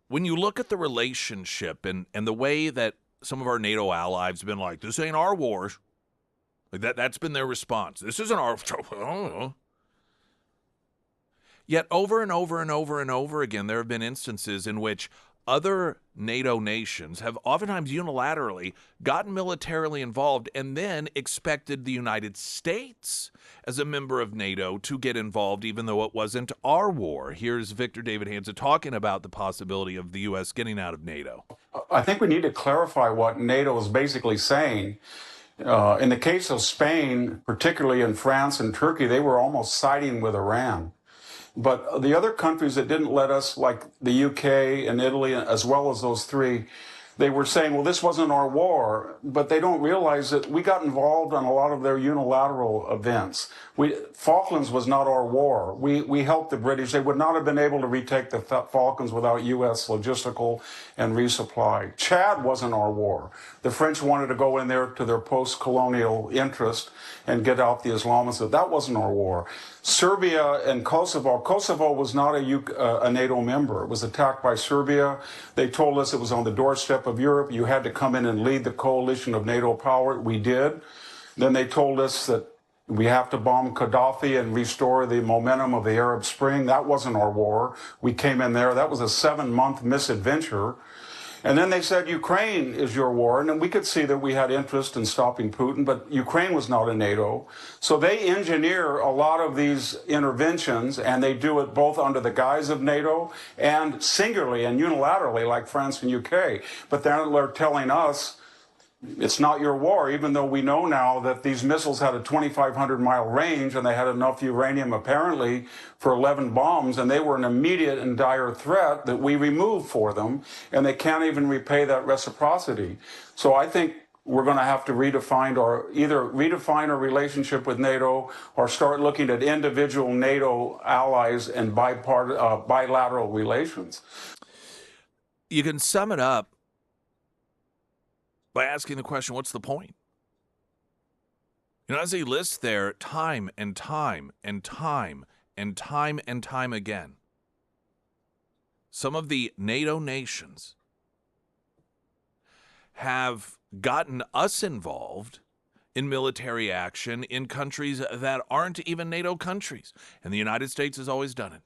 when you look at the relationship and the way that some of our NATO allies have been like, this ain't our war. Like that's been their response. This isn't our, I don't know. Yet over and over and over and over again, there have been instances in which other NATO nations have oftentimes unilaterally gotten militarily involved and then expected the United States as a member of NATO to get involved even though it wasn't our war. Here's Victor David Hanson talking about the possibility of the U.S. getting out of NATO. I think we need to clarify what NATO is basically saying. In the case of Spain, particularly in France and Turkey, they were almost siding with Iran. But the other countries that didn't let us, like the UK and Italy, as well as those three, they were saying, well, this wasn't our war, but they don't realize that we got involved on a lot of their unilateral events. Falklands was not our war. We helped the British. They would not have been able to retake the Falklands without U.S. logistical and resupply. Chad wasn't our war. The French wanted to go in there to their post-colonial interest and get out the Islamists. That wasn't our war. Serbia and Kosovo. Kosovo was not a NATO member. It was attacked by Serbia. They told us it was on the doorstep of Europe. You had to come in and lead the coalition of NATO power. We did. Then they told us that we have to bomb Gaddafi and restore the momentum of the Arab Spring. That wasn't our war. We came in there. That was a 7-month misadventure. And then they said Ukraine is your war, and then we could see that we had interest in stopping Putin, but Ukraine was not in NATO. So they engineer a lot of these interventions, and they do it both under the guise of NATO and singularly and unilaterally, like France and UK. But then they're telling us it's not your war, even though we know now that these missiles had a 2,500-mile range and they had enough uranium apparently for 11 bombs, and they were an immediate and dire threat that we removed for them, and they can't even repay that reciprocity. So I think we're going to have to either redefine our relationship with NATO or start looking at individual NATO allies and bilateral relations. You can sum it up by asking the question, what's the point? You know, as he lists there time and time and time and time and time again, some of the NATO nations have gotten us involved in military action in countries that aren't even NATO countries. And the United States has always done it.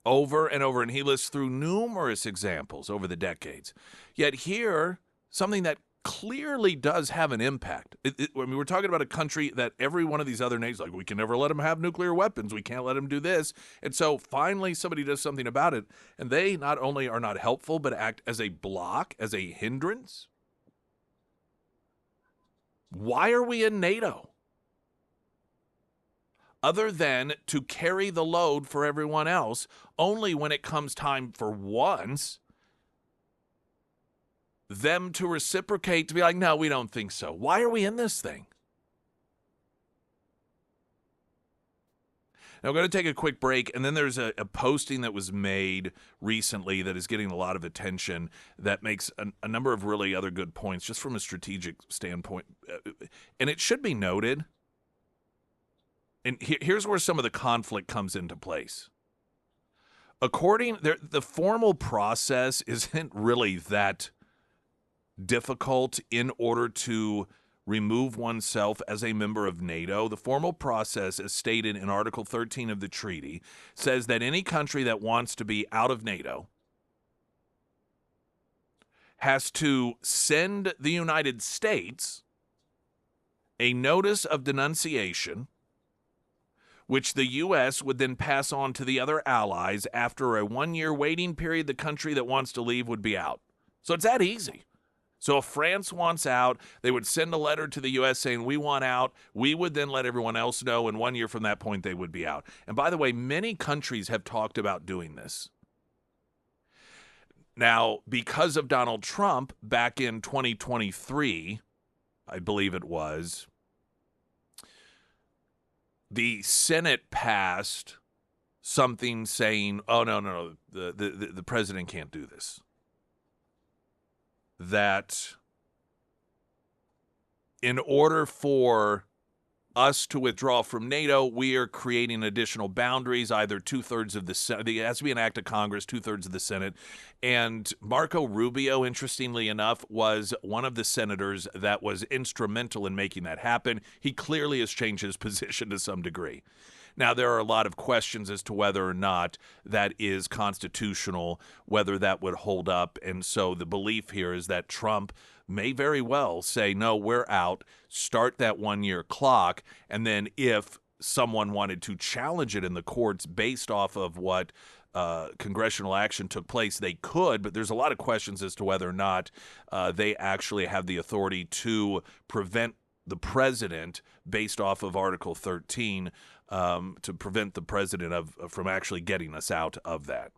Over and over, and he lists through numerous examples over the decades. Yet here, something that clearly does have an impact. We're talking about a country that every one of these other nations, like, we can never let them have nuclear weapons. We can't let them do this. And so finally somebody does something about it, and they not only are not helpful, but act as a block, as a hindrance. Why are we in NATO? Other than to carry the load for everyone else, only when it comes time for once, them to reciprocate, to be like, no, we don't think so. Why are we in this thing? Now, we're going to take a quick break, and then there's a posting that was made recently that is getting a lot of attention that makes a number of really other good points just from a strategic standpoint. And it should be noted, and here's where some of the conflict comes into place. The formal process isn't really that difficult in order to remove oneself as a member of NATO. The formal process, as stated in Article 13 of the treaty, says that any country that wants to be out of NATO has to send the United States a notice of denunciation, which the U.S. would then pass on to the other allies. After a 1-year waiting period, the country that wants to leave would be out. So it's that easy. So if France wants out, they would send a letter to the U.S. saying, we want out. We would then let everyone else know, and 1 year from that point, they would be out. And by the way, many countries have talked about doing this. Now, because of Donald Trump, back in 2023, I believe it was, the Senate passed something saying, oh, no, the president can't do this. That in order for us to withdraw from NATO, we are creating additional boundaries, either 2/3 of the Senate. It has to be an act of Congress, 2/3 of the Senate. And Marco Rubio, interestingly enough, was one of the senators that was instrumental in making that happen. He clearly has changed his position to some degree. Now, there are a lot of questions as to whether or not that is constitutional, whether that would hold up. And so the belief here is that Trump may very well say, no, we're out, start that 1-year clock, and then if someone wanted to challenge it in the courts based off of what congressional action took place, they could, but there's a lot of questions as to whether or not they actually have the authority to prevent the president based off of Article 13 to prevent the president from actually getting us out of that.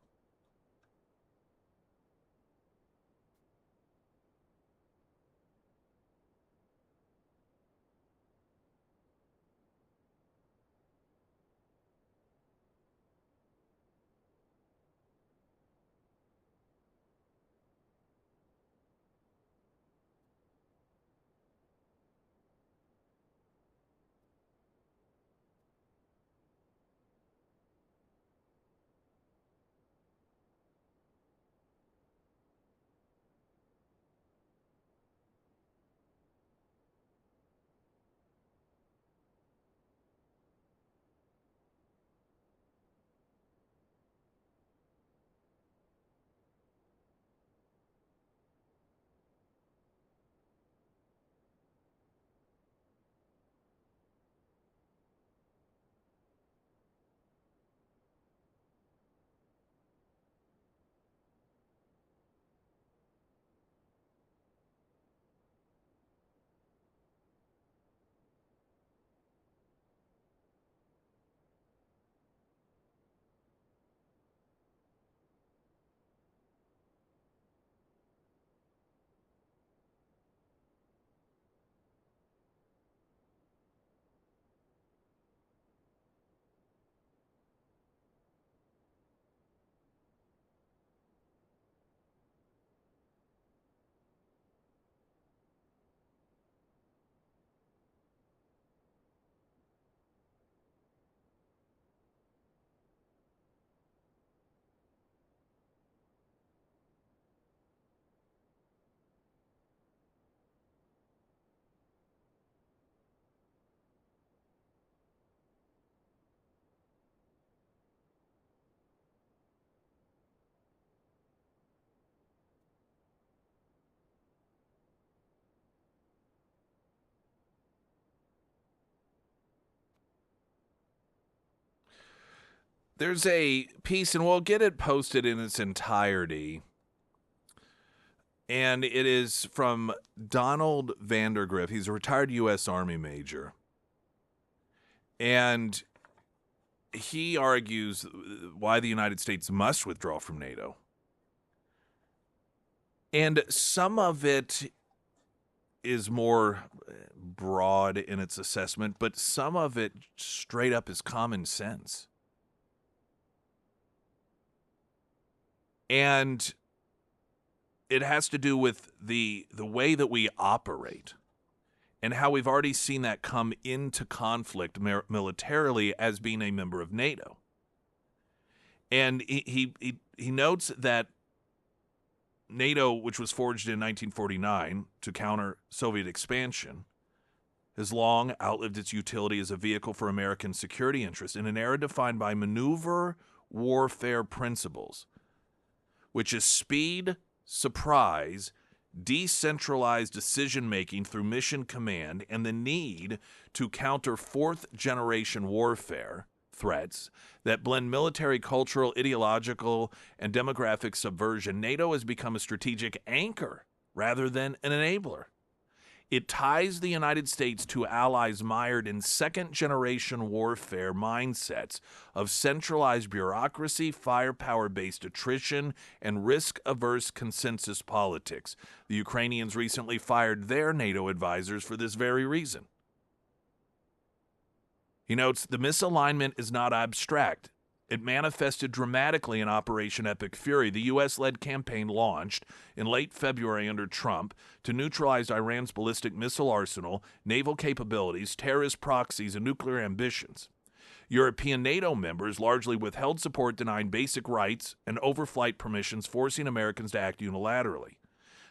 There's a piece, and we'll get it posted in its entirety, and it is from Donald Vandergrift. He's a retired U.S. Army major, and he argues why the United States must withdraw from NATO. And some of it is more broad in its assessment, but some of it straight up is common sense. And it has to do with the way that we operate and how we've already seen that come into conflict militarily as being a member of NATO. And he notes that NATO, which was forged in 1949 to counter Soviet expansion, has long outlived its utility as a vehicle for American security interests in an era defined by maneuver warfare principles, which is speed, surprise, decentralized decision-making through mission command, and the need to counter fourth-generation warfare threats that blend military, cultural, ideological, and demographic subversion. NATO has become a strategic anchor rather than an enabler. It ties the United States to allies mired in second-generation warfare mindsets of centralized bureaucracy, firepower-based attrition, and risk-averse consensus politics. The Ukrainians recently fired their NATO advisors for this very reason. He notes, the misalignment is not abstract. It manifested dramatically in Operation Epic Fury, the U.S.-led campaign launched in late February under Trump to neutralize Iran's ballistic missile arsenal, naval capabilities, terrorist proxies, and nuclear ambitions. European NATO members largely withheld support, denying basic rights and overflight permissions, forcing Americans to act unilaterally.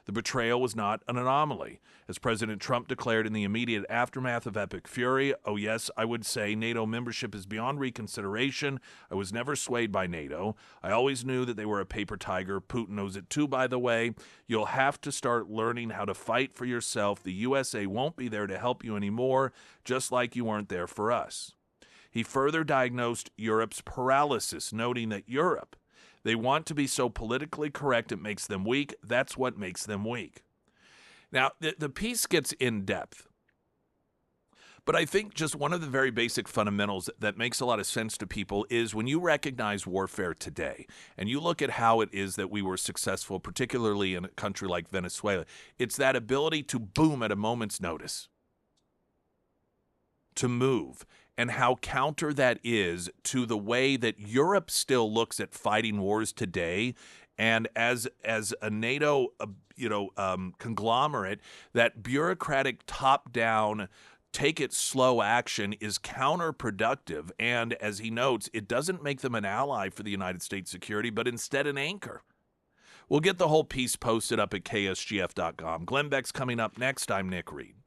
The betrayal was not an anomaly. As President Trump declared in the immediate aftermath of Epic Fury, "Oh yes, I would say NATO membership is beyond reconsideration. I was never swayed by NATO. I always knew that they were a paper tiger. Putin knows it too, by the way. You'll have to start learning how to fight for yourself. The USA won't be there to help you anymore, just like you weren't there for us." He further diagnosed Europe's paralysis, noting that Europe, they want to be so politically correct it makes them weak. That's what makes them weak. Now, the piece gets in depth. But I think just one of the very basic fundamentals that makes a lot of sense to people is when you recognize warfare today and you look at how it is that we were successful, particularly in a country like Venezuela, it's that ability to boom at a moment's notice, to move, and how counter that is to the way that Europe still looks at fighting wars today. And as a NATO conglomerate, that bureaucratic top-down, take it slow action is counterproductive. And as he notes, it doesn't make them an ally for the United States security, but instead an anchor. We'll get the whole piece posted up at ksgf.com. Glenn Beck's coming up next. I'm Nick Reed.